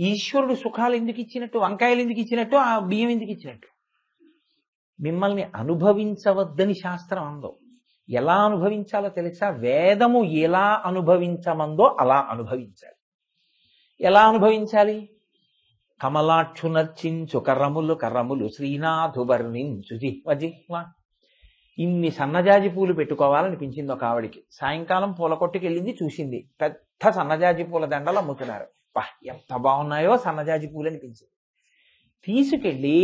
ఈశ్వరుడు సుఖాలు ఎందుకు ఇచ్చినట్టు, వంకాయలు ఎందుకు ఇచ్చినట్టు, ఆ బియ్యం ఎందుకు ఇచ్చినట్టు? మిమ్మల్ని అనుభవించవద్దని శాస్త్రం అందో. ఎలా అనుభవించాలో తెలుసా? వేదము ఎలా అనుభవించమందో అలా అనుభవించాలి. ఎలా అనుభవించాలి? కమలాక్షునర్చించు కర్రములు కర్రములు శ్రీనాథు వర్ణించు జిహ్వ జిహ్వ. ఇన్ని సన్నజాజి పూలు పెట్టుకోవాలనిపించింది ఒక ఆవిడికి. సాయంకాలం పూల కొట్టుకు వెళ్ళింది, చూసింది పెద్ద సన్నజాజి పూల దండలు అమ్ముతున్నారు. ఎంత బాగున్నాయో సన్నజాజి పూలు అనిపించింది. తీసుకెళ్ళి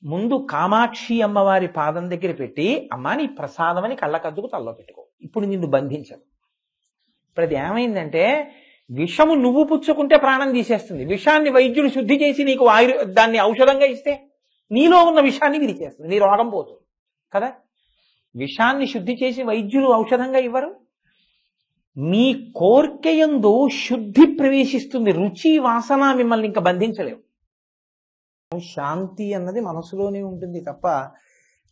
ముందు కామాక్షి అమ్మవారి పాదం దగ్గర పెట్టి, అమ్మా నీ ప్రసాదం అని కళ్ళకద్దుకు తల్లో పెట్టుకో, ఇప్పుడు నిన్ను బంధించదు. ఇప్పుడు అది ఏమైందంటే, విషము నువ్వు పుచ్చుకుంటే ప్రాణం తీసేస్తుంది. విషాన్ని వైద్యుడు శుద్ధి చేసి నీకు దాన్ని ఔషధంగా ఇస్తే నీలో ఉన్న విషాన్ని విరిచేస్తుంది, నీ రోగం పోతుంది కదా. విషాన్ని శుద్ధి చేసి వైద్యులు ఔషధంగా ఇవ్వరు. మీ కోర్కెయందు శుద్ధి ప్రవేశిస్తుంది, రుచి వాసన మిమ్మల్ని ఇంకా బంధించలేవు. శాంతి అన్నది మనసులోనే ఉంటుంది తప్ప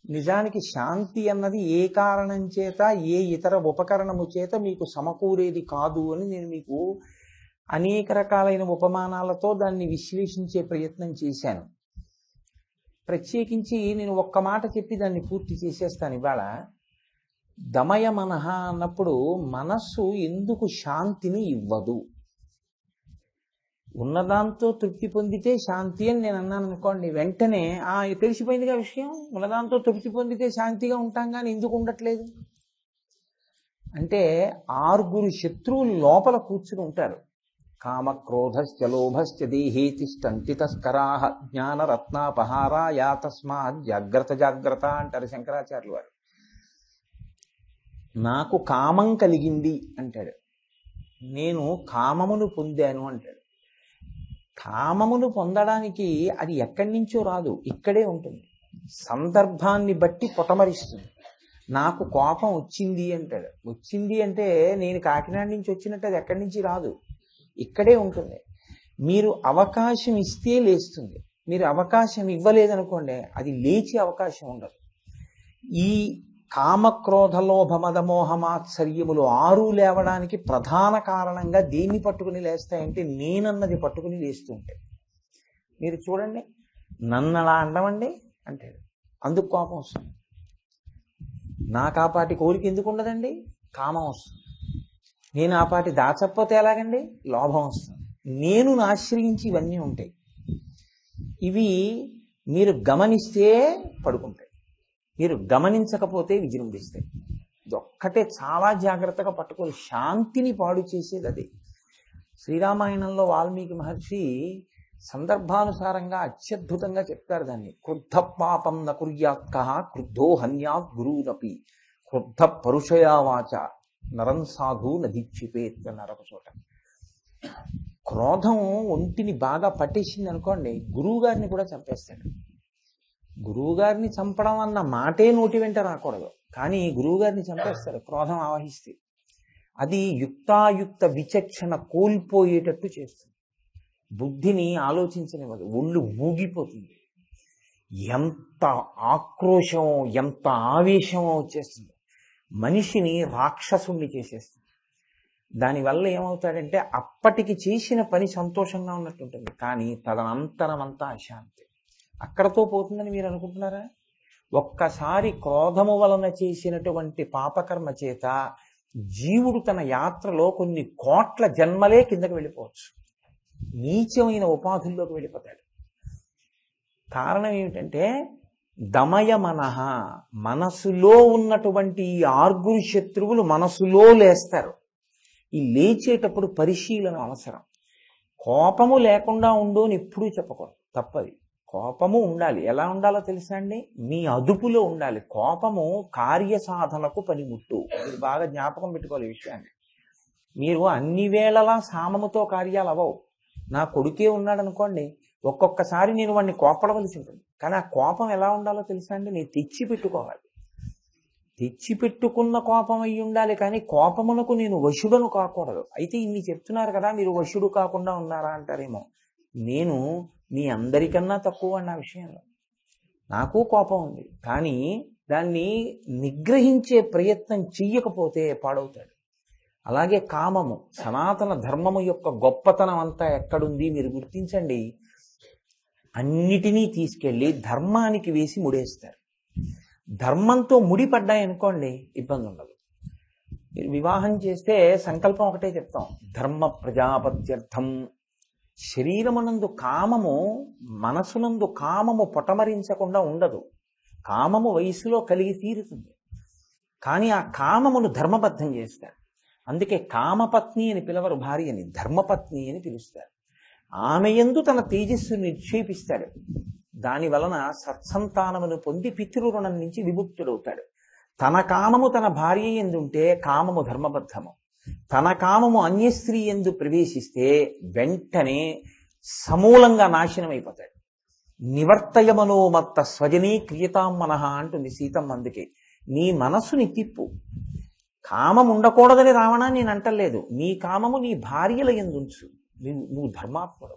నిజానికి శాంతి అన్నది ఏ కారణం చేత, ఏ ఇతర ఉపకరణము చేత మీకు సమకూరేది కాదు అని నేను మీకు అనేక రకాలైన ఉపమానాలతో దాన్ని విశ్లేషించే ప్రయత్నం చేశాను. ప్రత్యేకించి నేను ఒక్క మాట చెప్పి దాన్ని పూర్తి చేసేస్తాను ఇవాళ. దమయ మనః అన్నప్పుడు మనస్సు ఎందుకు శాంతిని ఇవ్వదు? ఉన్నదాంతో తృప్తి పొందితే శాంతి అని నేను అన్నాను అనుకోండి, వెంటనే తెలిసిపోయిందిగా విషయం. ఉన్నదాంతో తృప్తి పొందితే శాంతిగా ఉంటాం, కానీ ఎందుకు ఉండట్లేదు అంటే 6 శత్రువులు లోపల కూర్చుని ఉంటారు. కామక్రోధశ్చ లోభశ్చ దేహే తిష్టంతి తస్కరాః జ్ఞానరత్నాపహారాయ తస్మాత్ జాగ్రత్త జాగ్రత్త అంటారు శంకరాచార్యులు వారు. నాకు కామం కలిగింది అంటాడు, నేను కామమును పొందాను అంటాడు. కామమును పొందడానికి అది ఎక్కడి నుంచో రాదు, ఇక్కడే ఉంటుంది. సందర్భాన్ని బట్టి పొటమరిస్తుంది. నాకు కోపం వచ్చింది అంటాడు. వచ్చింది అంటే నేను కాకినాడ నుంచి వచ్చినట్టు అది ఎక్కడి నుంచి రాదు, ఇక్కడే ఉంటుంది. మీరు అవకాశం ఇస్తే లేస్తుంది, మీరు అవకాశం ఇవ్వలేదనుకోండి అది లేచే అవకాశం ఉండదు. ఈ కామక్రోధ లోభ మద మోహ మాత్సర్యములు 6 లేవడానికి ప్రధాన కారణంగా దేన్ని పట్టుకుని లేస్తాయంటే నేనన్నది పట్టుకుని లేస్తుంటాయి. మీరు చూడండి, నన్ను అలా అండమండి అంటాడు, అందుకు కోపం వస్తుంది. నాకు ఆ పాటి కోరిక ఎందుకు ఉండదండి, కామం వస్తుంది. నేను ఆ పాటి దాచకపోతే ఎలాగండి, లోభం వస్తుంది. నేను ఆశ్రయించి ఇవన్నీ ఉంటాయి. ఇవి మీరు గమనిస్తే పడుకుంటాయి, మీరు గమనించకపోతే విజృంభిస్తాయి. ఇదొక్కటే చాలా జాగ్రత్తగా పట్టుకోవాలి. శాంతిని పాడు చేసేది అదే. శ్రీరామాయణంలో వాల్మీకి మహర్షి సందర్భానుసారంగా అత్యద్భుతంగా చెప్తారు దాన్ని. క్రుద్ధ పాపం న కుర్యాత్కః క్రుద్ధో హన్యాత్ గురూనపి క్రుద్ధ పరుషయా వాచ నరం సాధు నదీక్షిపేత్ అన్నారు ఒక చోట. క్రోధం ఒంటిని బాగా పట్టేసింది అనుకోండి, గురువు గారిని కూడా చంపేస్తాడు. గురువు గారిని చంపడం అన్న మాటే నోటి వెంట రాకూడదు, కానీ గురువు గారిని చంపేస్తారు క్రోధం ఆవహిస్తే. అది యుక్తాయుక్త విచక్షణ కోల్పోయేటట్టు చేస్తుంది, బుద్ధిని ఆలోచించనివ్వదు, ఒళ్ళు ఊగిపోతుంది. ఎంత ఆక్రోశమో ఎంత ఆవేశమో వచ్చేస్తుంది, మనిషిని రాక్షసుణ్ణి చేసేస్తుంది. దానివల్ల ఏమవుతాడంటే అప్పటికి చేసిన పని సంతోషంగా ఉన్నట్టుంటుంది, కానీ తదనంతరం అంతా అశాంతి. అక్కడతో పోతుందని మీరు అనుకుంటున్నారా? ఒక్కసారి క్రోధము వలన చేసినటువంటి పాపకర్మ చేత జీవుడు తన యాత్రలో కొన్ని కోట్ల జన్మలే కిందకి వెళ్ళిపోవచ్చు, నీచమైన ఉపాధుల్లోకి వెళ్ళిపోతాడు. కారణం ఏమిటంటే దమయ మనః, మనసులో ఉన్నటువంటి ఈ 6 శత్రువులు మనసులో లేస్తారు. ఈ లేచేటప్పుడు పరిశీలన అవసరం. కోపము లేకుండా ఉండు అని ఎప్పుడూ చెప్పకూడదు, తప్పది. కోపము ఉండాలి. ఎలా ఉండాలో తెలుసా అండి? మీ అదుపులో ఉండాలి. కోపము కార్యసాధనకు పనిముట్టు. మీరు బాగా జ్ఞాపకం పెట్టుకోవాలి ఈ విషయాన్ని. మీరు అన్ని వేళలా సామముతో కార్యాలు అవ్వవు. నా కొడుకే ఉన్నాడు అనుకోండి, ఒక్కొక్కసారి నేను వాడిని కోపడవలసి ఉంటుంది, కానీ ఆ కోపం ఎలా ఉండాలో తెలుసా అండి? నేను తెచ్చిపెట్టుకోవాలి. తెచ్చిపెట్టుకున్న కోపం అయి ఉండాలి, కానీ కోపమునకు నేను వశుడను కాకూడదు. అయితే ఇన్ని చెప్తున్నారు కదా, మీరు వశుడు కాకుండా ఉన్నారా అంటారేమో. నేను మీ అందరికన్నా తక్కువ అన్న విషయంలో నాకు కోపం ఉంది, కానీ దాన్ని నిగ్రహించే ప్రయత్నం చెయ్యకపోతే పాడవుతాడు. అలాగే కామము, సనాతన ధర్మము యొక్క గొప్పతనం అంతా ఎక్కడుంది మీరు గుర్తించండి. అన్నిటినీ తీసుకెళ్లి ధర్మానికి వేసి ముడేస్తారు. ధర్మంతో ముడిపడ్డాయనుకోండి ఇబ్బంది ఉండదు. మీరు వివాహం చేస్తే సంకల్పం ఒకటే చెప్తాం, ధర్మ ప్రజాపత్యర్థం. శరీరమునందు కామము, మనసునందు కామము పొటమరించకుండా ఉండదు. కామము వయసులో కలిగి తీరుతుంది, కానీ ఆ కామమును ధర్మబద్ధం చేస్తారు. అందుకే కామపత్ని అని పిలవరు భార్యని, ధర్మపత్ని అని పిలుస్తారు. ఆమె యందు తన తేజస్సును నిక్షేపిస్తాడు. దాని వలన సత్సంతానమును పొంది పితృరుణం నుంచి విముక్తుడవుతాడు. తన కామము తన భార్య యందుంటే కామము ధర్మబద్ధము. తన కామము అన్య స్త్రీ యందు ప్రవేశిస్తే వెంటనే సమూలంగా నాశనం అయిపోతాడు. నివర్తయమనో మత్త స్వజనీ క్రియతాం మనః అంటుంది సీతమ్మ. అందుకే నీ మనస్సుని తిప్పు. కామం ఉండకూడదని రావణ నేను అంటలేదు. నీ కామము నీ భార్యల యందుంచు. నువ్వు ధర్మాత్ముడు.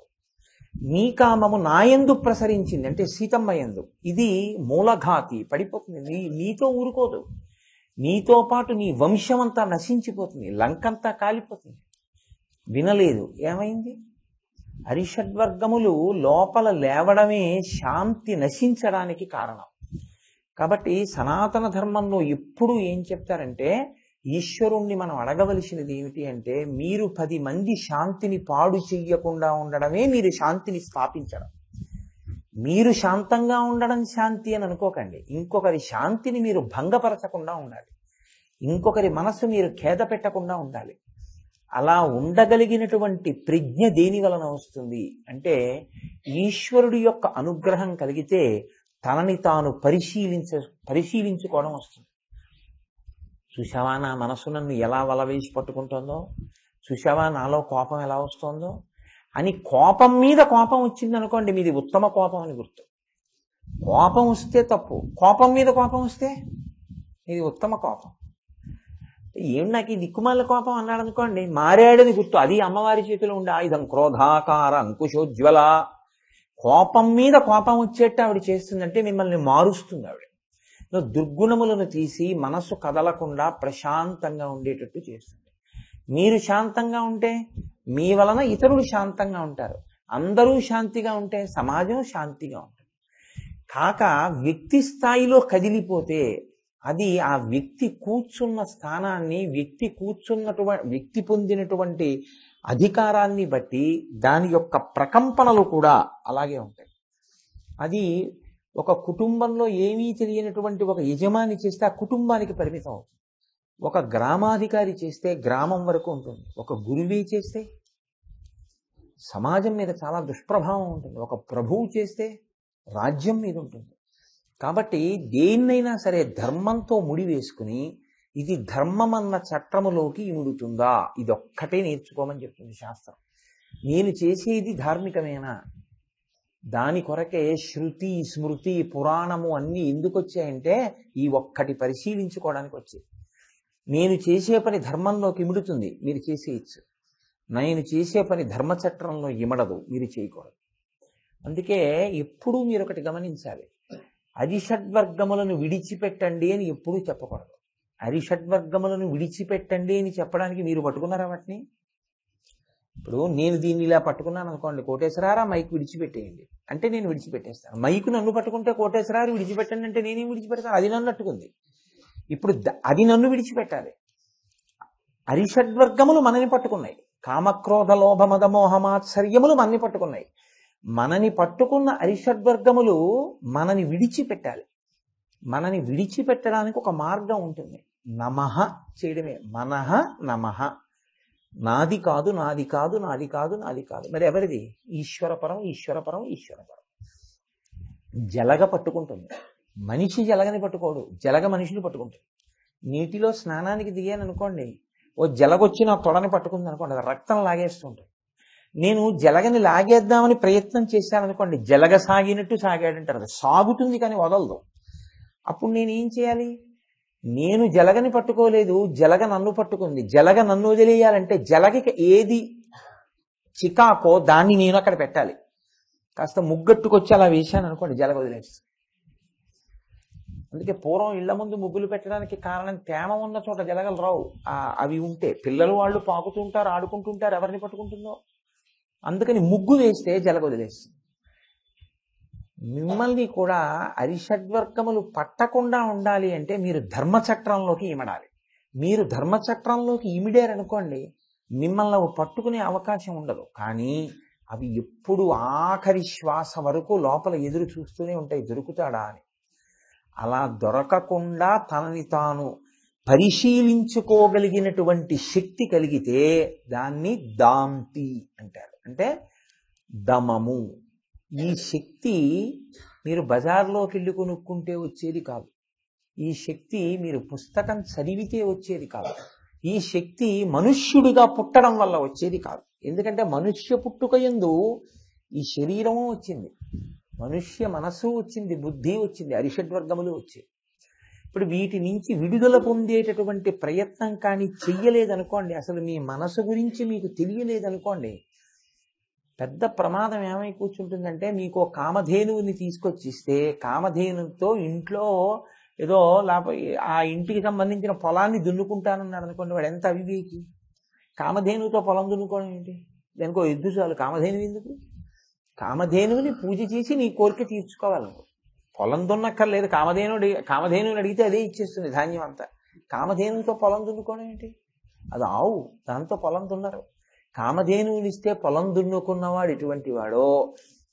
నీ కామము నాయందు ప్రసరించింది అంటే సీతమ్మ యందు, ఇది మూలఘాతి, పడిపోతుంది. నీతో ఊరుకోదు. నీతో పాటు నీ వంశం అంతా నశించిపోతుంది, లంకంతా కాలిపోతుంది. వినలేదు, ఏమైంది? అరిషడ్వర్గములు లోపల లేవడమే శాంతి నశించడానికి కారణం. కాబట్టి సనాతన ధర్మంలో ఎప్పుడు ఏం చెప్తారంటే, ఈశ్వరుణ్ణి మనం అడగవలసినది ఏమిటి అంటే, మీరు 10 మంది శాంతిని పాడు చెయ్యకుండా ఉండడమే మీరు శాంతిని స్థాపించడం. మీరు శాంతంగా ఉండడం శాంతి అని అనుకోకండి. ఇంకొకరి శాంతిని మీరు భంగపరచకుండా ఉండాలి. ఇంకొకరి మనస్సు మీరు ఖేద పెట్టకుండా ఉండాలి. అలా ఉండగలిగినటువంటి ప్రజ్ఞ దేని వలన వస్తుంది అంటే, ఈశ్వరుడి యొక్క అనుగ్రహం కలిగితే తనని తాను పరిశీలించుకోవడం వస్తుంది. చూశావా నా మనసు నన్ను ఎలా వలవేసి పట్టుకుంటుందో, చూశావా నాలో కోపం ఎలా వస్తుందో అని. కోపం మీద కోపం వచ్చింది అనుకోండి, మీది ఉత్తమ కోపం అని గుర్తు. కోపం వస్తే తప్పు, కోపం మీద కోపం వస్తే ఇది ఉత్తమ కోపం. ఏం నాకు ఈ దిక్కుమాల కోపం అన్నాడు అనుకోండి, మారాడని గుర్తు. అది అమ్మవారి చేతిలో ఉండే ఆయుధం, క్రోధాకార అంకుశోజ్వల. కోపం మీద కోపం వచ్చేట్టు ఆవిడ చేస్తుందంటే మిమ్మల్ని మారుస్తుంది ఆవిడ. దుర్గుణములను తీసి మనసు కదలకుండా ప్రశాంతంగా ఉండేటట్టు చేస్తుంది. మీరు శాంతంగా ఉంటే మీ వలన ఇతరులు శాంతంగా ఉంటారు. అందరూ శాంతిగా ఉంటే సమాజం శాంతిగా ఉంటుంది. కాక వ్యక్తి స్థాయిలో కదిలిపోతే అది ఆ వ్యక్తి కూర్చున్న స్థానాన్ని, వ్యక్తి పొందినటువంటి అధికారాన్ని బట్టి దాని యొక్క ప్రకంపనలు కూడా అలాగే ఉంటాయి. అది ఒక కుటుంబంలో ఏమీ తెలియనటువంటి ఒక యజమాని చేస్తే ఆ కుటుంబానికి పరిమితం అవుతుంది. ఒక గ్రామాధికారి చేస్తే గ్రామం వరకు ఉంటుంది. ఒక గురువే చేస్తే సమాజం మీద చాలా దుష్ప్రభావం ఉంటుంది. ఒక ప్రభువు చేస్తే రాజ్యం మీద ఉంటుంది. కాబట్టి దేన్నైనా సరే ధర్మంతో ముడి వేసుకుని, ఇది ధర్మం అన్న చట్టములోకి ఇముడుతుందా, ఇదొక్కటే నేర్చుకోమని చెప్తుంది శాస్త్రం. నేను చేసేది ధార్మికమేనా, దాని కొరకే శృతి స్మృతి పురాణము అన్నీ ఎందుకు వచ్చాయంటే ఈ ఒక్కటి పరిశీలించుకోవడానికి వచ్చాయి. నేను చేసే పని ధర్మంలోకి ఇముడుతుంది, మీరు చేసేయచ్చు. నేను చేసే పని ధర్మచట్రంలో ఇమడదు, మీరు చేయకూడదు. అందుకే ఎప్పుడూ మీరు ఒకటి గమనించాలి, అరిషడ్వర్గములను విడిచిపెట్టండి అని ఎప్పుడూ చెప్పకూడదు. అరిషడ్వర్గములను విడిచిపెట్టండి అని చెప్పడానికి మీరు పట్టుకున్నారా వాటిని? ఇప్పుడు నేను దీన్ని ఇలా పట్టుకున్నాను అనుకోండి, కోటేశ్వరారా మైక్ విడిచిపెట్టేయండి అంటే నేను విడిచిపెట్టేస్తాను. మైకు నన్ను పట్టుకుంటే కోటేశ్వరారు విడిచిపెట్టండి అంటే నేనేం విడిచిపెడతాను? అది నన్ను అట్టుకుంది. ఇప్పుడు అది నన్ను విడిచిపెట్టాలి. అరిషడ్వర్గములు మనని పట్టుకున్నాయి. కామక్రోధ లోభ మద మోహమాత్సర్యములు మనని పట్టుకున్నాయి. మనని పట్టుకున్న అరిషడ్వర్గములు మనని విడిచిపెట్టాలి. మనని విడిచిపెట్టడానికి ఒక మార్గం ఉంటుంది. నమః చేయడమే. మనః నమః. నాది కాదు, నాది కాదు, నాది కాదు, నాది కాదు. మరి ఎవరిది? ఈశ్వరపరం, ఈశ్వరపరం, ఈశ్వరపరం. జలగ పట్టుకుంటుంది, మనిషి జలగని పట్టుకోడు, జలగ మనిషిని పట్టుకుంటుంది. నీటిలో స్నానానికి దిగాను అనుకోండి, ఓ జలగొచ్చి నా తొడని పట్టుకుంది అనుకోండి, అది రక్తం లాగేస్తుంటుంది. నేను జలగని లాగేద్దామని ప్రయత్నం చేశాననుకోండి, జలగ సాగినట్టు సాగాడంటారు. అది సాగుతుంది కానీ వదలదు. అప్పుడు నేనేం చేయాలి? నేను జలగని పట్టుకోలేదు, జలగ నన్ను పట్టుకుంది. జలగ నన్ను వదిలేయాలంటే జలగకి ఏది చికాకో దాన్ని నేను అక్కడ పెట్టాలి. కాస్త ముగ్గట్టుకొచ్చి అలా వేశాను అనుకోండి, జలగ వదిలేస్తుంది. అందుకే పూర్వం ఇళ్ల ముందు ముగ్గులు పెట్టడానికి కారణం తేమ ఉన్న చోట జలగలు రావు. అవి ఉంటే పిల్లలు వాళ్ళు పాకుతుంటారు, ఆడుకుంటుంటారు, ఎవరిని పట్టుకుంటుందో. అందుకని ముగ్గు వేస్తే జలగ వదిలేస్తుంది. మిమ్మల్ని కూడా అరిషడ్వర్గములు పట్టకుండా ఉండాలి అంటే మీరు ధర్మచక్రంలోకి ఇమడాలి. మీరు ధర్మచక్రంలోకి ఇమిడారనుకోండి, మిమ్మల్ని అవి పట్టుకునే అవకాశం ఉండదు. కానీ అవి ఎప్పుడు ఆఖరి శ్వాస వరకు లోపల ఎదురు చూస్తూనే ఉంటాయి, దొరుకుతాడా అని. అలా దొరకకుండా తనని తాను పరిశీలించుకోగలిగినటువంటి శక్తి కలిగితే దాన్ని దాంతి అంటారు. అంటే దమము. ఈ శక్తి మీరు బజార్లోకి వెళ్ళి కొనుక్కుంటే వచ్చేది కాదు. ఈ శక్తి మీరు పుస్తకం చదివితే వచ్చేది కాదు. ఈ శక్తి మనుష్యుడిగా పుట్టడం వల్ల వచ్చేది కాదు. ఎందుకంటే మనుష్య పుట్టుక యందు ఈ శరీరము వచ్చింది, మనుష్య మనస్సు వచ్చింది, బుద్ధి వచ్చింది, అరిషడ్వర్గములు వచ్చాయి. ఇప్పుడు వీటి నుంచి విడుదల పొందేటటువంటి ప్రయత్నం కానీ చెయ్యలేదనుకోండి, అసలు మీ మనసు గురించి మీకు తెలియలేదనుకోండి, పెద్ద ప్రమాదం ఏమై కూర్చుంటుందంటే, మీకు కామధేనువుని తీసుకొచ్చిస్తే కామధేనుతో ఇంట్లో ఏదో లేకపోతే ఆ ఇంటికి సంబంధించిన పొలాన్ని దున్నుకుంటానన్నాడు అనుకోండి, వాడు ఎంత అవివేకి. కామధేనువుతో పొలం దున్నుకోవడం ఏంటి? దానికో ఎద్దు చాలు, కామధేనువు ఎందుకు? కామధేనువుని పూజ చేసి నీ కోరిక తీర్చుకోవాలనుకో. పొలం దున్నక్కర్లేదు. కామధేనువుని అడిగితే అదే ఇచ్చేస్తుంది ధాన్యం అంతా. కామధేనువుతో పొలం దున్నుకోవడం ఏంటి? అది ఆవు, దాంతో పొలం దున్నరు. కామధేనువునిస్తే పొలం దున్నుకున్నవాడు ఎటువంటి వాడో,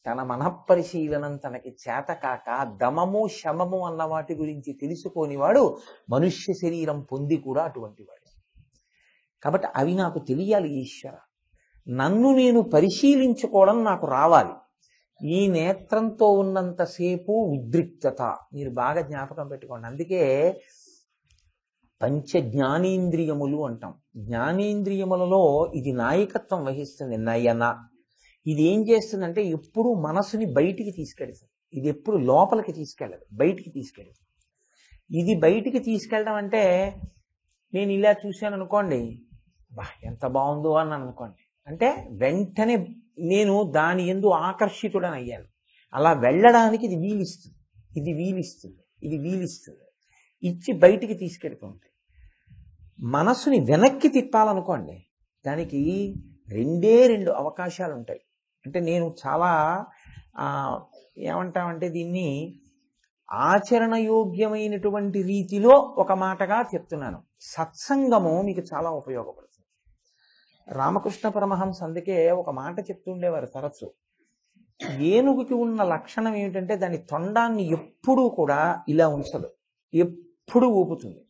తన మనఃపరిశీలనం తనకి చేత కాక దమము శమము అన్న వాటి గురించి తెలుసుకోనివాడు మనుష్య శరీరం పొంది కూడా అటువంటి వాడు. కాబట్టి అవి నాకు తెలియాలి ఈశ్వర, నన్ను నేను పరిశీలించుకోవడం నాకు రావాలి. ఈ నేత్రంతో ఉన్నంతసేపు ఉద్రిక్తత మీరు బాగా జ్ఞాపకం పెట్టుకోండి. అందుకే పంచ జ్ఞానేంద్రియములు అంటాం. జ్ఞానేంద్రియములలో ఇది నాయకత్వం వహిస్తుంది. నయన ఇది ఏం చేస్తుందంటే ఎప్పుడు మనసుని బయటికి తీసుకెళ్తుంది. ఇది ఎప్పుడు లోపలికి తీసుకెళ్ళదు, బయటికి తీసుకెళ్తుంది. ఇది బయటికి తీసుకెళ్ళడం అంటే, నేను ఇలా చూశాను అనుకోండి, బా ఎంత బాగుందో అన్నాను అనుకోండి, అంటే వెంటనే నేను దాని యందు ఆకర్షితుడని అయ్యాను. అలా వెళ్ళడానికి ఇది వీలిస్తుంది, ఇది వీలిస్తుంది, ఇది వీలిస్తుంది, ఇచ్చి బయటికి తీసుకెడుతుంది. మనసుని వెనక్కి తిప్పాలనుకోండి, దానికి రెండు అవకాశాలు ఉంటాయి. అంటే నేను చాలా ఏమంటామంటే దీన్ని ఆచరణయోగ్యమైనటువంటి రీతిలో ఒక మాటగా చెప్తున్నాను. సత్సంగము మీకు చాలా ఉపయోగపడుతుంది. రామకృష్ణ పరమహంస అందుకే ఒక మాట చెప్తుండేవారు తరచు. ఏనుగుకి ఉన్న లక్షణం ఏమిటంటే దాని తొండాన్ని ఎప్పుడూ కూడా ఇలా ఉంచదు, ఎప్పుడు ఊపుతుంది.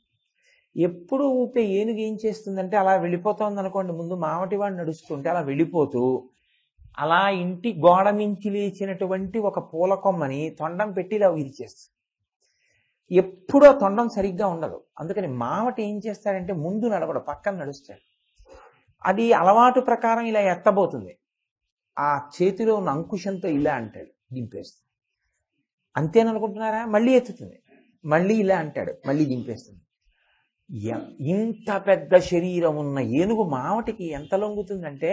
ఎప్పుడు ఊపే ఏనుగు ఏం చేస్తుందంటే, అలా వెళ్ళిపోతుంది అనుకోండి, ముందు మావటివాడు నడుస్తుంటే అలా వెళ్ళిపోతూ అలా ఇంటి గోడ నుంచి లేచినటువంటి ఒక పూల కొమ్మని తొండం పెట్టి ఇలా విరిచేస్తుంది. ఎప్పుడూ తొండం సరిగ్గా ఉండదు. అందుకని మావటి ఏం చేస్తాడంటే ముందు నడవడు, పక్కన నడుస్తాడు. అది అలవాటు ప్రకారం ఇలా ఎత్తబోతుంది, ఆ చేతిలో ఉన్న అంకుశంతో ఇలా అంటాడు, దింపేస్తుంది. అంతేననుకుంటున్నారా? మళ్ళీ ఎత్తుతుంది, మళ్ళీ ఇలా అంటాడు, మళ్ళీ దింపేస్తుంది. ఇంత పెద్ద శరీరం ఉన్న ఏనుగు మావటికి ఎంత లొంగుతుందంటే,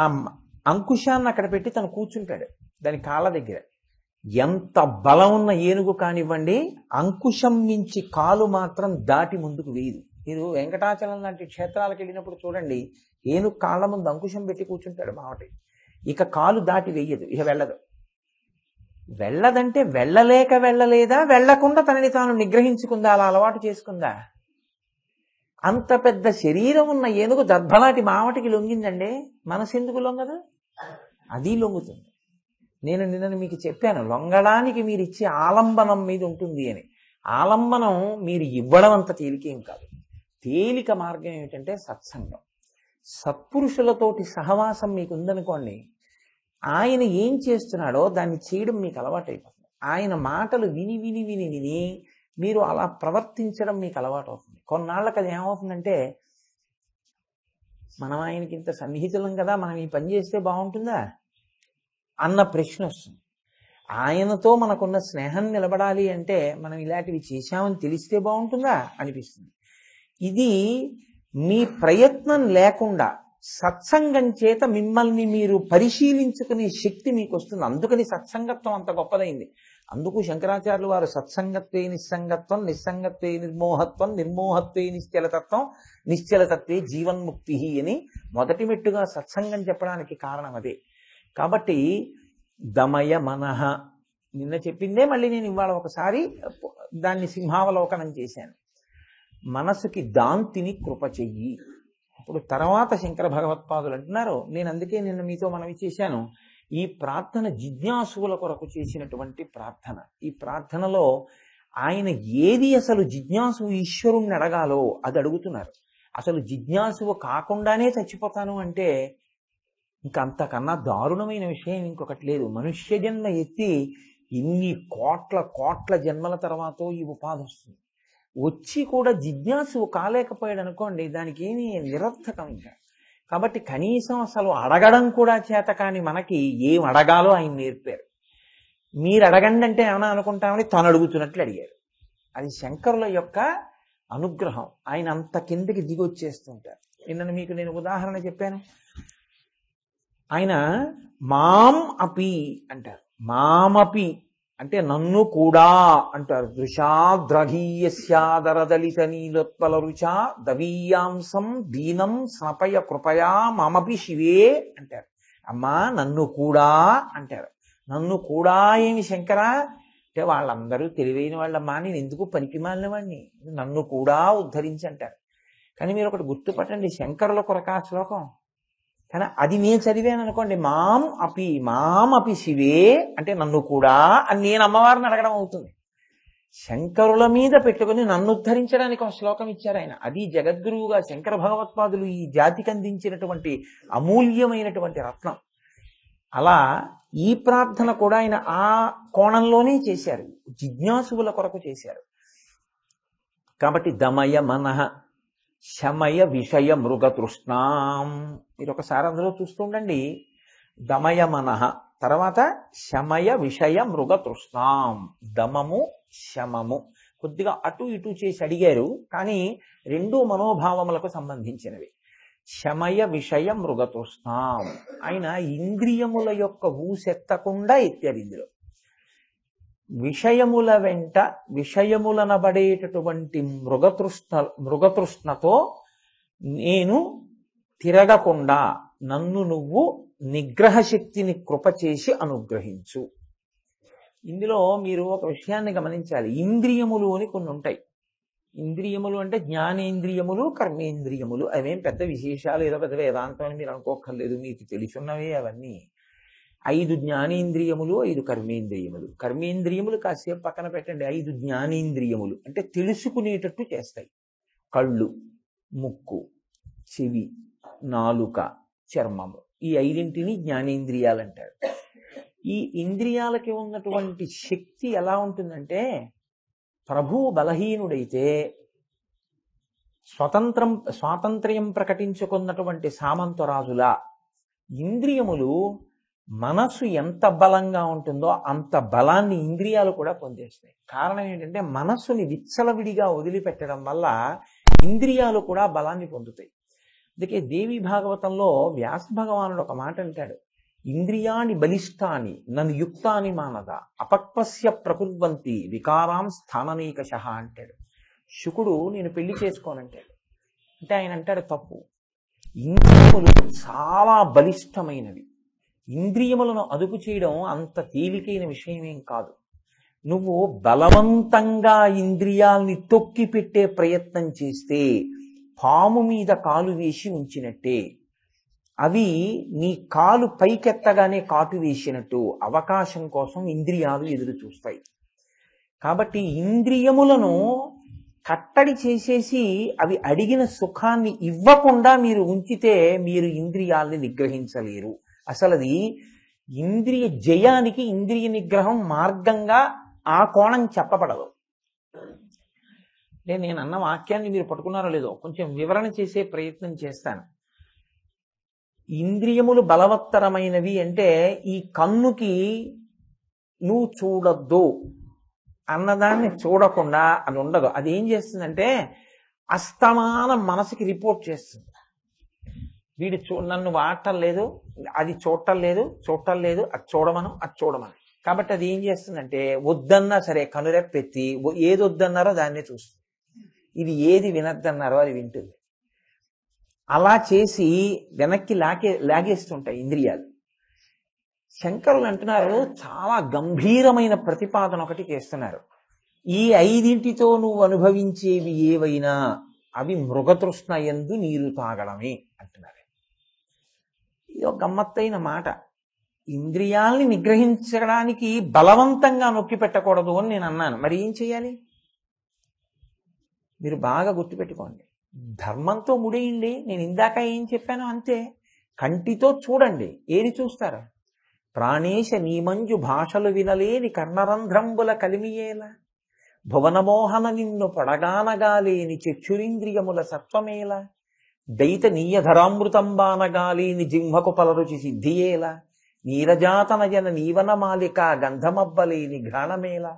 ఆ అంకుశాన్ని అక్కడ పెట్టి తను కూర్చుంటాడు దాని కాళ్ళ దగ్గర. ఎంత బలం ఉన్న ఏనుగు కానివ్వండి, అంకుశం నుంచి కాలు మాత్రం దాటి ముందుకు వేయదు. మీరు వెంకటాచలం లాంటి క్షేత్రాలకు వెళ్ళినప్పుడు చూడండి, ఏనుగు కాళ్ళ ముందు అంకుశం పెట్టి కూర్చుంటాడు మావటి. ఇక కాలు దాటి వేయదు, ఇక వెళ్ళదు. వెళ్ళదంటే వెళ్ళలేక వెళ్ళలేదా, వెళ్లకుండా తనని తాను నిగ్రహించుకుందా, అలా అలవాటు చేసుకుందా? అంత పెద్ద శరీరం ఉన్న ఏనుగు దర్భలాటి మావటికి లొంగిందండి, మనసు ఎందుకు లొంగదు? అది లొంగుతుంది. నేను నిన్న మీకు చెప్పాను, లొంగడానికి మీరు ఇచ్చే ఆలంబనం మీద ఉంటుంది అని. ఆలంబనం మీరు ఇవ్వడం అంత తేలికేం కాదు. తేలిక మార్గం ఏమిటంటే సత్సంగం. సత్పురుషులతోటి సహవాసం మీకు ఉందనుకోండి, ఆయన ఏం చేస్తున్నాడో దాన్ని చేయడం మీకు అలవాటైపోతుంది. ఆయన మాటలు విని విని విని విని మీరు అలా ప్రవర్తించడం మీకు అలవాటు అవుతుంది. కొన్నాళ్ళకి అది ఏమవుతుందంటే, మనం ఆయనకి ఇంత సన్నిహితులం కదా, మనం ఈ పని చేస్తే బాగుంటుందా అన్న ప్రశ్న వస్తుంది. ఆయనతో మనకున్న స్నేహం నిలబడాలి అంటే మనం ఇలాంటివి చేశామని తెలిస్తే బాగుంటుందా అనిపిస్తుంది. ఇది మీ ప్రయత్నం లేకుండా సత్సంగం చేత మిమ్మల్ని మీరు పరిశీలించుకునే శక్తి మీకు వస్తుంది. అందుకని సత్సంగత్వం అంత గొప్పదైంది. అందుకు శంకరాచార్యులు వారు సత్సంగత్వే నిస్సంగత్వం, నిస్సంగత్వే నిర్మోహత్వం, నిర్మోహత్వే నిశ్చలతత్వం, నిశ్చలతత్వే జీవన్ముక్తి అని మొదటి మెట్టుగా సత్సంగం చెప్పడానికి కారణం అదే. కాబట్టి దమయ మనః నిన్న చెప్పిందే మళ్ళీ నేను ఇవాళ ఒకసారి దాన్ని సింహావలోకనం చేశాను. మనసుకి దాంతిని కృప చెయ్యి. ఇప్పుడు తర్వాత శంకర భగవత్పాదులు అంటున్నారు, నేను అందుకే నిన్న మీతో మనవి చేశాను, ఈ ప్రార్థన జిజ్ఞాసువుల కొరకు చేసినటువంటి ప్రార్థన. ఈ ప్రార్థనలో ఆయన ఏది అసలు జిజ్ఞాసువు ఈశ్వరుణ్ణి అడగాలో అది అడుగుతున్నారు. అసలు జిజ్ఞాసువు కాకుండానే చచ్చిపోతాను అంటే ఇంకా అంతకన్నా దారుణమైన విషయం ఇంకొకటి లేదు. మనుష్య జన్మ ఎత్తి ఇన్ని కోట్ల కోట్ల జన్మల తర్వాత ఈ ఉపాధి వస్తుంది. వచ్చి కూడా జిజ్ఞాసువు కాలేకపోయాడు అనుకోండి, దానికి ఏమీ నిరర్థకం ఇంకా. కాబట్టి కనీసం అసలు అడగడం కూడా చేత కాని మనకి ఏం అడగాలో ఆయన నేర్పారు. మీరు అడగండి అంటే ఏమైనా అనుకుంటామని తను అడుగుతున్నట్లు అడిగారు. అది శంకరుల యొక్క అనుగ్రహం. ఆయన అంత కిందకి దిగొచ్చేస్తుంటారు. నిన్న మీకు నేను ఉదాహరణ చెప్పాను. ఆయన మాం అపి అంటారు. మామపి అంటే నన్ను కూడా అంటారు. దృశాద్రఘీయస్యాదరదలిత నీలోత్పల రుచా దవీయాంసం దీనం స్నపయ కృపయా మమపి శివే అంటారు. అమ్మా నన్ను కూడా అంటారు. నన్ను కూడా ఏమి శంకరా అంటే వాళ్ళందరూ తెలివైన వాళ్ళమ్మా, నేను ఎందుకు పనికి మాలిన వాడిని, నన్ను కూడా ఉద్ధరించి అంటారు. కానీ మీరు ఒకటి గుర్తుపట్టండి, శంకరుల కొరకా శ్లోకం. కానీ అది నేను చదివాను అనుకోండి, మాం అపి శివే అంటే నన్ను కూడా అని నేను అమ్మవారిని అడగడం అవుతుంది. శంకరుల మీద పెట్టుకుని నన్ను ఉద్ధరించడానికి ఒక శ్లోకం ఇచ్చారు ఆయన. అది జగద్గురువుగా శంకర భగవత్పాదులు ఈ జాతికి అందించినటువంటి అమూల్యమైనటువంటి రత్నం. అలా ఈ ప్రార్థన కూడా ఆయన ఆ కోణంలోనే చేశారు, జిజ్ఞాసువుల కొరకు చేశారు. కాబట్టి దమయ మనః శమయ విషయ మృగతృష్ణాం. మీరు ఒకసారి అందులో చూస్తుండండి. దమయ మనః తర్వాత శమయ విషయ మృగతృష్ణాం. దమము శమము కొద్దిగా అటు ఇటు చేసి అడిగారు, కానీ రెండు మనోభావములకు సంబంధించినవి. శమయ విషయ మృగతృష్ణాం ఆయన ఇంద్రియముల యొక్క ఊసెత్తకుండా ఎత్తారు. ఇందులో విషయముల వెంట విషయములనబడేటటువంటి మృగతృష్ణతో నేను తిరగకుండా నన్ను నువ్వు నిగ్రహ శక్తిని కృప చేసి అనుగ్రహించు. ఇందులో మీరు ఒక విషయాన్ని గమనించాలి. ఇంద్రియములు అని కొన్ని ఉంటాయి. ఇంద్రియములు అంటే జ్ఞానేంద్రియములు, కర్మేంద్రియములు. అవేం పెద్ద విశేషాలు, ఏదో పెద్ద వేదాంతం అని మీరు అనుకోక్కర్లేదు, మీకు తెలుసున్నవే అవన్నీ. 5 జ్ఞానేంద్రియములు, 5 కర్మేంద్రియములు. కర్మేంద్రియములు కాసేపు పక్కన పెట్టండి. 5 జ్ఞానేంద్రియములు అంటే తెలుసుకునేటట్టు చేస్తాయి. కళ్ళు, ముక్కు, చెవి, నాలుక, చర్మము, ఈ 5 జ్ఞానేంద్రియాలు అంటారు. ఈ ఇంద్రియాలకి ఉన్నటువంటి శక్తి ఎలా ఉంటుందంటే, ప్రభువు బలహీనుడైతే స్వాతంత్ర్యం ప్రకటించుకున్నటువంటి సామంతరాజులా ఇంద్రియములు మనసు ఎంత బలంగా ఉంటుందో అంత బలాన్ని ఇంద్రియాలు కూడా పొందేస్తాయి. కారణం ఏంటంటే మనస్సుని విచ్చలవిడిగా వదిలిపెట్టడం వల్ల ఇంద్రియాలు కూడా బలాన్ని పొందుతాయి. అందుకే దేవి భాగవతంలో వ్యాస భగవానుడు ఒక మాట అంటాడు, ఇంద్రియాణి బలిష్టాని నన్ను యుక్తాని మానద అపక్వస్య ప్రకుర్వంతి వికారాం స్థాననీకషః అంటాడు. శుకుడు నేను పెళ్లి చేసుకోనంటాడు. అంటే ఆయన అంటాడు తప్పు. ఇంద్రియములు చాలా బలిష్టమైనవి. ఇంద్రియములను అదుపు చేయడం అంత తేలికైన విషయమేం కాదు. నువ్వు బలవంతంగా ఇంద్రియాల్ని తొక్కి పెట్టే ప్రయత్నం చేస్తే పాము మీద కాలు వేసి ఉంచినట్టే. అవి నీ కాలు పైకెత్తగానే కాటు వేసినట్టు అవకాశం కోసం ఇంద్రియాలు ఎదురు చూస్తాయి. కాబట్టి ఇంద్రియములను కట్టడి చేసేసి అవి అడిగిన సుఖాన్ని ఇవ్వకుండా మీరు ఉంచితే మీరు ఇంద్రియాల్ని నిగ్రహించలేరు. అసలు అది ఇంద్రియ జయానికి ఇంద్రియ నిగ్రహం మార్గంగా ఆ కోణం చెప్పబడదు. నేను అన్న వాక్యాన్ని మీరు పట్టుకున్నారో లేదో కొంచెం వివరణ చేసే ప్రయత్నం చేస్తాను. ఇంద్రియములు బలవత్తరమైనవి అంటే ఈ కన్నుకి నువ్వు చూడొద్దు అన్నదాన్ని చూడకుండా అది ఉండదు. అది ఏం చేస్తుందంటే అస్తమానం మనసుకి రిపోర్ట్ చేస్తుంది. వీడు నన్ను వాడటం లేదు, అది చూడటం లేదు, అది చూడమను. కాబట్టి అది ఏం చేస్తుందంటే వద్దన్నా సరే కనురెప్పెత్తి ఏది వద్దన్నారో దాన్నే చూస్తుంది. ఇది ఏది వినద్దన్నారో అది వింటుంది. అలా చేసి వెనక్కి లాగేస్తుంటాయి ఇంద్రియాలు. శంకరులు అంటున్నారు, చాలా గంభీరమైన ప్రతిపాదన ఒకటి చేస్తున్నారు. ఈ 5 నువ్వు అనుభవించేవి ఏవైనా అవి మృగతృష్ణ యందు నీరు తాగడమే అంటున్నారు. ఇది ఒక గమ్మత్తైన మాట. ఇంద్రియాల్ని నిగ్రహించడానికి బలవంతంగా నొక్కి పెట్టకూడదు అని నేను అన్నాను. మరి ఏం చేయాలి? మీరు బాగా గుర్తుపెట్టుకోండి. ధర్మంతో ముడియండి. నేను ఇందాక ఏం చెప్పానో అంతే. కంటితో చూడండి. ఏది చూస్తారు? ప్రాణేశ నీమంజు భాషలు వినలేని కర్ణరంధ్రంబుల కలిమియేలా, భువనమోహన నిన్ను పడగానగాలేని చక్షురింద్రియముల సత్వమేలా, దైత నీయధరామృతంబానగాలేని జింహకు పలరుచి సిద్ధియేలా, నీరజాతన జన నీవన మాలిక గంధమబ్బలేని ఘ్రాణమేలా,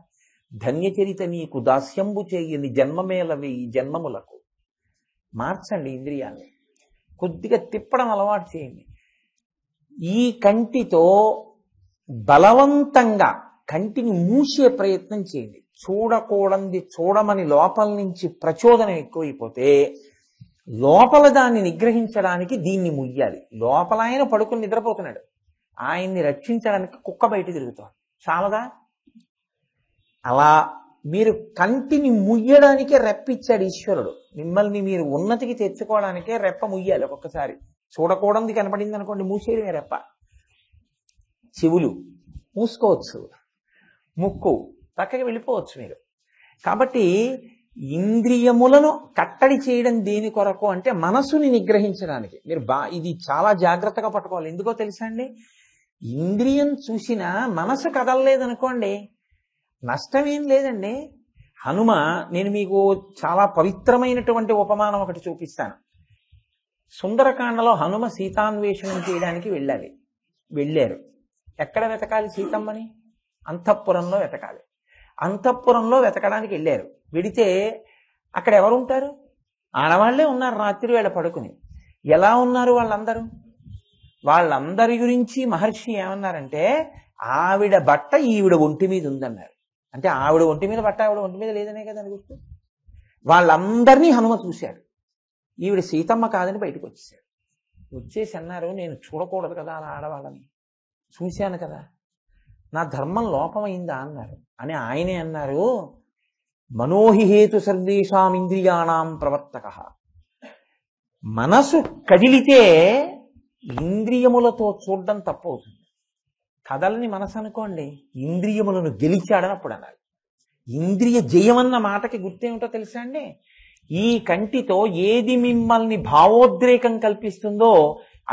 ధన్యచరిత నీకు దాస్యంబు చేయని జన్మమేల వేయి జన్మములకు. మార్చండి ఇంద్రియాన్ని. కొద్దిగా తిప్పడం అలవాటు చేయండి. ఈ కంటితో బలవంతంగా కంటిని మూసే ప్రయత్నం చేయండి. చూడకూడంది చూడమని లోపల నుంచి ప్రచోదనం ఎక్కువైపోతే లోపల దాన్ని నిగ్రహించడానికి దీన్ని ముయ్యాలి. లోపల ఆయన పడుకుని నిద్రపోతున్నాడు, ఆయన్ని రక్షించడానికి కుక్క బయట తిరుగుతాడు. చాలదా? అలా మీరు కంటిని ముయ్యడానికే రెప్పిచ్చాడు ఈశ్వరుడు. మిమ్మల్ని మీరు ఉన్నతికి తెచ్చుకోవడానికే రెప్ప ముయ్యాలి. ఒక్కొక్కసారి చూడకూడదు కనపడింది అనుకోండి, మూసేయడమే రెప్ప. చెవులు మూసుకోవచ్చు, ముక్కు పక్కకి వెళ్ళిపోవచ్చు మీరు. కాబట్టి ఇంద్రియములను కట్టడి చేయడం దేని కొరకు అంటే మనసుని నిగ్రహించడానికి. మీరు ఇది చాలా జాగ్రత్తగా పట్టుకోవాలి. ఎందుకో తెలుసా అండి? ఇంద్రియం చూసినా మనసు కదలలేదనుకోండి, నష్టమేం లేదండి. హనుమ, నేను మీకు చాలా పవిత్రమైనటువంటి ఉపమానం ఒకటి చూపిస్తాను. సుందరకాండలో హనుమ సీతాన్వేషణం చేయడానికి వెళ్ళారు. ఎక్కడ వెతకాలి సీతమ్మని? అంతఃపురంలో వెతకాలి. అంతఃపురంలో వెతకడానికి వెళ్ళారు. వెడితే అక్కడ ఎవరుంటారు? ఆడవాళ్లే ఉన్నారు. రాత్రి వేళ పడుకుని. ఎలా ఉన్నారు వాళ్ళందరూ? వాళ్ళందరి గురించి మహర్షి ఏమన్నారంటే, ఆవిడ బట్ట ఈవిడ ఒంటి మీద ఉందన్నారు. అంటే ఆవిడ ఒంటి మీద బట్ట ఆవిడ ఒంటి మీద లేదనే కదా అని గుర్తు. వాళ్ళందరినీ హనుమ చూశాడు. ఈవిడ సీతమ్మ కాదని బయటకు వచ్చేసాడు. వచ్చేసి అన్నారు, నేను చూడకూడదు కదా అలా ఆడవాళ్ళని, చూశాను కదా, నా ధర్మం లోపమైందా అన్నారు. అని ఆయనే అన్నారు, మనోహి హేతు సర్వేషాం ఇంద్రియాణం ప్రవర్తక. మనసు కదిలితే ఇంద్రియములతో చూడడం తప్పవుతుంది. కదలని మనసు అనుకోండి, ఇంద్రియములను గెలిచాడని అప్పుడు అన్నారు. ఇంద్రియ జయమన్న మాటకి గుర్తేమిటో తెలుసా అండి? ఈ కంటితో ఏది మిమ్మల్ని భావోద్రేకం కల్పిస్తుందో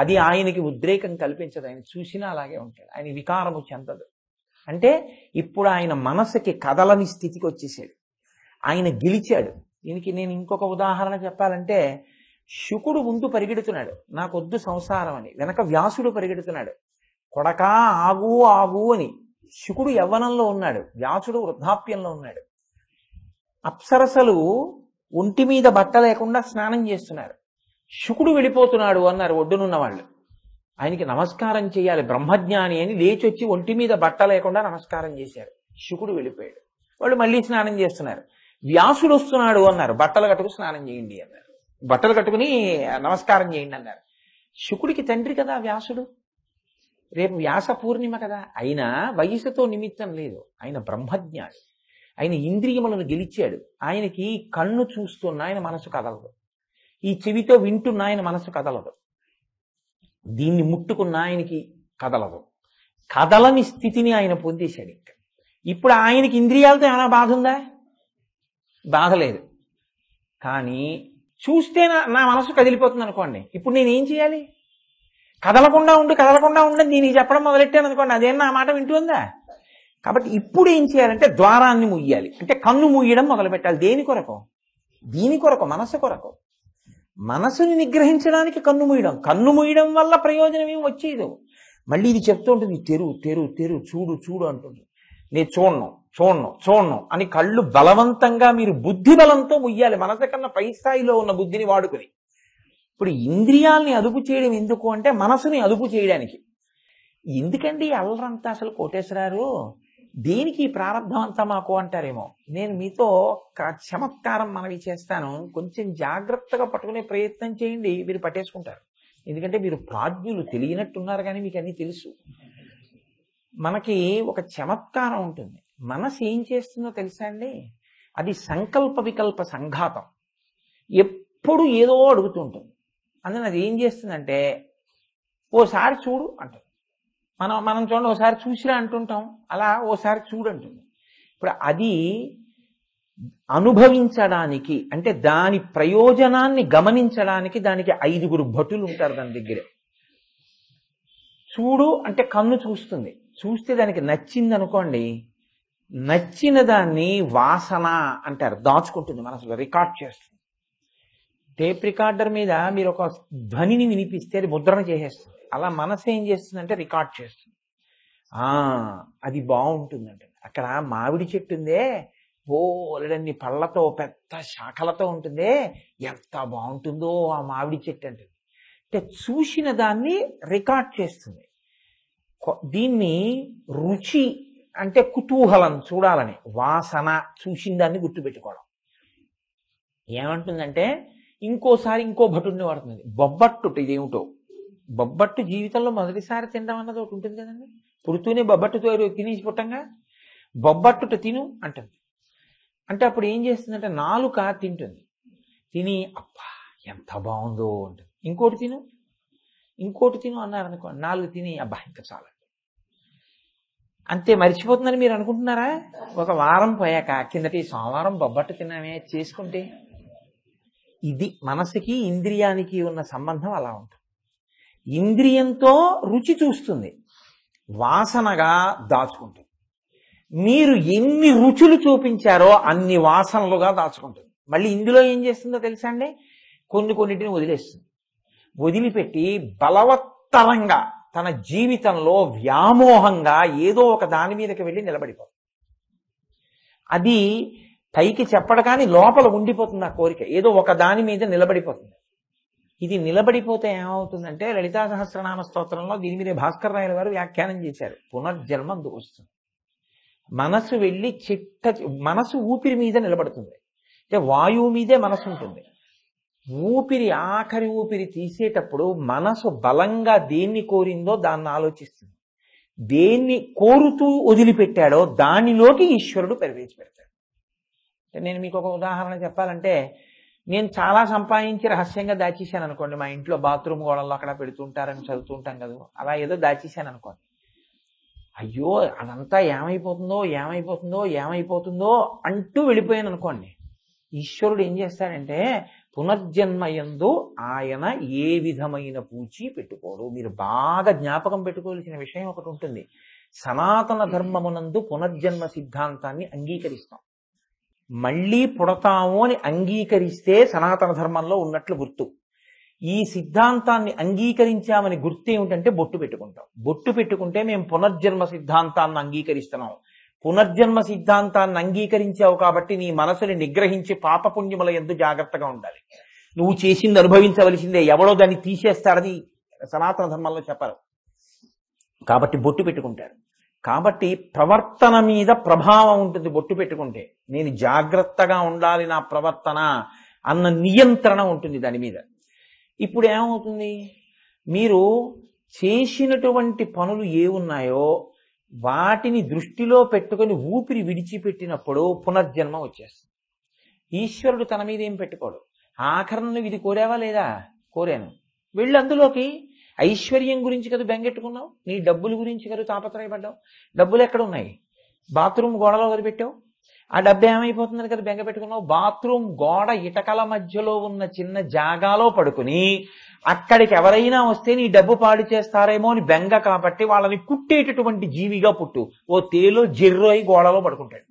అది ఆయనకి ఉద్రేకం కల్పించదు. ఆయన చూసినా అలాగే ఉంటాడు. ఆయన వికారము చెందదు. అంటే ఇప్పుడు ఆయన మనసుకి కదలని స్థితికి వచ్చేసాడు. ఆయన గెలిచాడు. దీనికి నేను ఇంకొక ఉదాహరణ చెప్పాలంటే, శుకుడు ముందు పరిగెడుతున్నాడు, నాకొద్దు సంసారం అని. వెనక వ్యాసుడు పరిగెడుతున్నాడు, కొడకా ఆగు ఆగు అని. శుకుడు యవ్వనంలో ఉన్నాడు, వ్యాసుడు వృద్ధాప్యంలో ఉన్నాడు. అప్సరసలు ఒంటి మీద బట్ట లేకుండా స్నానం చేస్తున్నారు. శుకుడు వెళ్ళిపోతున్నాడు అన్నారు ఒడ్డునున్న వాళ్ళు. ఆయనకి నమస్కారం చేయాలి, బ్రహ్మజ్ఞాని అని లేచి వచ్చి ఒంటి మీద బట్ట లేకుండా నమస్కారం చేశారు. శుకుడు వెళ్ళిపోయాడు. వాళ్ళు మళ్ళీ స్నానం చేస్తున్నారు. వ్యాసుడు వస్తున్నాడు అన్నారు, బట్టలు కట్టుకు స్నానం చేయండి అన్నారు, బట్టలు కట్టుకుని నమస్కారం చేయండి అన్నారు. శుకుడికి తండ్రి కదా వ్యాసుడు, రేపు వ్యాస పూర్ణిమ కదా. అయినా వయసుతో నిమిత్తం లేదు, ఆయన బ్రహ్మజ్ఞాని. ఆయన ఇంద్రియములను గెలిచాడు. ఆయనకి కన్ను చూస్తున్న ఆయన మనసు కదలదు, ఈ చెవితో వింటున్న ఆయన మనసు కదలదు, దీన్ని ముట్టుకున్న ఆయనకి కదలదు. కదలని స్థితిని ఆయన పొందేశాడు. ఇప్పుడు ఆయనకి ఇంద్రియాలతో ఏమైనా బాధ ఉందా? బాధ లేదు. కానీ చూస్తే నా మనసు కదిలిపోతుంది అనుకోండి, ఇప్పుడు నేనేం చేయాలి? కదలకుండా ఉండి దీనికి చెప్పడం మొదలెట్టాను అనుకోండి, అదేం నా మాట వింటుందా? కాబట్టి ఇప్పుడు ఏం చేయాలంటే ద్వారాన్ని ముయ్యాలి. అంటే కన్ను ముయ్యడం మొదలు పెట్టాలి. దేని కొరకు? దీని కొరకు, మనసు కొరకు. మనసుని నిగ్రహించడానికి కన్ను మూయడం. కన్ను మూయడం వల్ల ప్రయోజనం ఏమి వచ్చేది? మళ్ళీ ఇది చెప్తూ ఉంటుంది, తెరు తెరు తెరు, చూడు చూడు అంటుంది. నేను చూడను అని కళ్ళు బలవంతంగా మీరు బుద్ధి బలంతో ముయ్యాలి. మనసు కన్నా పై స్థాయిలో ఉన్న బుద్ధిని వాడుకుని. ఇప్పుడు ఇంద్రియాల్ని అదుపు చేయడం ఎందుకు అంటే మనసుని అదుపు చేయడానికి. ఎందుకండి అల్లరంతా అసలు కోటేశ్వరారు? దేనికి ఈ ప్రారంభం అంతా మాకు అంటారేమో. నేను మీతో చమత్కారం మనవి చేస్తాను, కొంచెం జాగ్రత్తగా పట్టుకునే ప్రయత్నం చేయండి, మీరు పట్టేసుకుంటారు. ఎందుకంటే మీరు ప్రాజ్ఞులు, తెలియనట్టున్నారు కానీ మీకు అన్నీ తెలుసు. మనకి ఒక చమత్కారం ఉంటుంది. మనసు ఏం చేస్తుందో తెలుసా అండి? అది సంకల్ప వికల్ప సంఘాతం. ఎప్పుడు ఏదో అడుగుతూ ఉంటుంది. అందుకని అది ఏం చేస్తుందంటే ఓసారి చూడు అంటుంది. మనం చూడండి, ఓసారి చూసిరా అంటుంటాం, అలా ఓసారి చూడు అంటుంది. ఇప్పుడు అది అనుభవించడానికి, అంటే దాని ప్రయోజనాన్ని గమనించడానికి దానికి 5 భటులు ఉంటారు దాని దగ్గరే. చూడు అంటే కన్ను చూస్తుంది, చూస్తే దానికి నచ్చింది అనుకోండి, నచ్చిన దాన్ని వాసన అంటారు, దాచుకుంటుంది మనసులో, రికార్డ్ చేస్తుంది. టేప్ రికార్డర్ మీద మీరు ఒక ధ్వనిని వినిపిస్తే అది ముద్రణ చేసేస్తుంది. అలా మనసు ఏం చేస్తుందంటే రికార్డ్ చేస్తుంది. అది బాగుంటుందంటే, అక్కడ మామిడి చెట్టు ఉందే, బోలెడన్ని పళ్ళతో పెద్ద శాఖలతో ఉంటుందే, ఎంత బాగుంటుందో ఆ మామిడి చెట్టు అంటే. అంటే చూసిన దాన్ని రికార్డ్ చేస్తుంది. దీన్ని రుచి అంటే కుతూహలం, చూడాలని. వాసన చూసిన దాన్ని గుర్తుపెట్టుకోవడం. ఏమంటుందంటే ఇంకోసారి ఇంకో భటుడిని వాడుతుంది. బొబ్బట్టు ఇదేమిటో, బొబ్బట్టు జీవితంలో మొదటిసారి తినడం అన్నది ఒకటి ఉంటుంది కదండి. పుడుతూనే బొబ్బట్టుతో తినేసి పుట్టంగా బొబ్బట్టుట తిను అంటుంది. అంటే అప్పుడు ఏం చేస్తుందంటే నాలుక తింటుంది. తిని అబ్బా ఎంత బాగుందో అంటుంది. ఇంకోటి తిను, ఇంకోటి తిను అన్నారనుకో, 4 తిని అబ్బా ఇంకా చాలా అంతే, మర్చిపోతుందని మీరు అనుకుంటున్నారా? ఒక వారం పోయాక కిందటి సోమవారం బొబ్బట్టు తిన్నామే చేసుకుంటే. ఇది మనసుకి ఇంద్రియానికి ఉన్న సంబంధం అలా ఉంటుంది. ఇంద్రియంతో రుచి చూస్తుంది, వాసనగా దాచుకుంటుంది. మీరు ఎన్ని రుచులు చూపించారో అన్ని వాసనలుగా దాచుకుంటుంది. మళ్ళీ ఇందులో ఏం చేస్తుందో తెలుసా అండి? కొన్నిటిని వదిలేస్తుంది. వదిలిపెట్టి బలవత్తరంగా తన జీవితంలో వ్యామోహంగా ఏదో ఒక దాని మీదకి వెళ్ళి నిలబడిపోతుంది. అది పైకి చెప్పడు కానీ లోపల ఉండిపోతుంది ఆ కోరిక, ఏదో ఒక దాని మీద నిలబడిపోతుంది. ఇది నిలబడిపోతే ఏమవుతుందంటే, లలితా సహస్రనామ స్తోత్రంలో దీని మీద భాస్కర్ రాయల వారు వ్యాఖ్యానం చేశారు. పునర్జన్మ అందుకు వస్తుంది. మనసు వెళ్ళి మనసు ఊపిరి మీద నిలబడుతుంది. అంటే వాయువు మీదే మనసు ఉంటుంది. ఊపిరి, ఆఖరి ఊపిరి తీసేటప్పుడు మనసు బలంగా దేన్ని కోరిందో దాన్ని ఆలోచిస్తుంది. దేన్ని కోరుతూ వదిలిపెట్టాడో దానిలోకి ఈశ్వరుడు ప్రవేశపెడతాడు. నేను మీకు ఒక ఉదాహరణ చెప్పాలంటే, నేను చాలా సంపాదించి రహస్యంగా దాచేశాను అనుకోండి, మా ఇంట్లో బాత్రూమ్ గోడల్లో అక్కడ పెడుతుంటారని చదువుతుంటాం కదా, అలా ఏదో దాచేశాను అనుకోండి. అయ్యో అదంతా ఏమైపోతుందో అంటూ వెళ్ళిపోయాను అనుకోండి. ఈశ్వరుడు ఏం చేస్తాడంటే పునర్జన్మయందు ఆయన ఏ విధమైన పూచి పెట్టుకోడు. మీరు బాగా జ్ఞాపకం పెట్టుకోవాల్సిన విషయం ఒకటి ఉంటుంది. సనాతన ధర్మమునందు పునర్జన్మ సిద్ధాంతాన్ని అంగీకరిస్తాం. మళ్ళీ పుడతాము అని అంగీకరిస్తే సనాతన ధర్మంలో ఉన్నట్లు గుర్తు. ఈ సిద్ధాంతాన్ని అంగీకరించామని గుర్తు ఏమిటంటే బొట్టు పెట్టుకుంటాం. బొట్టు పెట్టుకుంటే మేము పునర్జన్మ సిద్ధాంతాన్ని అంగీకరిస్తున్నాం. పునర్జన్మ సిద్ధాంతాన్ని అంగీకరించావు కాబట్టి నీ మనసుని నిగ్రహించి పాపపుణ్యముల యందు జాగ్రత్తగా ఉండాలి. నువ్వు చేసింది అనుభవించవలసిందే, ఎవడో దాన్ని తీసేస్తాడని సనాతన ధర్మంలో చెప్పరు. కాబట్టి బొట్టు పెట్టుకుంటారు. కాబట్టి ప్రవర్తన మీద ప్రభావం ఉంటుంది బొట్టు పెట్టుకుంటే. నేను జాగ్రత్తగా ఉండాలి నా ప్రవర్తన అన్న నియంత్రణ ఉంటుంది దాని మీద. ఇప్పుడు ఏమవుతుంది, మీరు చేసినటువంటి పనులు ఏమున్నాయో వాటిని దృష్టిలో పెట్టుకొని ఊపిరి విడిచిపెట్టినప్పుడు పునర్జన్మ వచ్చేస్తుంది. ఈశ్వరుడు తన మీద ఏం పెట్టుకోడు. ఆఖరణ ఇది కోరావా లేదా? కోరాను, వెళ్ళి అందులోకి. ఐశ్వర్యం గురించి కదా బెంగెట్టుకున్నావు, నీ డబ్బుల గురించి కదా తాపత్రయపడ్డావు. డబ్బులు ఎక్కడ ఉన్నాయి? బాత్రూమ్ గోడలో వదిలిపెట్టావు. ఆ డబ్బు ఏమైపోతుందని కదా బెంగ పెట్టుకున్నావు. బాత్రూమ్ గోడ ఇటకల మధ్యలో ఉన్న చిన్న జాగాలో పడుకుని అక్కడికి ఎవరైనా వస్తే నీ డబ్బు పాడు చేస్తారేమో అని బెంగ, కాబట్టి వాళ్ళని కుట్టేటటువంటి జీవిగా పుట్టు. ఓ తేలో జెర్రో అయి గోడలో పడుకుంటాడు.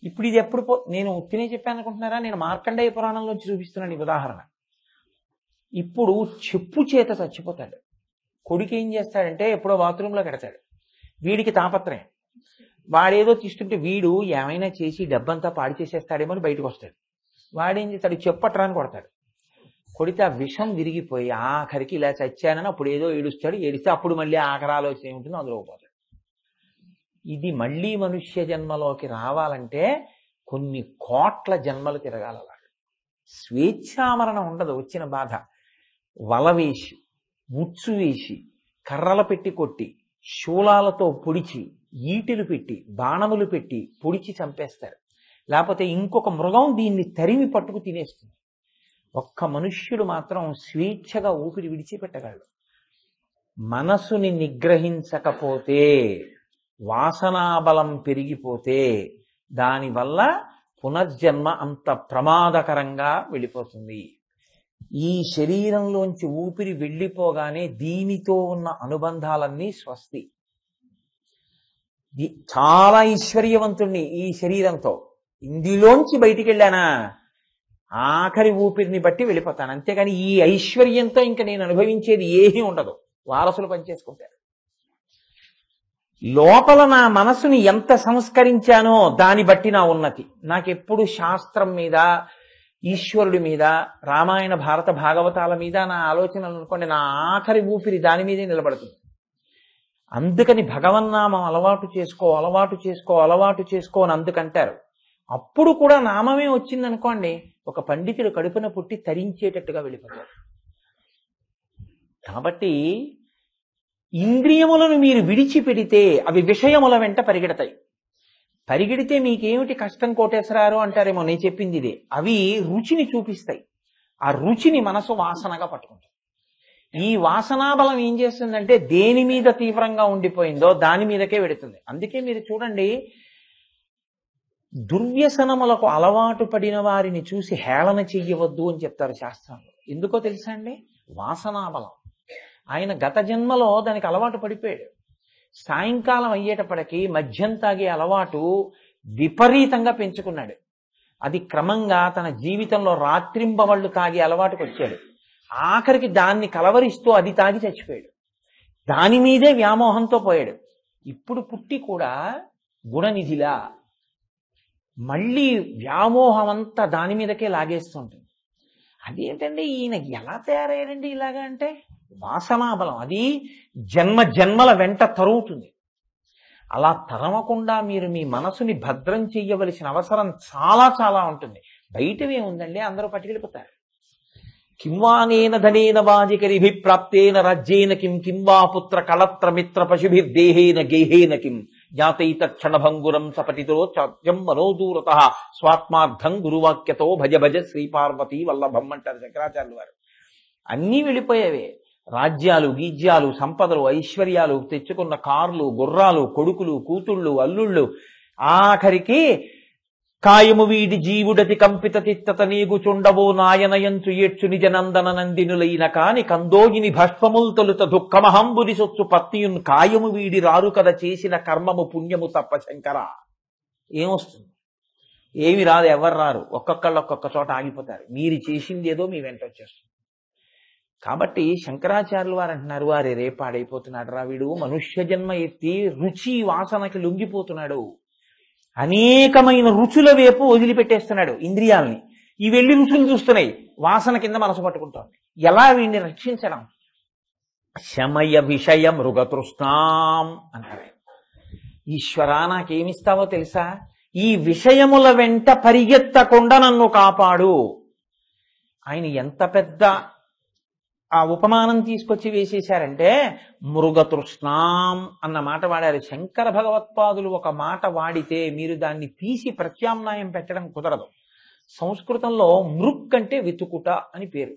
ఇప్పుడు ఇది ఎప్పుడు నేను ఉత్తినే చెప్పాను అనుకుంటున్నారా? నేను మార్కండేయ పురాణంలోంచి చూపిస్తున్నాను ఈ ఉదాహరణ. ఇప్పుడు చెప్పు చేత చచ్చిపోతాడు. కొడుకు ఏం చేస్తాడంటే ఎప్పుడో బాత్రూంలో పెడతాడు. వీడికి తాపత్రయం, వాడేదో తీస్తుంటే వీడు ఏమైనా చేసి డబ్బంతా పాడు చేసేస్తాడేమో అని బయటకు వస్తాడు. వాడేం చేస్తాడు, చెప్పట్రాని కొడతాడు. కొడితే ఆ విషం విరిగిపోయి ఆఖరికి ఇలా చచ్చానని అప్పుడు ఏదో ఏడుస్తాడు. ఏడిస్తే అప్పుడు మళ్ళీ ఆఖరి ఆలోచన ఏముంటుందో అందులో పోతాడు. ఇది మళ్ళీ మనుష్య జన్మలోకి రావాలంటే కొన్ని కోట్ల జన్మలు తిరగాల. స్వేచ్ఛామరణం ఉండదు. వచ్చిన బాధ వల వేసి, ముచ్చు వేసి, కర్రలు పెట్టి కొట్టి, శూలాలతో పొడిచి, ఈటెలు పెట్టి, బాణములు పెట్టి పొడిచి చంపేస్తారు. లేకపోతే ఇంకొక మృగం దీన్ని తరిమి పట్టుకు తినేస్తుంది. ఒక్క మనుష్యుడు మాత్రం స్వేచ్ఛగా ఊపిరి విడిచిపెట్టగలడు. మనసుని నిగ్రహించకపోతే, వాసనాబలం పెరిగిపోతే దానివల్ల పునర్జన్మ అంత ప్రమాదకరంగా వెళ్ళిపోతుంది. ఈ శరీరంలోంచి ఊపిరి వెళ్ళిపోగానే దీనితో ఉన్న అనుబంధాలన్నీ స్వస్తి. చాలా ఐశ్వర్యవంతుణ్ణి ఈ శరీరంతో, ఇందులోంచి బయటికి వెళ్ళానా ఆఖరి ఊపిరిని బట్టి వెళ్ళిపోతాను. అంతేగాని ఈ ఐశ్వర్యంతో ఇంకా నేను అనుభవించేది ఏమీ ఉండదు. వారసులు పనిచేసుకుంటారు. లోపల నా మనసుని ఎంత సంస్కరించానో దాన్ని బట్టి నా ఉన్నతి. నాకెప్పుడు శాస్త్రం మీద, ఈశ్వరుడి మీద, రామాయణ భారత భాగవతాల మీద నా ఆలోచనలు అనుకోండి, నా ఆఖరి ఊపిరి దాని మీదే నిలబడుతుంది. అందుకని భగవన్నామం అలవాటు చేసుకో, అలవాటు చేసుకో, అలవాటు చేసుకో అని అందుకంటారు. అప్పుడు కూడా నామమే వచ్చిందనుకోండి, ఒక పండితుడు కడుపున పుట్టి తరించేటట్టుగా వెళ్ళిపోతారు. కాబట్టి ఇంద్రియములను మీరు విడిచిపెడితే అవి విషయముల వెంట పరిగెడతాయి. పరిగెడితే మీకేమిటి కష్టం కోటేశ్వరారు అంటారేమో, నేను చెప్పింది ఇదే. అవి రుచిని చూపిస్తాయి. ఆ రుచిని మనసు వాసనగా పట్టుకుంటుంది. ఈ వాసనాబలం ఏం చేస్తుందంటే దేని మీద తీవ్రంగా ఉండిపోయిందో దాని మీదకే వెడుతుంది. అందుకే మీరు చూడండి, దుర్వ్యసనములకు అలవాటు పడిన వారిని చూసి హేళన చెయ్యవద్దు అని చెప్తారు శాస్త్రంలో. ఎందుకో తెలుసా అండి? వాసనాబలం. ఆయన గత జన్మలో దానికి అలవాటు పడిపోయాడు. సాయంకాలం అయ్యేటప్పటికీ మద్యం తాగే అలవాటు విపరీతంగా పెంచుకున్నాడు. అది క్రమంగా తన జీవితంలో రాత్రింబవళ్ళు తాగే అలవాటుకు వచ్చాడు. ఆఖరికి దాన్ని కలవరిస్తూ అది తాగి చచ్చిపోయాడు. దాని మీదే వ్యామోహంతో పోయాడు. ఇప్పుడు పుట్టి కూడా గుణనిధిలా మళ్ళీ వ్యామోహం అంతా దాని మీదకే లాగేస్తుంటుంది. అదేంటండి ఈయన ఎలా తయారయ్యారండి ఇలాగా అంటే? వాసనాబలం. అది జన్మ జన్మల వెంట తరుగుతుంది. అలా తరమకుండా మీరు మీ మనసుని భద్రం చెయ్యవలసిన అవసరం చాలా చాలా ఉంటుంది. బయటవే ఉందండి, అందరూ పట్టుకెళ్ళిపోతారు. కింవానేన ధనేన వాజికరిభి ప్రాప్తేన రాజ్యేన కిం కింవా పుత్ర కళత్ర మిత్ర పశుభిర్దేహేన గేహేన కిం జ్ఞాతైత క్షణభంగురం సపటితో చాత్యం మనోదూరత స్వాత్మార్థం గురువాక్యతో భజ భజ శ్రీపార్వతీ వల్లభం అంటారు శంకరాచార్యులు వారు. అన్నీ వెళ్ళిపోయేవే. రాజ్యాలు, గీజ్యాలు, సంపదలు, ఐశ్వర్యాలు, తెచ్చుకున్న కార్లు, గుర్రాలు, కొడుకులు, కూతుళ్ళు, అల్లుళ్ళు, ఆఖరికి కాయము వీడి జీవుడతి కంపిత తిత్తత నీగు చుండవో నాయనయంచు ఏడ్చు నిజనందన నందినులైన కాని కందోగిని భస్మముల్ తొలుత దుఃఖమహంబుని సొచ్చు పత్నియున్ కాయము వీడి రారు కద చేసిన కర్మము పుణ్యము తప్ప శంకర. ఏమొస్తుంది? ఏమి రాదు, ఎవరు రారు. ఒక్కొక్కళ్ళు ఒక్కొక్క చోట ఆగిపోతారు. మీరు చేసింది ఏదో మీ వెంట వచ్చేస్తుంది. కాబట్టి శంకరాచార్యులు వారు అంటున్నారు, వారే రేపాడైపోతున్నాడు రా వీడు, మనుష్య జన్మ ఎత్తి రుచి వాసనకి లొంగిపోతున్నాడు, అనేకమైన రుచుల వైపు వదిలిపెట్టేస్తున్నాడు ఇంద్రియాలని. ఈ వెళ్ళి రుచులు చూస్తున్నాయి, వాసన కింద మనసు పట్టుకుంటోంది. ఎలా వీడిని రక్షించడం? శమయ విషయ మృగతృష్ణాం అంటారు. ఈశ్వరా నాకేమిస్తావో తెలుసా? ఈ విషయముల వెంట పరిగెత్తకుండా నన్ను కాపాడు. ఆయన ఎంత పెద్ద ఆ ఉపమానం తీసుకొచ్చి వేసేశారంటే మృగతృష్ణాం అన్న మాట వాడారు. శంకర భగవత్పాదులు ఒక మాట వాడితే మీరు దాన్ని తీసి ప్రత్యామ్నాయం పెట్టడం కుదరదు. సంస్కృతంలో మృక్ అంటే వెతుకుట అని పేరు.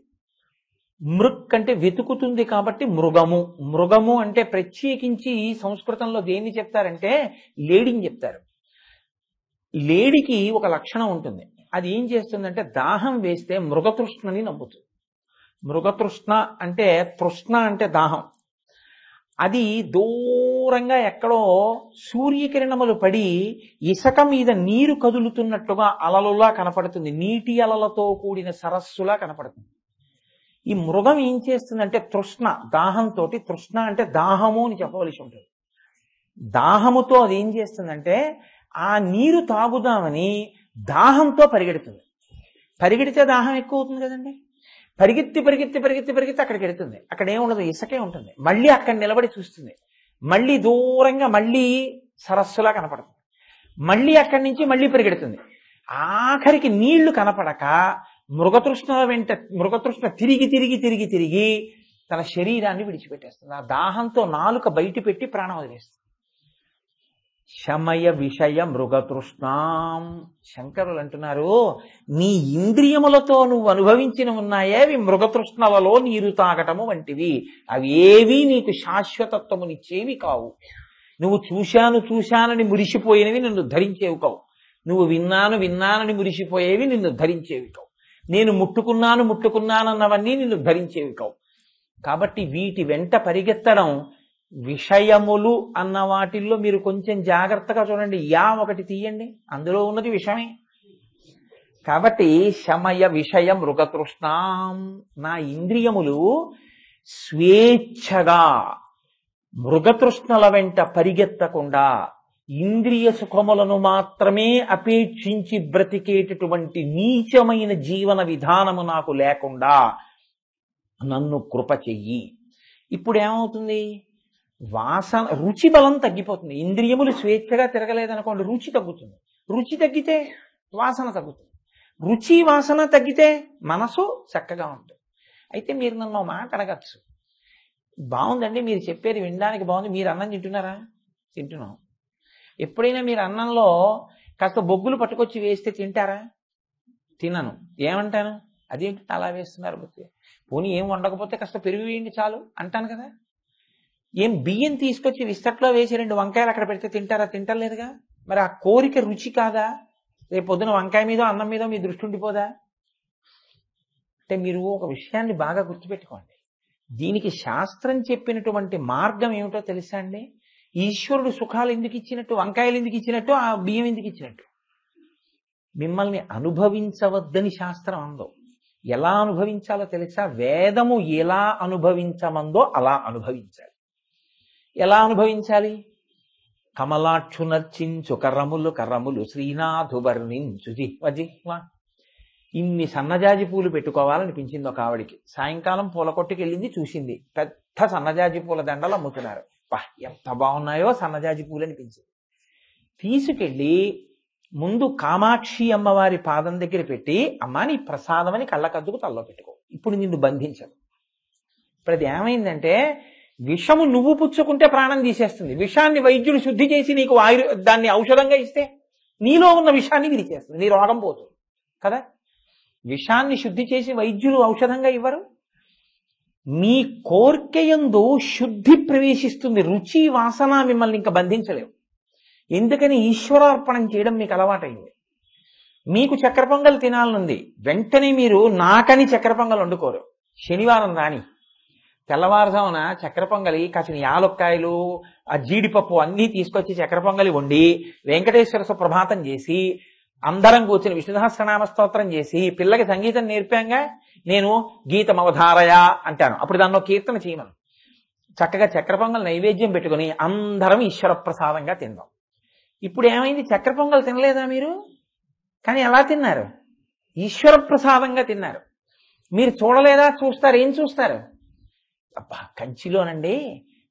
మృక్ అంటే వెతుకుతుంది కాబట్టి మృగము. మృగము అంటే ప్రత్యేకించి సంస్కృతంలో దేన్ని చెప్తారంటే లేడిని చెప్తారు. లేడికి ఒక లక్షణం ఉంటుంది. అది ఏం చేస్తుందంటే దాహం వేస్తే మృగతృష్ణని నమ్ముతుంది. మృగతృష్ణ అంటే తృష్ణ అంటే దాహం. అది దూరంగా ఎక్కడో సూర్యకిరణములు పడి ఇసుక మీద నీరు కదులుతున్నట్టుగా అలలులా కనపడుతుంది. నీటి అలలతో కూడిన సరస్సులా కనపడుతుంది. ఈ మృగం ఏం చేస్తుందంటే తృష్ణ, దాహంతో, తృష్ణ అంటే దాహము అని చెప్పవలసి ఉంటుంది. దాహముతో అది ఏం చేస్తుందంటే ఆ నీరు తాగుదామని దాహంతో పరిగెడుతుంది. పరిగెడితే దాహం ఎక్కువ అవుతుంది కదండి. పరిగెత్తి పరిగెత్తి పరిగెత్తి పరిగెత్తి అక్కడికి వెళుతుంది. అక్కడ ఏముండదు, ఇసుకే ఉంటుంది. మళ్ళీ అక్కడ నిలబడి చూస్తుంది. మళ్ళీ దూరంగా మళ్ళీ సరస్సులా కనపడుతుంది. మళ్ళీ అక్కడి నుంచి మళ్ళీ పరిగెడుతుంది. ఆఖరికి నీళ్లు కనపడక మృగతృష్ణ తిరిగి తిరిగి తిరిగి తిరిగి తన శరీరాన్ని విడిచిపెట్టేస్తుంది. ఆ దాహంతో నాలుక బయట పెట్టి ప్రాణం వదిలేస్తుంది. శమయ విషయ మృగతృష్ణాం. శంకరులు అంటున్నారు, నీ ఇంద్రియములతో నువ్వు అనుభవించిన ఉన్నాయే అవి మృగతృష్ణలలో నీరు తాగటము వంటివి. అవి ఏవీ నీకు శాశ్వతత్వమునిచ్చేవి కావు. నువ్వు చూశానని మురిసిపోయినవి నిన్ను ధరించేవి కావు. నువ్వు విన్నానని మురిసిపోయేవి నిన్ను ధరించేవి కావు. నేను ముట్టుకున్నానన్నవన్నీ నిన్ను ధరించేవి కావు. కాబట్టి వీటి వెంట పరిగెత్తడం, విషయములు అన్న వాటిల్లో మీరు కొంచెం జాగ్రత్తగా చూడండి. యా ఒకటి తీయండి, అందులో ఉన్నది విషమే. కాబట్టి శమయ విషయ మృగతృష్ణాం. నా ఇంద్రియములు స్వేచ్ఛగా మృగతృష్ణల వెంట పరిగెత్తకుండా ఇంద్రియ సుఖములను మాత్రమే అపేక్షించి బ్రతికేటటువంటి నీచమైన జీవన విధానము నాకు లేకుండా నన్ను కృప చెయ్యి. ఇప్పుడు ఏమవుతుంది? వాసన, రుచి బలం తగ్గిపోతుంది. ఇంద్రియములు స్వేచ్ఛగా తిరగలేదనుకోండి, రుచి తగ్గుతుంది. రుచి తగ్గితే వాసన తగ్గుతుంది. రుచి వాసన తగ్గితే మనసు చక్కగా ఉంటుంది. అయితే మీరు నన్ను మాట అడగచ్చు, బాగుందండి మీరు చెప్పేది వినడానికి బాగుంది, మీరు అన్నం తింటున్నారా? తింటున్నాం. ఎప్పుడైనా మీరు అన్నంలో కాస్త బొగ్గులు పట్టుకొచ్చి వేస్తే తింటారా? తినను. ఏమంటాను? అదేంటి అలా వేస్తున్నారు బొత్తి, పోనీ ఏం వండకపోతే కాస్త పెరుగు వేయండి చాలు అంటాను కదా. ఏం బియ్యం తీసుకొచ్చి విస్తట్లో వేసి 2 వంకాయలు అక్కడ పెడితే తింటారా? తింటలేదుగా. మరి ఆ కోరిక రుచి కాదా? రేపు పొద్దున వంకాయ మీద అన్నం మీద మీ దృష్టి ఉండిపోదా? అంటే మీరు ఒక విషయాన్ని బాగా గుర్తుపెట్టుకోండి. దీనికి శాస్త్రం చెప్పినటువంటి మార్గం ఏమిటో తెలుసా అండి? ఈశ్వరుడు సుఖాలు ఎందుకు ఇచ్చినట్టు, వంకాయలు ఎందుకు ఇచ్చినట్టు, ఆ బియ్యం ఎందుకు ఇచ్చినట్టు? మిమ్మల్ని అనుభవించవద్దని శాస్త్రం అందో. ఎలా అనుభవించాలో తెలుసా? వేదము ఎలా అనుభవించమందో అలా అనుభవించాలి. ఎలా అనుభవించాలి? కమలాక్షు నర్చించు కర్రములు శ్రీనాథు వర్ణించు జిహ్వ. ఇన్ని సన్నజాజి పూలు పెట్టుకోవాలనిపించింది ఒక ఆవిడికి. సాయంకాలం పూల కొట్టుకి వెళ్ళింది, చూసింది పెద్ద సన్నజాజి పూల దండలు అమ్ముతున్నారు. ఎంత బాగున్నాయో సన్నజాజి పూలు అనిపించింది. తీసుకెళ్ళి ముందు కామాక్షి అమ్మవారి పాదం దగ్గర పెట్టి, అమ్మా నీ ప్రసాదం అని కళ్ళకద్దుకు తల్లో పెట్టుకో, ఇప్పుడు నిన్ను బంధించదు. ఇప్పుడు అది ఏమైందంటే, విషము నువ్వు పుచ్చుకుంటే ప్రాణం తీసేస్తుంది. విషాన్ని వైద్యుడు శుద్ధి చేసి నీకు దాన్ని ఔషధంగా ఇస్తే నీలో ఉన్న విషాన్ని విరిచేస్తుంది, నీ రోగం పోతుంది కదా. విషాన్ని శుద్ధి చేసి వైద్యులు ఔషధంగా ఇవ్వరు. మీ కోర్కెయందు శుద్ధి ప్రవేశిస్తుంది. రుచి వాసన మిమ్మల్ని ఇంకా బంధించలేవు. ఎందుకని? ఈశ్వరార్పణం చేయడం మీకు అలవాటైంది. మీకు చక్కెర పొంగల్ తినాలనుంది, వెంటనే మీరు నాకని చక్కెర పొంగల్ వండుకోరు. శనివారం రాని తెల్లవారుజామున చక్కెర పొంగలి కాసిన యాలక్కాయలు, ఆ జీడిపప్పు అన్నీ తీసుకొచ్చి చక్కెర పొంగలి వండి వెంకటేశ్వర సుప్రభాతం చేసి అందరం కూర్చొని విష్ణు సహస్రనామ స్తోత్రం చేసి, పిల్లకి సంగీతం నేర్పాంగా, నేను గీతం అవధారయ అంటాను, అప్పుడు దానిలో కీర్తన చేయమను. చక్కగా చక్కెర పొంగల్ నైవేద్యం పెట్టుకుని అందరం ఈశ్వర ప్రసాదంగా తిందాం. ఇప్పుడు ఏమైంది? చక్కెర పొంగల్ తినలేదా మీరు? కానీ ఎలా తిన్నారు? ఈశ్వర ప్రసాదంగా తిన్నారు. మీరు చూడలేదా? చూస్తారు. ఏం చూస్తారు? అబ్బా, కంచిలోనండి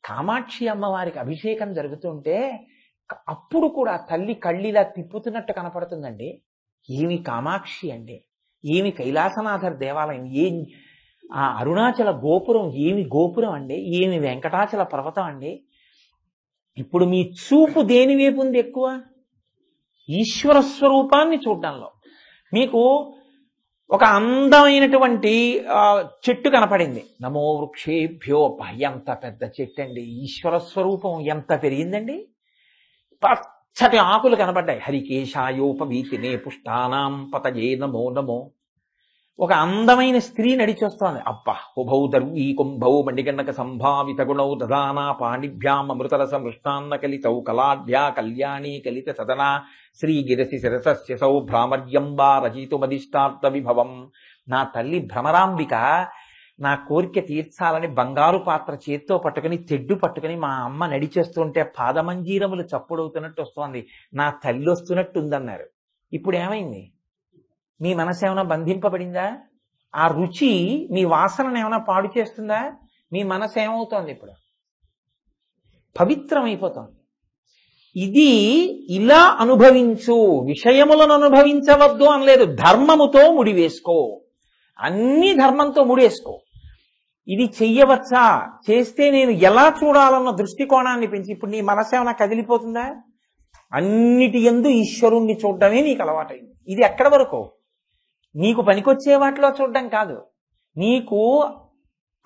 కామాక్షి అమ్మవారికి అభిషేకం జరుగుతుంటే అప్పుడు కూడా తల్లి కళ్ళిలా తిప్పుతున్నట్టు కనపడుతుందండి. ఏమి కామాక్షి అండి, ఏమి కైలాసనాథర్ దేవాలయం, ఆ అరుణాచల గోపురం ఏమి గోపురం అండి, ఏమి వెంకటాచల పర్వతం అండి. ఇప్పుడు మీ చూపు దేని వైపు ఉంది ఎక్కువ? ఈశ్వర స్వరూపాన్ని చూడడంలో. మీకు ఒక అందమైనటువంటి చెట్టు కనపడింది, నమో వృక్షేభ్యో. ఎంత పెద్ద చెట్టు అండి, ఈశ్వర స్వరూపం ఎంత పెరిగిందండి. పచ్చటి ఆకులు కనబడ్డాయి. హరికేశాయోపవీతినే పుష్టానాం పతయే నమో నమో. ఒక అందమైన స్త్రీ నడిచొస్తోంది. అబ్బా, ఉభౌ దర్వీ కుంభౌ మణిగణక సంభావిత గుణౌ దదానా పాణిభ్యాం అమృతరస మృష్టాన్న కలితౌ కళాఢ్యా కళ్యాణీ కలిత సదనా శ్రీగిరసి శిరసస్యసౌ భ్రామర్యంబా రచితుమదిష్టార్థ విభవం. నా తల్లి భ్రమరాంబిక నా కోరిక తీర్చాలని బంగారు పాత్ర చేత్తో పట్టుకుని, తెడ్డు పట్టుకుని మా అమ్మ నడిచేస్తుంటే పాదమంజీరములు చప్పుడవుతున్నట్టు వస్తోంది, నా తల్లి వస్తున్నట్టు ఉందన్నారు. ఇప్పుడు ఏమైంది? మీ మనసు ఏమైనా బంధింపబడిందా? ఆ రుచి మీ వాసనను ఏమైనా పాడు చేస్తుందా? మీ మనసు ఏమవుతోంది? ఇప్పుడు పవిత్రమైపోతోంది. ఇది ఇలా అనుభవించు, విషయములను అనుభవించవద్దు అనలేదు. ధర్మముతో ముడివేసుకో, అన్ని ధర్మంతో ముడేసుకో. ఇది చెయ్యవచ్చా, చేస్తే నేను ఎలా చూడాలన్న దృష్టికోణాన్ని పెంచి, ఇప్పుడు నీ మనసు ఏమైనా కదిలిపోతుందా? అన్నిటి యందు ఈశ్వరుణ్ణి చూడడమే నీకు అలవాటైంది. ఇది ఎక్కడి వరకు? నీకు పనికొచ్చే వాటిలో చూడడం కాదు, నీకు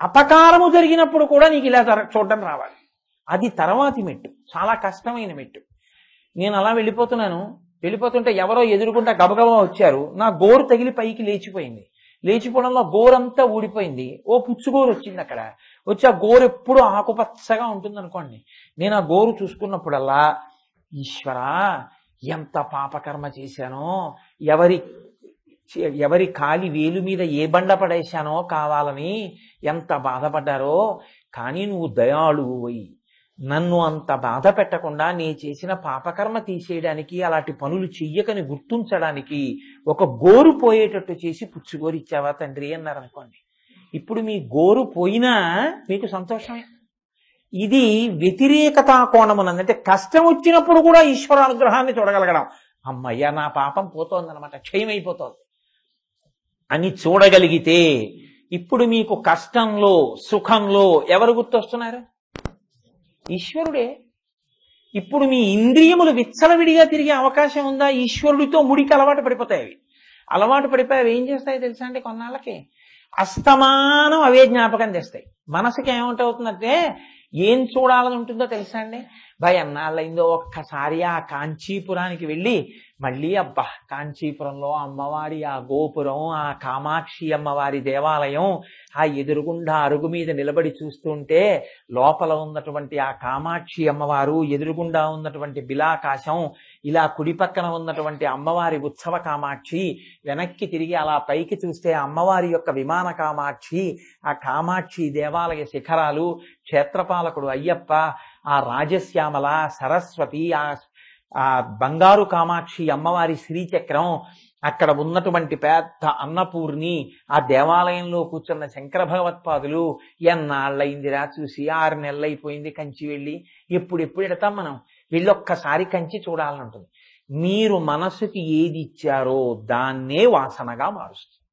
అపకారము జరిగినప్పుడు కూడా నీకు ఇలా చూడడం రావాలి. అది తర్వాతి మెట్టు, చాలా కష్టమైన మెట్టు. నేను అలా వెళ్ళిపోతుంటే ఎవరో ఎదురుకుంటా గబగబా వచ్చారు, నా గోరు తగిలి పైకి లేచిపోయింది. లేచిపోవడంలో గోరంతా ఊడిపోయింది. ఓ పుచ్చుగోరు వచ్చింది అక్కడ. వచ్చి ఆ గోరు ఎప్పుడు ఆకుపచ్చగా ఉంటుంది అనుకోండి. నేను ఆ గోరు చూసుకున్నప్పుడల్లా, ఈశ్వరా ఎంత పాపకర్మ చేశానో, ఎవరి కాలి వేలు మీద ఏ బండ పడేశానో కావాలని ఎంత బాధపడ్డారో, కానీ నువ్వు దయాళువై నన్ను అంత బాధ పెట్టకుండా నీ చేసిన పాపకర్మ తీసేయడానికి, అలాంటి పనులు చెయ్యకని గుర్తుంచడానికి ఒక గోరు పోయేటట్టు చేసి పుచ్చుగోరు ఇచ్చావా తండ్రి అన్నారు అనుకోండి. ఇప్పుడు మీ గోరు పోయినా మీకు సంతోషమే. ఇది వ్యతిరేకతా కోణమునందంటే కష్టం వచ్చినప్పుడు కూడా ఈశ్వర అనుగ్రహాన్ని చూడగలగడం. అమ్మయ్య నా పాపం పోతోందనమాట, క్షయమైపోతోంది అని చూడగలిగితే, ఇప్పుడు మీకు కష్టంలో సుఖంలో ఎవరు గుర్తొస్తున్నారు? ఈశ్వరుడే. ఇప్పుడు మీ ఇంద్రియములు విచ్చలవిడిగా తిరిగే అవకాశం ఉందా? ఈశ్వరుడితో ముడికి అలవాటు పడిపోతాయి. అలవాటు పడిపోయి ఏం చేస్తాయి తెలుసా అండి? కొన్నాళ్ళకి అస్తమానం అవే జ్ఞాపకం చేస్తాయి. మనసుకి ఏమిటవుతుందంటే ఏం చూడాలని ఉంటుందో తెలుసా అండి? ఎన్నాళ్ళైందో ఒక్కసారి ఆ కాంచీపురానికి వెళ్ళి మళ్ళీ అబ్బా కాంచీపురంలో అమ్మవారి ఆ గోపురం, ఆ కామాక్షి అమ్మవారి దేవాలయం, ఆ ఎదురుగుండా అరుగు మీద నిలబడి చూస్తుంటే లోపల ఉన్నటువంటి ఆ కామాక్షి అమ్మవారు, ఎదురుగుండా ఉన్నటువంటి బిలాకాశం, ఇలా కుడి పక్కన ఉన్నటువంటి అమ్మవారి ఉత్సవ కామాక్షి, వెనక్కి తిరిగి అలా పైకి చూస్తే అమ్మవారి యొక్క విమాన కామాక్షి, ఆ కామాక్షి దేవాలయ శిఖరాలు, క్షేత్రపాలకుడు అయ్యప్ప, ఆ రాజశ్యామల సరస్వతి, ఆ బంగారు కామాక్షి అమ్మవారి శ్రీచక్రం, అక్కడ ఉన్నటువంటి పెద్ద అన్నపూర్ణి, ఆ దేవాలయంలో కూర్చున్న శంకర భగవత్పాదులు. ఎన్నాళ్ళయిందిరా చూసి, 6 నెలలైపోయింది కంచి వెళ్ళి, ఎప్పుడు ఎడతాం మనం? వెళ్ళొక్కసారి కంచి చూడాలని ఉంటుంది. మీరు మనసుకి ఏది ఇచ్చారో దాన్నే వాసనగా మారుస్తుంది.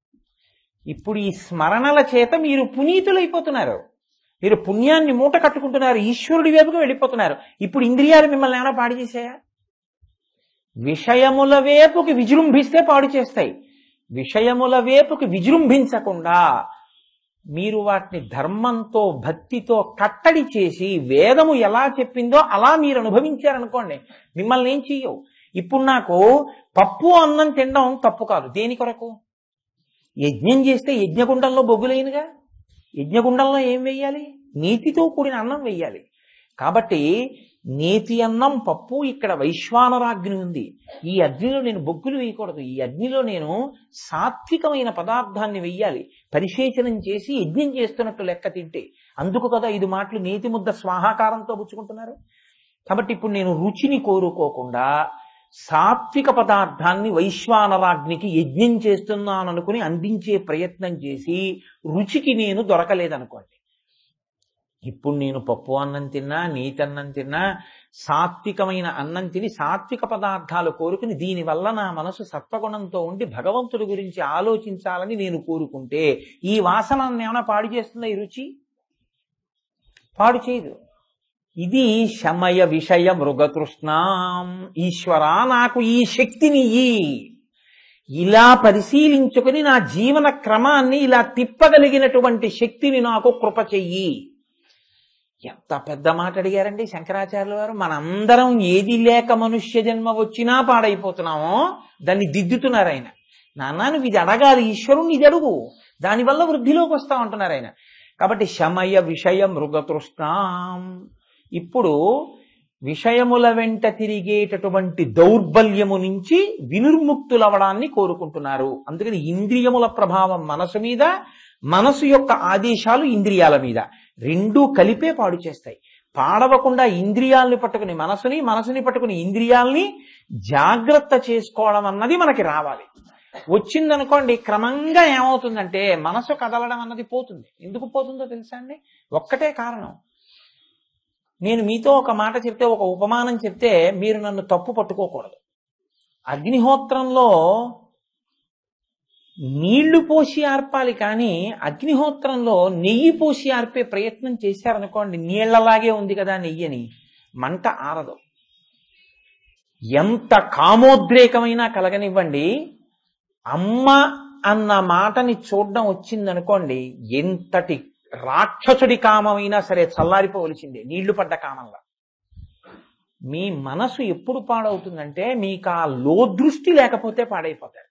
ఇప్పుడు ఈ స్మరణల చేత మీరు పునీతులైపోతున్నారు, మీరు పుణ్యాన్ని మూట కట్టుకుంటున్నారు, ఈశ్వరుడి వైపుకు వెళ్ళిపోతున్నారు. ఇప్పుడు ఇంద్రియాలు మిమ్మల్ని ఏమైనా పాడు చేశాయా? విషయముల వైపుకి విజృంభిస్తే పాడు చేస్తాయి. విషయముల వైపుకి విజృంభించకుండా మీరు వాటిని ధర్మంతో భక్తితో కట్టడి చేసి, వేదము ఎలా చెప్పిందో అలా మీరు అనుభవించారనుకోండి, మిమ్మల్ని ఏం చెయ్యవు. ఇప్పుడు నాకు పప్పు అన్నం తినడం తప్పు కాదు. దేని కొరకు? యజ్ఞం చేస్తే యజ్ఞగుండంలో బొగ్గులేనుగా. యజ్ఞగుండంలో ఏం వెయ్యాలి? నీతితో కూడిన అన్నం వెయ్యాలి. కాబట్టి నేతి అన్నం పప్పు, ఇక్కడ వైశ్వానరాగ్ని ఉంది. ఈ అగ్నిలో నేను బొగ్గులు వేయకూడదు, ఈ అగ్నిలో నేను సాత్వికమైన పదార్థాన్ని వెయ్యాలి. పరిశేచనం చేసి యజ్ఞం చేస్తున్నట్టు లెక్క తింటే. అందుకు కదా 5 మాటలు నేతి ముద్ద స్వాహాకారంతో పుచ్చుకుంటున్నారు. కాబట్టి ఇప్పుడు నేను రుచిని కోరుకోకుండా సాత్విక పదార్థాన్ని వైశ్వానరాగ్నికి యజ్ఞం చేస్తున్నాననుకుని అందించే ప్రయత్నం చేసి రుచికి నేను దొరకలేదనుకోండి. ఇప్పుడు నేను పప్పు అన్నం తిన్నా, నీతన్నం తిన్నా, సాత్వికమైన అన్నం తిని సాత్విక పదార్థాలు కోరుకుని, దీనివల్ల నా మనసు సత్వగుణంతో ఉండి భగవంతుడి గురించి ఆలోచించాలని నేను కోరుకుంటే ఈ వాసన ఏమైనా పాడు చేస్తుందా? ఈ రుచి పాడు చేయదు. ఇది శమయ విషయ మృగతృష్ణాం. ఈశ్వరా నాకు ఈ శక్తిని ఇలా పరిశీలించుకుని నా జీవన క్రమాన్ని ఇలా తిప్పగలిగినటువంటి శక్తిని నాకు కృప చెయ్యి. ఎంత పెద్ద మాట అడిగారండి శంకరాచార్యుల వారు. మనందరం ఏది లేక మనుష్య జన్మ వచ్చినా పాడైపోతున్నామో దాన్ని దిద్దుతున్నారు ఆయన. నాన్న నువ్వు ఇది అడగాలి, ఈశ్వరుణ్ణి ఇది అడుగు, దానివల్ల వృద్ధిలోకి వస్తా ఉంటున్నారు ఆయన. కాబట్టి శమయ విషయ మృగతృష్ణాం. ఇప్పుడు విషయముల వెంట తిరిగేటటువంటి దౌర్బల్యము నుంచి వినిర్ముక్తులవడాన్ని కోరుకుంటున్నారు. అందుకని ఇంద్రియముల ప్రభావం మనసు మీద, మనసు యొక్క ఆదేశాలు ఇంద్రియాల మీద, రెండూ కలిపే పాడు చేస్తాయి. పాడవకుండా ఇంద్రియాలని పట్టుకుని మనసుని, మనసుని పట్టుకుని ఇంద్రియాలని జాగ్రత్త చేసుకోవడం అన్నది మనకి రావాలి. వచ్చిందనుకోండి క్రమంగా ఏమవుతుందంటే మనసు కదలడం అన్నది పోతుంది. ఎందుకు పోతుందో తెలుసా అండి? ఒక్కటే కారణం, నేను మీతో ఒక మాట చెప్తే, ఒక ఉపమానం చెప్తే మీరు నన్ను తప్పు పట్టుకోకూడదు. అగ్నిహోత్రంలో నీళ్లు పోసి ఆర్పాలి, కానీ అగ్నిహోత్రంలో నెయ్యి పోసి ఆర్పే ప్రయత్నం చేశారనుకోండి, నీళ్లలాగే ఉంది కదా నెయ్యని, మంట ఆరదు. ఎంత కామోద్రేకమైనా కలగనివ్వండి, అమ్మ అన్న మాటని చూడడం వచ్చిందనుకోండి, ఎంతటి రాక్షసుడి కామమైనా సరే చల్లారిపోవలసిందే, నీళ్లు పడ్డ కామంగా. మీ మనసు ఎప్పుడు పాడవుతుందంటే, మీకు ఆ లోదృష్టి లేకపోతే పాడైపోతారు.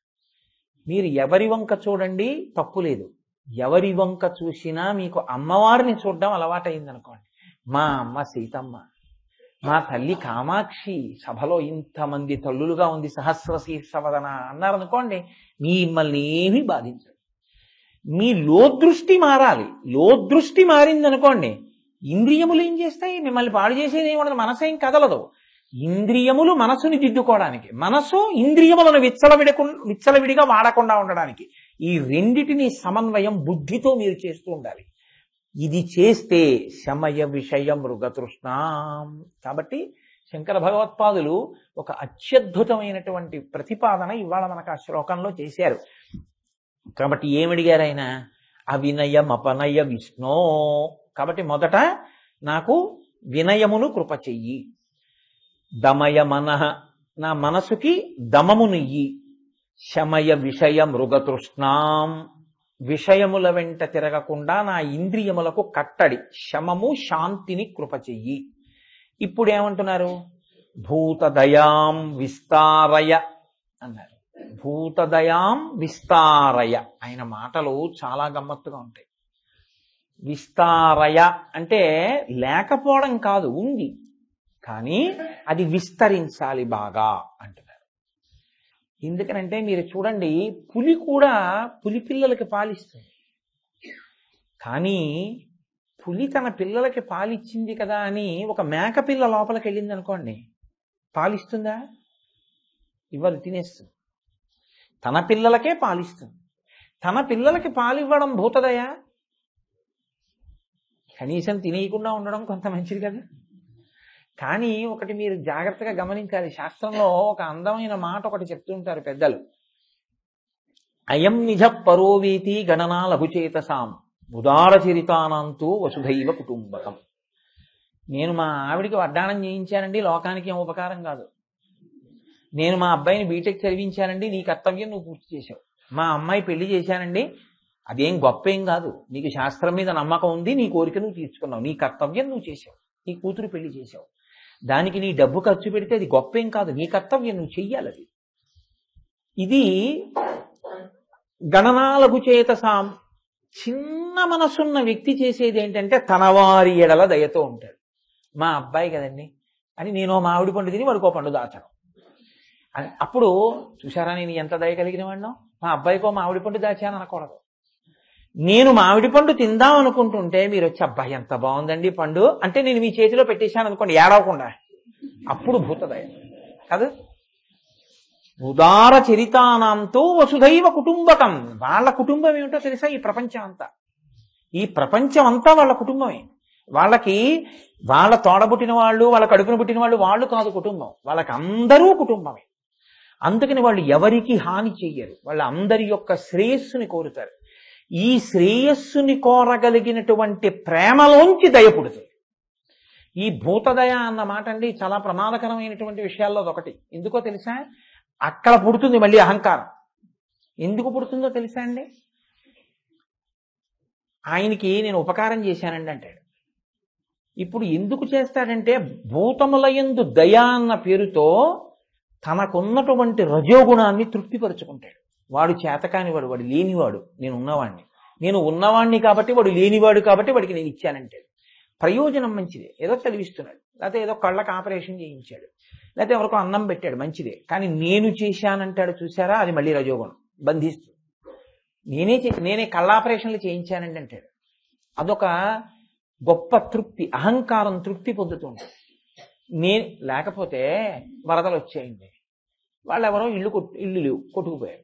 మీరు ఎవరి వంక చూడండి, తప్పు లేదు. ఎవరి వంక చూసినా మీకు అమ్మవారిని చూడడం అలవాటైందనుకోండి, మా అమ్మ సీతమ్మ, మా తల్లి కామాక్షి, సభలో ఇంతమంది తల్లులుగా ఉంది సహస్రశీర్షవదన అన్నారనుకోండి, మిమ్మల్ని ఏమీ బాధించదు. మీ లోదృష్టి మారాలి. లోదృష్టి మారిందనుకోండి, ఇంద్రియములు ఏం చేస్తాయి? మిమ్మల్ని పాడు చేసేది ఏముండదు, మనసేం కదలదు. ఇంద్రియములు మనసుని దిద్దుకోవడానికి, మనసు ఇంద్రియములను విచ్చలవిడిగా వాడకుండా ఉండడానికి, ఈ రెండిటిని సమన్వయం బుద్ధితో మీరు చేస్తూ ఉండాలి. ఇది చేస్తే శమయ విషయ మృగతృష్ణాం. కాబట్టి శంకర భగవత్పాదులు ఒక అత్యద్భుతమైనటువంటి ప్రతిపాదన ఇవాళ మనకు ఆ శ్లోకంలో చేశారు. కాబట్టి ఏమడిగారు ఆయన? అవినయమపనయ విష్ణో. కాబట్టి మొదట నాకు వినయమును కృప చెయ్యి. దమయ మనః, నా మనసుకి దమమునియ్యి. శమయ విషయ మృగతృష్ణాం, విషయముల వెంట తిరగకుండా నా ఇంద్రియములకు కట్టడి, శమము శాంతిని కృప చెయ్యి. ఇప్పుడు ఏమంటున్నారు? భూతదయాం విస్తారయ అన్నారు. భూతదయాం విస్తారయ, ఆయన మాటలు చాలా గమ్మత్తుగా ఉంటాయి. విస్తారయ అంటే లేకపోవడం కాదు, ఉంది, కానీ అది విస్తరించాలి బాగా అంటున్నారు. ఎందుకనంటే మీరు చూడండి, పులి కూడా పులి పిల్లలకి పాలిస్తుంది, కానీ పులి తన పిల్లలకి పాలిచ్చింది కదా అని ఒక మేక పిల్ల లోపలికి వెళ్ళింది అనుకోండి, పాలిస్తుందా? ఇవ్వదు, తినేస్తుంది. తన పిల్లలకే పాలిస్తుంది. తన పిల్లలకి పాలివ్వడం భూతదయ. కనీసం తినేయకుండా ఉండడం కొంత మంచిది కదా. కానీ ఒకటి మీరు జాగ్రత్తగా గమనించాలి, శాస్త్రంలో ఒక అందమైన మాట ఒకటి చెప్తుంటారు పెద్దలు. అయం నిజ పరోవేతి గణనా లఘుచేతసాం ఉదార చరితానంతూ వసుధైవ కుటుంబకం. నేను మా ఆవిడికి వడ్డాణం చేయించానండి, లోకానికి ఏం ఉపకారం కాదు. నేను మా అబ్బాయిని బీటెక్ చదివించానండి, నీ కర్తవ్యం నువ్వు పూర్తి చేశావు. మా అమ్మాయి పెళ్లి చేశానండి, అదేం గొప్ప ఏం కాదు. నీకు శాస్త్రం మీద నమ్మకం ఉంది, నీ కోరిక నువ్వు తీర్చుకున్నావు, నీ కర్తవ్యం నువ్వు చేశావు. నీ కూతురు పెళ్లి చేశావు, దానికి నీ డబ్బు ఖర్చు పెడితే అది గొప్ప ఏం కాదు, నీ కర్తవ్యం నువ్వు చెయ్యాలి. అది ఇది గణనాలకు చేతసాం. చిన్న మనసున్న వ్యక్తి చేసేది ఏంటంటే తన వారి ఎడల దయతో ఉంటాడు. మా అబ్బాయి కదండి అని నేను మామిడి పండు తిని వాడికో పండు దాచడం. అప్పుడు చూసారా నేను ఎంత దయ కలిగిన వాడినో, మా అబ్బాయికో మామిడి పండు దాచాను అనకూడదు. నేను మామిడి పండు తిందాం అనుకుంటుంటే మీరు వచ్చి అబ్బాయి ఎంత బాగుందండి పండు అంటే నేను మీ చేతిలో పెట్టేశాను అనుకోండి, ఏడవకుండా, అప్పుడు భూతదయ కాదు. ఉదార చరితానాంతో వసుధైవ కుటుంబకం. వాళ్ళ కుటుంబం ఏమిటో తెలుసా? ఈ ప్రపంచం అంతా. ఈ ప్రపంచం అంతా వాళ్ళ కుటుంబమే. వాళ్ళకి వాళ్ళ తోడబుట్టిన వాళ్ళు, వాళ్ళ కడుపున పుట్టిన వాళ్ళు, వాళ్ళు కాదు కుటుంబం, వాళ్ళకి అందరూ కుటుంబమే. అందుకని వాళ్ళు ఎవరికి హాని చెయ్యరు, వాళ్ళ అందరి యొక్క శ్రేయస్సుని కోరుతారు. ఈ శ్రేయస్సుని కోరగలిగినటువంటి ప్రేమలోంచి దయ పుడుతుంది. ఈ భూతదయ అన్న మాట అండి చాలా ప్రమాదకరమైనటువంటి విషయాల్లో ఒకటి. ఎందుకో తెలుసా? అక్కడ పుడుతుంది మళ్ళీ అహంకారం. ఎందుకు పుడుతుందో తెలుసా అండి? ఆయనకి నేను ఉపకారం చేశానండి అంటాడు. ఇప్పుడు ఎందుకు చేస్తాడంటే భూతములయందు దయ అన్న పేరుతో తనకున్నటువంటి రజోగుణాన్ని తృప్తిపరుచుకుంటాడు. వాడు చేతకానివాడు, వాడు లేనివాడు, నేను ఉన్నవాడిని, నేను ఉన్నవాడిని కాబట్టి వాడు లేనివాడు కాబట్టి వాడికి నేను ఇచ్చానంటాడు. ప్రయోజనం మంచిదే, ఏదో చదివిస్తున్నాడు, లేకపోతే ఏదో కళ్ళకు ఆపరేషన్ చేయించాడు, లేకపోతే ఎవరికో అన్నం పెట్టాడు, మంచిదే. కానీ నేను చేశానంటాడు చూసారా, అది మళ్ళీ రజోగుణం, బంధిస్తుంది. నేనే కళ్ళ ఆపరేషన్లు చేయించానండి అంటాడు. అదొక గొప్ప తృప్తి, అహంకారం తృప్తి పొందుతుంది. లేకపోతే వరదలు వచ్చాయండి, వాళ్ళెవరో ఇల్లు కొట్టుకుపోయారు,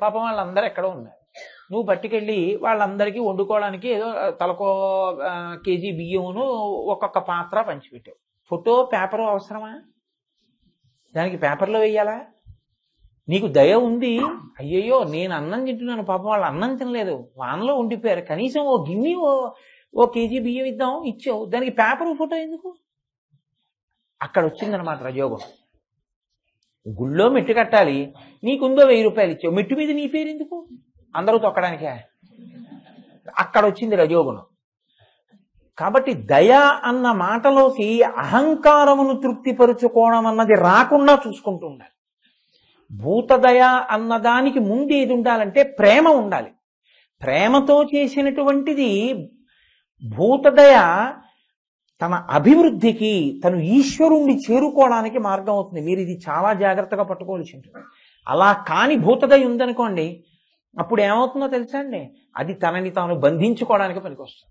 పాపం వాళ్ళందరూ ఎక్కడో ఉన్నారు, నువ్వు పట్టుకెళ్ళి వాళ్ళందరికీ వండుకోవడానికి ఏదో తలకో కేజీ బియ్యమును ఒక్కొక్క పాత్ర పంచిపెట్టావు. ఫోటో పేపరు అవసరమా? దానికి పేపర్లో వెయ్యాలా? నీకు దయ ఉంది, అయ్యయ్యో నేను అన్నం తింటున్నాను, పాపం వాళ్ళు అన్నం తినలేదు, వానలో ఉండిపోయారు, కనీసం ఓ గిన్నె ఓ కేజీ బియ్యం ఇద్దాం, ఇచ్చావు, దానికి పేపరు ఫోటో ఎందుకు? అక్కడ వచ్చిందనమాట రజోగుణం. గుళ్ళో మెట్టు కట్టాలి, నీకుందో 1000 రూపాయలు ఇచ్చావు, మెట్టు మీద నీ పేరు ఎందుకు? అందరూ తొక్కడానికే. అక్కడ వచ్చింది రజోగుణం. కాబట్టి దయ అన్న మాటలోకి అహంకారమును తృప్తిపరుచుకోవడం అన్నది రాకుండా చూసుకుంటూ ఉండాలి. భూతదయ అన్నదానికి ముందు ఏది ఉండాలంటే ప్రేమ ఉండాలి. ప్రేమతో చేసినటువంటిది భూతదయ తన అభివృద్ధికి, తను ఈశ్వరుణ్ణి చేరుకోవడానికి మార్గం అవుతుంది. మీరు ఇది చాలా జాగ్రత్తగా పట్టుకోవాల్సి ఉంటుంది. అలా కాని భూతదయ ఉందనుకోండి, అప్పుడు ఏమవుతుందో తెలుసా అండి, అది తనని తాను బంధించుకోవడానికి పనికొస్తుంది.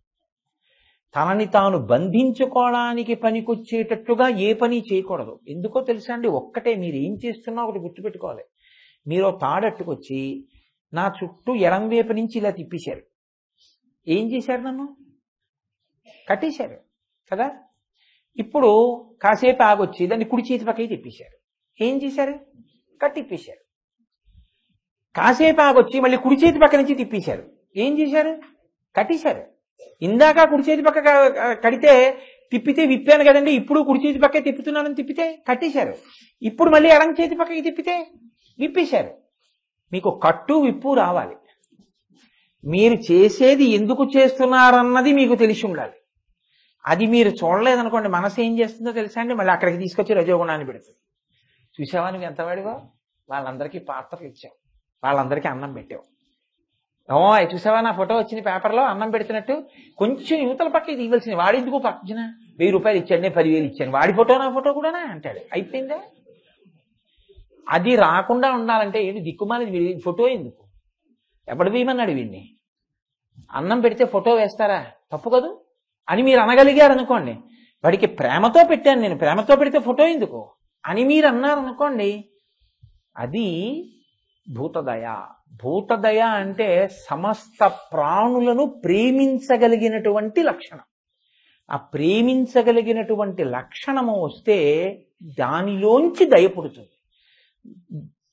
తనని తాను బంధించుకోవడానికి పనికొచ్చేటట్టుగా ఏ పని చేయకూడదు. ఎందుకో తెలుసా అండి, ఒక్కటే మీరు ఏం చేస్తున్నా ఒకటి గుర్తుపెట్టుకోవాలి. మీరు తాడట్టుకొచ్చి నా చుట్టూ ఎడంవైపు నుంచి ఇలా తిప్పేశారు. ఏం చేశారు? నన్ను కట్టేశారు కదా. ఇప్పుడు కాసేపు ఆగొచ్చి దాన్ని కుడి చేతి పక్కకి తిప్పేశారు. ఏం చేశారు? కట్టిప్పేశారు. కాసేపు ఆగొచ్చి మళ్ళీ కుడి చేతి పక్క నుంచి తిప్పేశారు. ఏం చేశారు? కట్టేశారు. ఇందాక కుడి చేతి పక్క కడితే తిప్పితే విప్పాను కదండి, ఇప్పుడు కుడి చేతి పక్కే తిప్పుతున్నానని తిప్పితే కట్టేశారు. ఇప్పుడు మళ్ళీ ఎడం చేతి పక్కకి తిప్పితే విప్పేశారు. మీకు కట్టు విప్పు రావాలి. మీరు చేసేది ఎందుకు చేస్తున్నారన్నది మీకు తెలిసి ఉండాలి. అది మీరు చూడలేదనుకోండి, మనసు ఏం చేస్తుందో తెలుసా అండి, మళ్ళీ అక్కడికి తీసుకొచ్చి రజోగుణాన్ని పెడుతుంది. చూసావా నువ్వు ఎంతవాడివో, వాళ్ళందరికీ పాత్రలు ఇచ్చావు, వాళ్ళందరికీ అన్నం పెట్టావు. చూసావా నా ఫోటో వచ్చింది పేపర్లో అన్నం పెడుతున్నట్టు, కొంచెం యువతల పక్క ఇది ఇవ్వాల్సింది. వాడెందుకు పక్కన 1000 రూపాయలు ఇచ్చాడు, నేను 10,000 ఇచ్చాను, వాడి ఫోటో నా ఫోటో కూడానా అంటాడు. అయిపోయిందా? అది రాకుండా ఉండాలంటే ఏంటి దిక్కుమాలి ఫోటో ఎందుకు? ఎప్పుడు వేయమన్నాడు వీడిని? అన్నం పెడితే ఫోటో వేస్తారా? తప్పు కదూ అని మీరు అనగలిగారు అనుకోండి. వాడికి ప్రేమతో పెట్టాను నేను, ప్రేమతో పెడితే ఫోటో ఎందుకు అని మీరు అన్నారనుకోండి, అది భూతదయ. భూతదయ అంటే సమస్త ప్రాణులను ప్రేమించగలిగినటువంటి లక్షణం. ఆ ప్రేమించగలిగినటువంటి లక్షణము వస్తే దానిలోంచి దయ పుడుతుంది.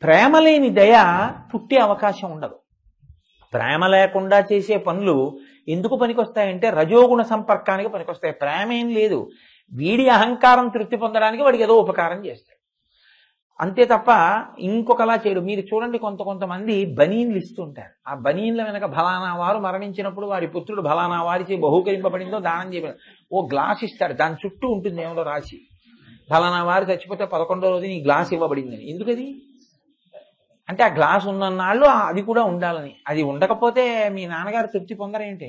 ప్రేమ లేని దయ పుట్టే అవకాశం ఉండదు. ప్రేమ లేకుండా చేసే పనులు ఎందుకు పనికొస్తాయంటే రజోగుణ సంపర్కానికి పనికొస్తాయి. ప్రేమ ఏం లేదు, వీడి అహంకారం తృప్తి పొందడానికి వాడికి ఏదో ఉపకారం చేస్తాడు అంతే తప్ప ఇంకొకలా చేయడు. మీరు చూడండి, కొంతమంది బనీన్లు ఇస్తుంటారు. ఆ బనీన్ల వెనక ఫలానా వారు మరణించినప్పుడు వారి పుత్రుడు ఫలానా వారిచే బహూకరింపబడిందో దానం చేయబడి ఓ గ్లాస్ ఇస్తాడు, దాని చుట్టూ ఉంటుంది ఏమో రాసి, ఫలానా వారు చచ్చిపోతే 11వ రోజు ఈ గ్లాస్ ఇవ్వబడిందని. ఎందుకది అంటే ఆ గ్లాస్ ఉన్నన్నాళ్ళు అది కూడా ఉండాలని. అది ఉండకపోతే మీ నాన్నగారు తృప్తి పొందరేంటి?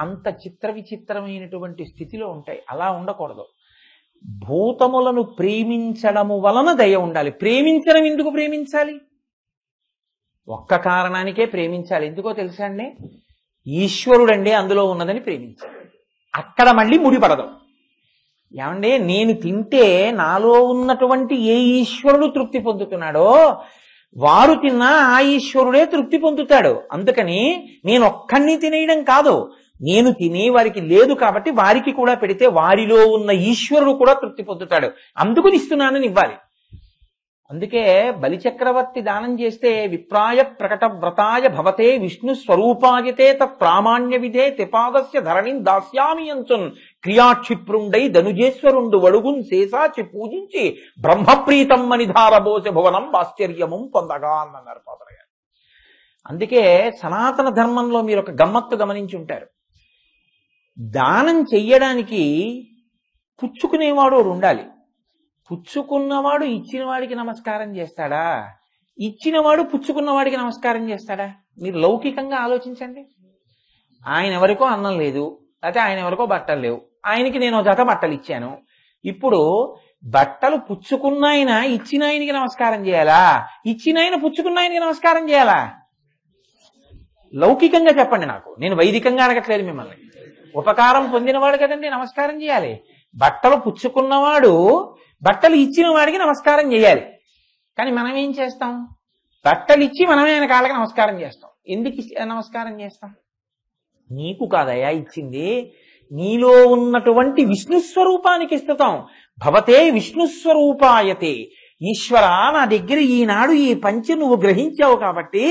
అంత చిత్ర విచిత్రమైనటువంటి స్థితిలో ఉంటాయి. అలా ఉండకూడదు. భూతములను ప్రేమించడము వలన దయ ఉండాలి. ప్రేమించడం ఎందుకు ప్రేమించాలి? ఒక్క కారణానికే ప్రేమించాలి. ఎందుకో తెలుసా అండి, ఈశ్వరుడండి అందులో ఉన్నదని ప్రేమించాలి. అక్కడ మళ్ళీ ముడిపడదు. ఏమండి, నేను తింటే నాలో ఉన్నటువంటి ఏ ఈశ్వరుడు తృప్తి పొందుతున్నాడో వారు తిన్నా ఆ ఈశ్వరుడే తృప్తి పొందుతాడు. అందుకని నేను ఒక్కడిని తినేయడం కాదు, నేను తినే వారికి లేదు కాబట్టి వారికి కూడా పెడితే వారిలో ఉన్న ఈశ్వరుడు కూడా తృప్తి పొందుతాడు, అందుకుని ఇస్తున్నానని ఇవ్వాలి. అందుకే బలిచక్రవర్తి దానం చేస్తే విప్రాయ ప్రకట వ్రతాయ భవతే విష్ణు స్వరూపాయతే తత్ప్రామాణ్య విధే త్రిపాదస్య ధరణిం దాస్యామి అంచున్ క్రియాక్షిప్రుండై ధనుజేశ్వరుండు వడుగున్ శేషాచి పూజించి బ్రహ్మప్రీతం మనిధారబోస భువనం ఆశ్చర్యము పొందగా అన్నారు పాత్ర గారు. అందుకే సనాతన ధర్మంలో మీరు ఒక గమ్మత్తు గమనించి ఉంటారు. దానం చెయ్యడానికి పుచ్చుకునేవాడు ఉండాలి. పుచ్చుకున్నవాడు ఇచ్చిన వాడికి నమస్కారం చేస్తాడా? ఇచ్చినవాడు పుచ్చుకున్నవాడికి నమస్కారం చేస్తాడా? మీరు లౌకికంగా ఆలోచించండి. ఆయన ఎవరికో అన్నం లేదు, లేకపోతే ఆయన ఎవరికో బట్టలు లేవు, ఆయనకి నేను జత బట్టలు ఇచ్చాను. ఇప్పుడు బట్టలు పుచ్చుకున్న ఆయన ఇచ్చిన ఆయనకి నమస్కారం చేయాలా? ఇచ్చిన ఆయన పుచ్చుకున్న ఆయనకి నమస్కారం చేయాలా? లౌకికంగా చెప్పండి నాకు, నేను వైదికంగా అడగట్లేదు మిమ్మల్ని. ఉపకారం పొందినవాడు కదండి నమస్కారం చేయాలి. బట్టలు పుచ్చుకున్నవాడు బట్టలు ఇచ్చిన వాడికి నమస్కారం చేయాలి. కానీ మనం ఏం చేస్తాం? బట్టలు ఇచ్చి మనమే ఆయన కాళ్ళకి నమస్కారం చేస్తాం. ఎందుకు నమస్కారం చేస్తాం? నీకు కాదయా ఇచ్చింది, నీలో ఉన్నటువంటి విష్ణు స్వరూపానికి ఇస్తాం. భవతే విష్ణు స్వరూపాయతే. ఈశ్వర, నా దగ్గర ఈనాడు ఈ పంచి నువ్వు గ్రహించావు కాబట్టి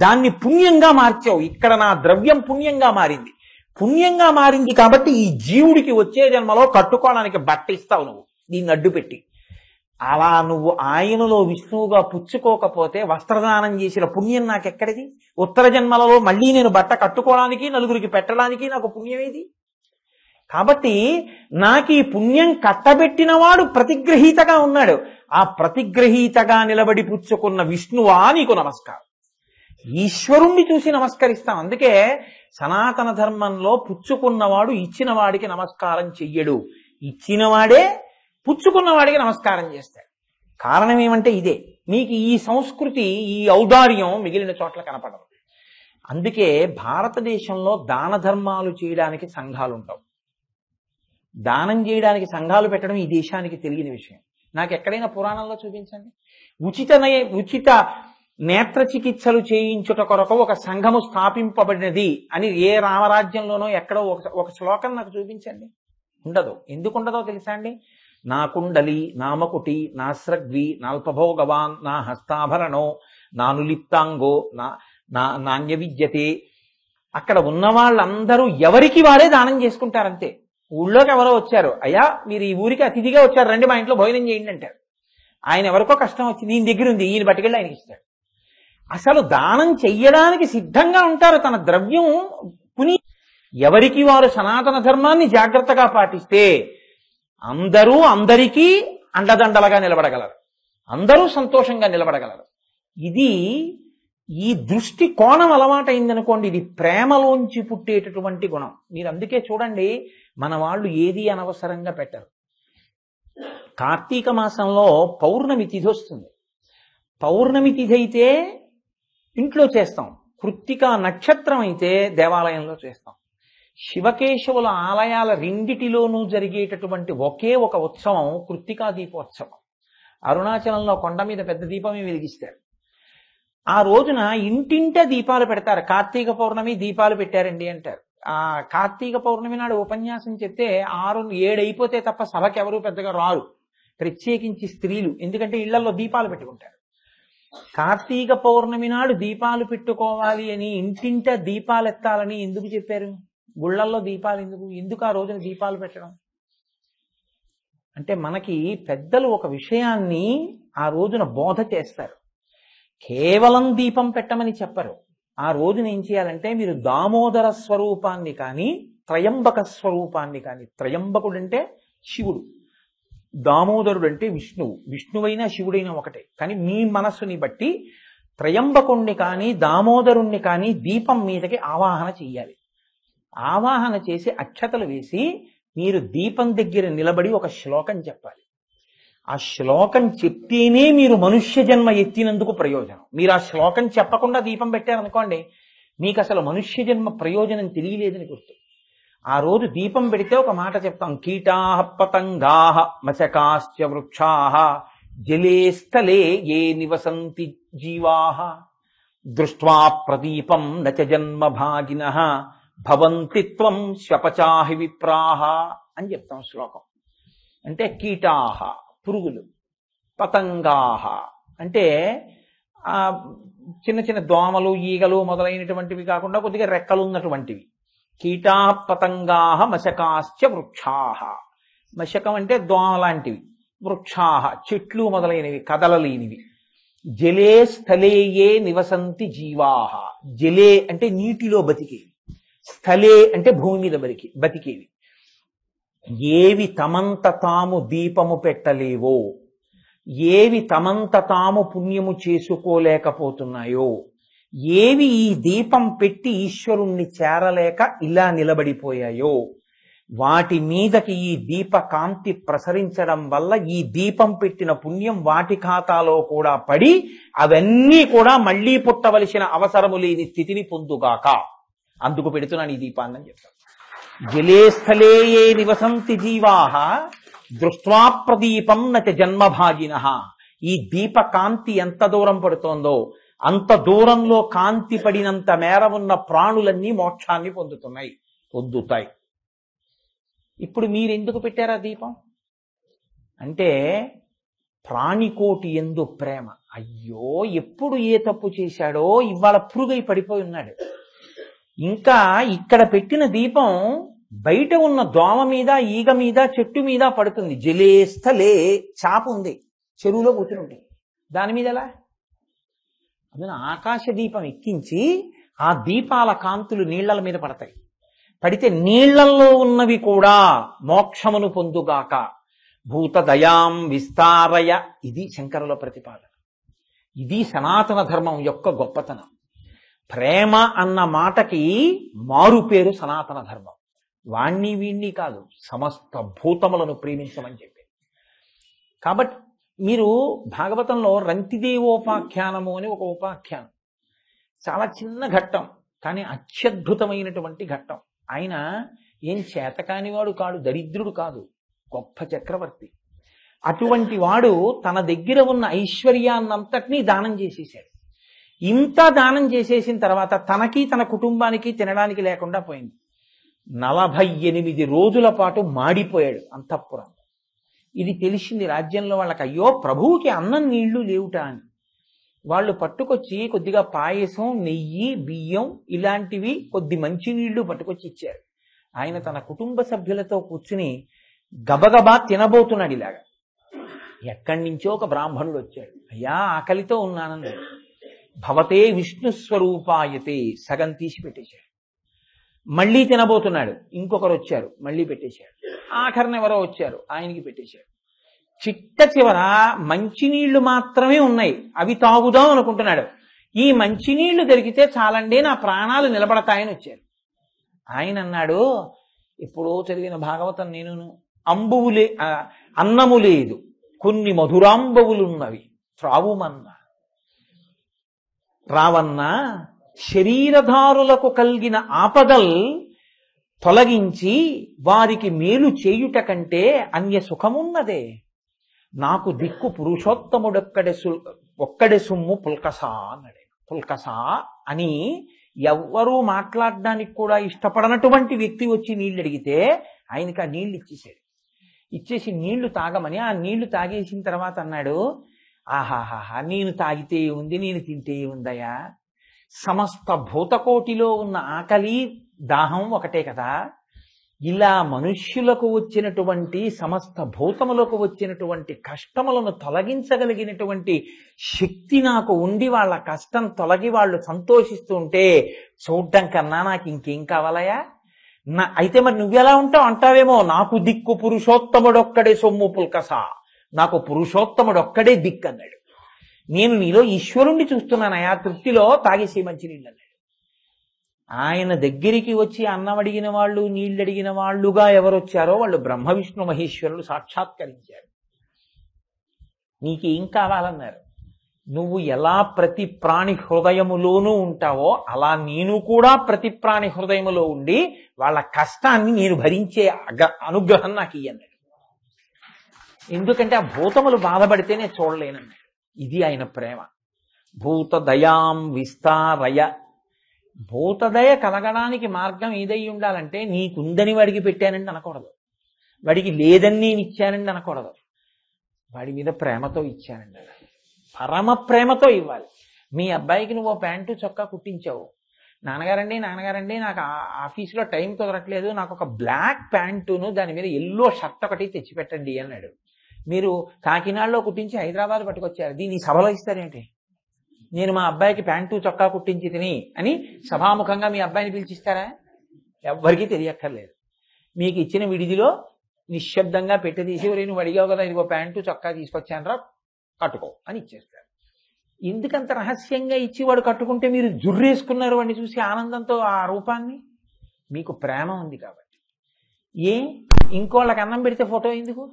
దాన్ని పుణ్యంగా మార్చావు. ఇక్కడ నా ద్రవ్యం పుణ్యంగా మారింది. పుణ్యంగా మారింది కాబట్టి ఈ జీవుడికి వచ్చే జన్మలో కట్టుకోవడానికి బట్ట ఇస్తావు నువ్వు, దీన్ని అడ్డుపెట్టి. అలా నువ్వు ఆయనలో విష్ణువుగా పుచ్చుకోకపోతే వస్త్రదానం చేసిన పుణ్యం నాకెక్కడిది? ఉత్తర జన్మలలో మళ్ళీ నేను బట్ట కట్టుకోవడానికి, నలుగురికి పెట్టడానికి నాకు పుణ్యం ఏది? కాబట్టి నాకు ఈ పుణ్యం కట్టబెట్టినవాడు ప్రతిగ్రహీతగా ఉన్నాడు. ఆ ప్రతిగ్రహీతగా నిలబడి పుచ్చుకున్న విష్ణువా నీకు నమస్కారం. ఈశ్వరుణ్ణి చూసి నమస్కరిస్తాం. అందుకే సనాతన ధర్మంలో పుచ్చుకున్నవాడు ఇచ్చిన వాడికి నమస్కారం చెయ్యడు, ఇచ్చినవాడే పుచ్చుకున్నవాడికి నమస్కారం చేస్తాడు. కారణం ఏమంటే ఇదే. మీకు ఈ సంస్కృతి, ఈ ఔదార్యం మిగిలిన చోట్ల కనపడదు. అందుకే భారతదేశంలో దాన ధర్మాలు చేయడానికి సంఘాలు ఉండవు. దానం చేయడానికి సంఘాలు పెట్టడం ఈ దేశానికి తెలియని విషయం. నాకు ఎక్కడైనా పురాణంలో చూపించండి. ఉచిత నేత్ర చికిత్సలు చేయించుట కొరకు ఒక సంఘము స్థాపింపబడినది అని ఏ రామరాజ్యంలోనో ఎక్కడో ఒక శ్లోకం నాకు చూపించండి. ఉండదు. ఎందుకు ఉండదో తెలుసా అండి? నా కుండలి, నా మకుటి, నా స్రగ్వి, నాల్పభోగవాన్, నా హస్తాభరణో, నానులిప్తాంగో, నాణ్య విద్యతే. అక్కడ ఉన్న వాళ్ళందరూ ఎవరికి వారే దానం చేసుకుంటారంతే. ఊళ్ళోకి ఎవరో వచ్చారు, అయ్యా మీరు ఈ ఊరికి అతిథిగా వచ్చారు, రండి మా ఇంట్లో భోజనం చేయండి అంటారు. ఆయన ఎవరికో కష్టం వచ్చింది, ఈయన దగ్గర ఉంది, ఈయన పట్టుకెళ్ళి ఆయనకి ఇస్తాడు. అసలు దానం చెయ్యడానికి సిద్ధంగా ఉంటారు. తన ద్రవ్యం పుని ఎవరికి వారు సనాతన ధర్మాన్ని జాగ్రత్తగా పాటిస్తే అందరూ అందరికీ అండదండలుగా నిలబడగలరు, అందరూ సంతోషంగా నిలబడగలరు. ఇది ఈ దృష్టి కోణం అలవాటైందనుకోండి, ఇది ప్రేమలోంచి పుట్టేటటువంటి గుణం. మీరు అందుకే చూడండి, మన వాళ్ళు ఏది అనవసరంగా పెట్టరు. కార్తీక మాసంలో పౌర్ణమి తిథి వస్తుంది. పౌర్ణమి తిథి అయితే ఇంట్లో చేస్తాం, కృత్తికా నక్షత్రం అయితే దేవాలయంలో చేస్తాం. శివకేశవుల ఆలయాల రెండిటిలోనూ జరిగేటటువంటి ఒకే ఒక ఉత్సవం కృత్తికా దీపోత్సవం. అరుణాచలంలో కొండ మీద పెద్ద దీపమే వెలిగిస్తారు. ఆ రోజున ఇంటింటే దీపాలు పెడతారు. కార్తీక పౌర్ణమి దీపాలు పెట్టారండి అంటారు. ఆ కార్తీక పౌర్ణమి నాడు ఉపన్యాసం చెప్తే 6-7 అయిపోతే తప్ప సభకి ఎవరు పెద్దగా రారు, ప్రత్యేకించి స్త్రీలు. ఎందుకంటే ఇళ్లలో దీపాలు పెట్టుకుంటారు. కార్తీక పౌర్ణమి నాడు దీపాలు పెట్టుకోవాలి అని, ఇంటింట దీపాలు ఎత్తాలని ఎందుకు చెప్పారు? గుళ్ళల్లో దీపాలు ఎందుకు ఆ రోజున దీపాలు పెట్టడం? అంటే మనకి పెద్దలు ఒక విషయాన్ని ఆ రోజున బోధ చేస్తారు. కేవలం దీపం పెట్టమని చెప్పరు. ఆ రోజున ఏం చేయాలంటే, మీరు దామోదర స్వరూపాన్ని కానీ త్రయంబక స్వరూపాన్ని కానీ, త్రయంబకుడు అంటే శివుడు, దామోదరుడు అంటే విష్ణువు, విష్ణువైనా శివుడైనా ఒకటే. కానీ మీ మనస్సుని బట్టి త్రయంబకుణ్ణి కానీ దామోదరుణ్ణి కానీ దీపం మీదకి ఆవాహన చెయ్యాలి. ఆవాహన చేసి అక్షతలు వేసి మీరు దీపం దగ్గర నిలబడి ఒక శ్లోకం చెప్పాలి. ఆ శ్లోకం చెప్తేనే మీరు మనుష్య జన్మ ఎత్తినందుకు ప్రయోజనం. మీరు ఆ శ్లోకం చెప్పకుండా దీపం పెట్టారనుకోండి, మీకు అసలు మనుష్య జన్మ ప్రయోజనం తెలియలేదని గుర్తు. ఆ రోజు దీపం పెడితే ఒక మాట చెప్తాం, కీటాః పతంగాః మశకాశ్చ వృక్షాః జలే స్థలే ఏ నివసంతి జీవాః దృష్ట్వా ప్రదీపం నచ జన్మ భాగినః భవంతి త్వం శ్వపచాహి విప్రాః అని చెప్తాం శ్లోకం. అంటే కీటాః పురుగులు, పతంగాః అంటే చిన్న చిన్న దోమలు, ఈగలు మొదలైనటువంటివి కాకుండా కొద్దిగా రెక్కలు ఉన్నటువంటివి. కీటాః పతంగాః మశకాశ్చ వృక్షాః. మశకం అంటే దోమ లాంటివి, వృక్షాః చెట్లు మొదలైనవి కదలలేనివి. జలే స్థలే ఏ నివసంతి జీవాః. జలే అంటే నీటిలో బతికేవి, స్థలే అంటే భూమి మీద బతికేవి. ఏవి తమంత తాము దీపము పెట్టలేవో, ఏవి తమంత తాము పుణ్యము చేసుకోలేకపోతున్నాయో, ఏవి ఈ దీపం పెట్టి ఈశ్వరుణ్ణి చేరలేక ఇలా నిలబడిపోయాయో, వాటి మీదకి ఈ దీప కాంతి ప్రసరించడం వల్ల ఈ దీపం పెట్టిన పుణ్యం వాటి ఖాతాలో కూడా పడి అవన్నీ కూడా మళ్లీ పుట్టవలసిన అవసరము లేని స్థితిని పొందుగాక. అందుకు పెడుతున్నాను ఈ దీపాన్ని అని చెప్తాను. జలే స్థలే ఏ నివసంతి జీవాః దృష్ట్వా ప్రదీపం నచ జన్మభాగినః. ఈ దీప కాంతి ఎంత దూరం పడుతోందో అంత దూరంలో కాంతి పడినంత మేర ఉన్న ప్రాణులన్నీ మోక్షాన్ని పొందుతాయి. ఇప్పుడు మీరెందుకు పెట్టారా దీపం అంటే ప్రాణికోటి ఎందు ప్రేమ. అయ్యో ఎప్పుడు ఏ తప్పు చేశాడో ఇవాళ పురుగై పడిపోయి ఉన్నాడు. ఇంకా ఇక్కడ పెట్టిన దీపం బయట ఉన్న దోమ మీద, ఈగ మీద, చెట్టు మీద పడుతుంది. జలేస్థలే చాప ఉంది, చెరువులో కూర్చుని ఉంటుంది, దాని మీద ఎలా? అందున ఆకాశ దీపం ఎక్కించి ఆ దీపాల కాంతులు నీళ్ల మీద పడతాయి. పడితే నీళ్లల్లో ఉన్నవి కూడా మోక్షమును పొందుగాక. భూతదయాం విస్తారయ. ఇది శంకరుల ప్రతిపాదన. ఇది సనాతన ధర్మం యొక్క గొప్పతనం. ప్రేమ అన్న మాటకి మారు పేరు సనాతన ధర్మం. వాణ్ణి వీణ్ణి కాదు, సమస్త భూతములను ప్రేమించమని చెప్పి. కాబట్టి మీరు భాగవతంలో రంతిదేవోపాఖ్యానము అని ఒక ఉపాఖ్యానం, చాలా చిన్న ఘట్టం కానీ అత్యద్భుతమైనటువంటి ఘట్టం. ఆయన ఏం చేతకానివాడు కాడు, దరిద్రుడు కాదు, గొప్ప చక్రవర్తి. అటువంటి వాడు తన దగ్గర ఉన్న ఐశ్వర్యాన్నంతటినీ దానం చేసేసాడు. ఇంత దానం చేసేసిన తర్వాత తనకి తన కుటుంబానికి తినడానికి లేకుండా పోయింది. 48 రోజుల పాటు మాడిపోయాడు అంతఃపురం. ఇది తెలిసింది రాజ్యంలో వాళ్ళకి. అయ్యో ప్రభువుకి అన్నం నీళ్లు లేవుట అని వాళ్ళు పట్టుకొచ్చి కొద్దిగా పాయసం, నెయ్యి, బియ్యం ఇలాంటివి కొద్ది మంచి నీళ్లు పట్టుకొచ్చి ఇచ్చారు. ఆయన తన కుటుంబ సభ్యులతో కూర్చుని గబగబా తినబోతున్నాడు. ఇలాగా ఎక్కడి నుంచో ఒక బ్రాహ్మణుడు వచ్చాడు. అయ్యా ఆకలితో ఉన్నానన్నాడు. భవతే విష్ణు స్వరూపాయతే, సగం తీసి పెట్టేశాడు. మళ్ళీ తినబోతున్నాడు, ఇంకొకరు వచ్చారు, మళ్ళీ పెట్టేశాడు. ఆఖరణ ఎవరో వచ్చారు, ఆయనకి పెట్టేశాడు. చిట్ట చివర మంచినీళ్లు మాత్రమే ఉన్నాయి, అవి తాగుదాం అనుకుంటున్నాడు. ఈ మంచినీళ్లు దొరికితే చాలండి, నా ప్రాణాలు నిలబడతాయని వచ్చారు. ఆయన అన్నాడు, ఎప్పుడో చదివిన భాగవతం నేను, అన్నము లేదు, కొన్ని మధురాంబవులున్నవి త్రావుమన్నా. రావన్నా శరీరధారులకు కలిగిన ఆపదల్ తొలగించి వారికి మేలు చేయుట కంటే అన్య సుఖమున్నదే. నాకు దిక్కు పురుషోత్తముడొక్కడే సుమ్ము పుల్కసా అన్నాడు. పుల్కసా అని ఎవ్వరూ మాట్లాడడానికి కూడా ఇష్టపడనటువంటి వ్యక్తి వచ్చి నీళ్లు అడిగితే ఆయనకి ఆ నీళ్లు ఇచ్చేసాడు. ఇచ్చేసి నీళ్లు తాగమని, ఆ నీళ్లు తాగేసిన తర్వాత అన్నాడు, ఆహాహాహా నేను తాగితే ఉంది, నేను తింటే ఉందయా, సమస్త భూతకోటిలో ఉన్న ఆకలి దాహం ఒకటే కదా. ఇలా మనుష్యులకు వచ్చినటువంటి, సమస్త భూతములకు వచ్చినటువంటి కష్టములను తొలగించగలిగినటువంటి శక్తి నాకు ఉండి వాళ్ళ కష్టం తొలగి వాళ్ళు సంతోషిస్తుంటే చూడ్డం కన్నా నాకు ఇంకేం కావాలయా? అయితే మరి నువ్వెలా ఉంటావు అంటావేమో, నాకు దిక్కు పురుషోత్తముడొక్కడే సొమ్ము పుల్కసా, నాకు పురుషోత్తముడొక్కడే దిక్కు అన్నాడు. నేను నీలో ఈశ్వరుణ్ణి చూస్తున్నానయా, తృప్తిలో తాగేసి మంచినీళ్ళు అన్నాడు. ఆయన దగ్గరికి వచ్చి అన్నం అడిగిన వాళ్ళు, నీళ్ళు అడిగిన వాళ్ళుగా ఎవరొచ్చారో వాళ్ళు బ్రహ్మ విష్ణు మహేశ్వరులు సాక్షాత్కరించారు. నీకేం కావాలన్నారు. నువ్వు ఎలా ప్రతి ప్రాణి హృదయములోనూ ఉంటావో అలా నేను కూడా ప్రతి ప్రాణి హృదయములో ఉండి వాళ్ళ కష్టాన్ని నేను భరించే అనుగ్రహం నాకు ఇయ్యన్నాడు. ఎందుకంటే ఆ భూతములు బాధపడితేనే చూడలేనన్నాడు. ఇది ఆయన ప్రేమ. భూతదయాం విస్తారయ. భూతదయ కలగడానికి మార్గం ఏదై ఉండాలంటే, నీకుందని వాడికి పెట్టానండి అనకూడదు, వాడికి లేదని నేను ఇచ్చానండి అనకూడదు, వాడి మీద ప్రేమతో ఇచ్చానండి, పరమ ప్రేమతో ఇవ్వాలి. మీ అబ్బాయికి నువ్వు ప్యాంటు చొక్కా కుట్టించావు, నాన్నగారండి నాకు ఆఫీసులో టైం కుదరట్లేదు, నాకు ఒక బ్లాక్ ప్యాంటును దాని మీద ఎల్లో షర్ట్ ఒకటి తెచ్చిపెట్టండి అన్నాడు. మీరు కాకినాడలో కుట్టించి హైదరాబాద్ పట్టుకొచ్చారు, దీన్ని సభలో ఇస్తారేంటి? నేను మా అబ్బాయికి ప్యాంటు చొక్కా కుట్టించి తిని అని సభాముఖంగా మీ అబ్బాయిని పిలిచిస్తారా? ఎవ్వరికీ తెలియక్కర్లేదు. మీకు ఇచ్చిన విడిదిలో నిశ్శబ్దంగా పెట్టి తీసి, నువ్వు అడిగావు కదా ఇదిగో ప్యాంటు చొక్కా తీసుకొచ్చానరా కట్టుకో అని ఇచ్చేస్తారు. ఎందుకంత రహస్యంగా ఇచ్చి వాడు కట్టుకుంటే మీరు జుర్రేసుకున్నారు వాడిని చూసి ఆనందంతో ఆ రూపాన్ని? మీకు ప్రేమ ఉంది కాబట్టి. ఇంకోళ్ళకి అన్నం పెడితే ఫోటో ఎందుకు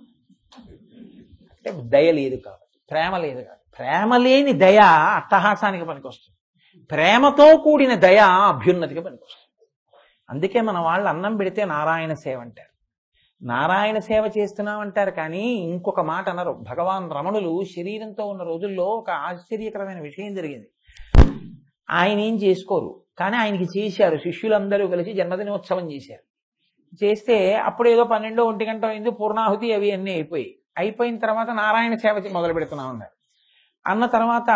అంటే దయ లేదు కాబట్టి, ప్రేమ లేదు కాబట్టి. ప్రేమ లేని దయ అట్టహాసానికి పనికొస్తుంది, ప్రేమతో కూడిన దయ అభ్యున్నతికి పనికొస్తుంది. అందుకే మన వాళ్ళు అన్నం పెడితే నారాయణ సేవ అంటారు, నారాయణ సేవ చేస్తున్నామంటారు. కానీ ఇంకొక మాట అనరు. భగవాన్ రమణులు శరీరంతో ఉన్న రోజుల్లో ఒక ఆశ్చర్యకరమైన విషయం జరిగింది. ఆయన ఏం చేసుకోరు, కానీ ఆయనకి చేశారు. శిష్యులందరూ కలిసి జన్మదినోత్సవం చేశారు. చేస్తే అప్పుడు ఏదో 12-1 గంట అయింది, పూర్ణాహుతి అవి అన్నీ అయిపోయిన తర్వాత నారాయణ సేవ మొదలు పెడుతున్నాం అన్నారు. అన్న తర్వాత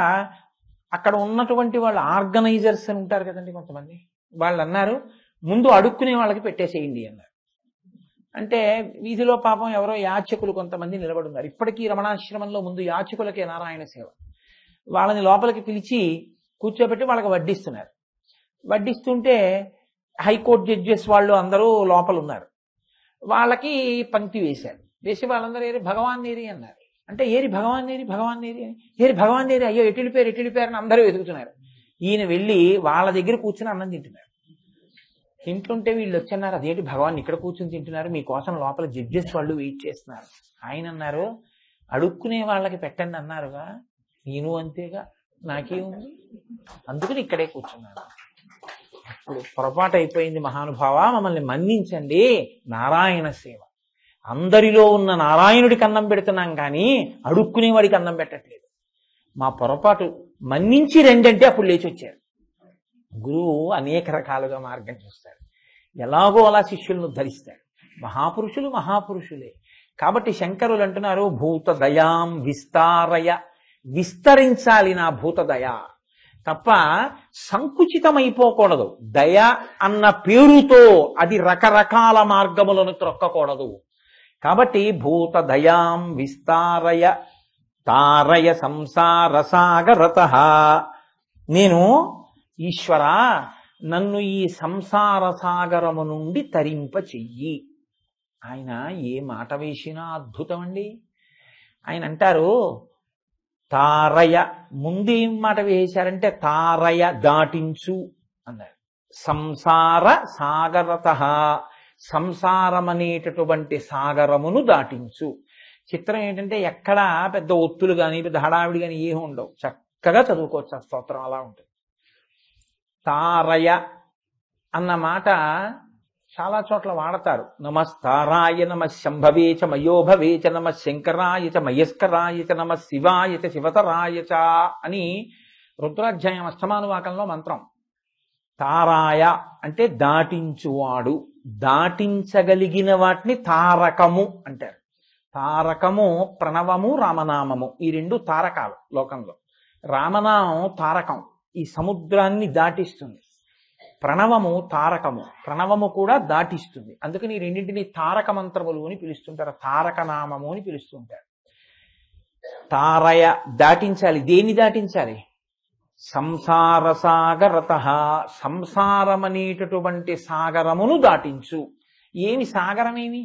అక్కడ ఉన్నటువంటి వాళ్ళు ఆర్గనైజర్స్ అని ఉంటారు కదండి కొంతమంది, వాళ్ళు అన్నారు ముందు అడుక్కునే వాళ్ళకి పెట్టేసేయండి అన్నారు. అంటే వీధిలో పాపం ఎవరో యాచకులు కొంతమంది నిలబడున్నారు. ఇప్పటికీ రమణాశ్రమంలో ముందు యాచకులకే నారాయణ సేవ. వాళ్ళని లోపలికి పిలిచి కూర్చోబెట్టి వాళ్ళకి వడ్డిస్తున్నారు. వడ్డిస్తుంటే హైకోర్టు జడ్జెస్ వాళ్ళు అందరూ లోపల ఉన్నారు. వాళ్ళకి పంక్తి వేశారు. వేసి వాళ్ళందరూ ఏరి భగవాన్ నేరి అన్నారు. అంటే ఏరి భగవాన్ నేరి అని, ఏరి భగవాన్ నేరి, అయ్యో ఎటిలిపోయారని అందరూ వెతుకుతున్నారు. ఈయన వెళ్ళి వాళ్ళ దగ్గర కూర్చుని అన్నం తింటున్నారు. తింటుంటే వీళ్ళు వచ్చన్నారు, అదేంటి భగవాన్ ఇక్కడ కూర్చుని తింటున్నారు, మీకోసం లోపల జడ్జెస్ వాళ్ళు వెయిట్ చేస్తున్నారు. ఆయన అన్నారు, అడుక్కునే వాళ్ళకి పెట్టండి అన్నారుగా, నేను అంతేగా, నాకేముంది, అందుకని ఇక్కడే కూర్చున్నాను. ఇప్పుడు పొరపాటు అయిపోయింది మహానుభావ, మమ్మల్ని మన్నించండి. నారాయణ సేవ, అందరిలో ఉన్న నారాయణుడికి అన్నం పెడుతున్నాం కానీ అడుక్కునేవాడికి అన్నం పెట్టట్లేదు. మా పొరపాటు మన్నించి రెండంటే అప్పుడు లేచి వచ్చారు. గురువు అనేక రకాలుగా మార్గం చూస్తాడు, ఎలాగో అలా శిష్యులను ధరిస్తాడు. మహాపురుషులు మహాపురుషులే. కాబట్టి శంకరులు అంటున్నారు, భూత దయాం విస్తారయ, విస్తరించాలి నా భూత దయ, తప్ప సంకుచితమైపోకూడదు. దయ అన్న పేరుతో అది రకరకాల మార్గములను త్రొక్కకూడదు. కాబట్టి భూత దయాం విస్తారయ తారయ సంసార సాగరతః, నేను ఈశ్వరా నన్ను ఈ సంసార సాగరము నుండి తరింప చెయ్యి. ఆయన ఏ మాట వేసినా అద్భుతం అండి. ఆయన అంటారు తారయ, ముందేం మాట వేశారంటే తారయ దాటించు అన్నారు. సంసార సాగరతః, సంసారం అనేటటువంటి సాగరమును దాటించు. చిత్రం ఏంటంటే ఎక్కడా పెద్ద ఒత్తులు కానీ పెద్ద హడావిడి కానీ ఏమి ఉండవు, చక్కగా చదువుకోవచ్చు ఆ స్తోత్రం, అలా ఉంటుంది. తారయ అన్న మాట చాలా చోట్ల వాడతారు. నమస్తారాయ నమ శంభవే చ మయోభవే చ నమ శంకరాయ చ మయస్కరాయ చ నమ శివాయ చ శివతరాయ చ అని రుద్రాధ్యాయం అష్టమానువాకంలో మంత్రం. తారాయ అంటే దాటించువాడు, దాటించగలిగిన వాటిని తారకము అంటారు. తారకము ప్రణవము రామనామము, ఈ రెండు తారకాలు లోకంలో. రామనామం తారకం, ఈ సముద్రాన్ని దాటిస్తుంది. ప్రణవము తారకము, ప్రణవము కూడా దాటిస్తుంది. అందుకని ఈ రెండింటిని తారక మంత్రములు అని పిలుస్తుంటారు, తారక నామము అని పిలుస్తుంటారు. తారయ దాటించాలి. దేన్ని దాటించాలి? సంసార సాగరతః, సంసారమనేటటువంటి సాగరమును దాటించు. ఏమి సాగరమేమి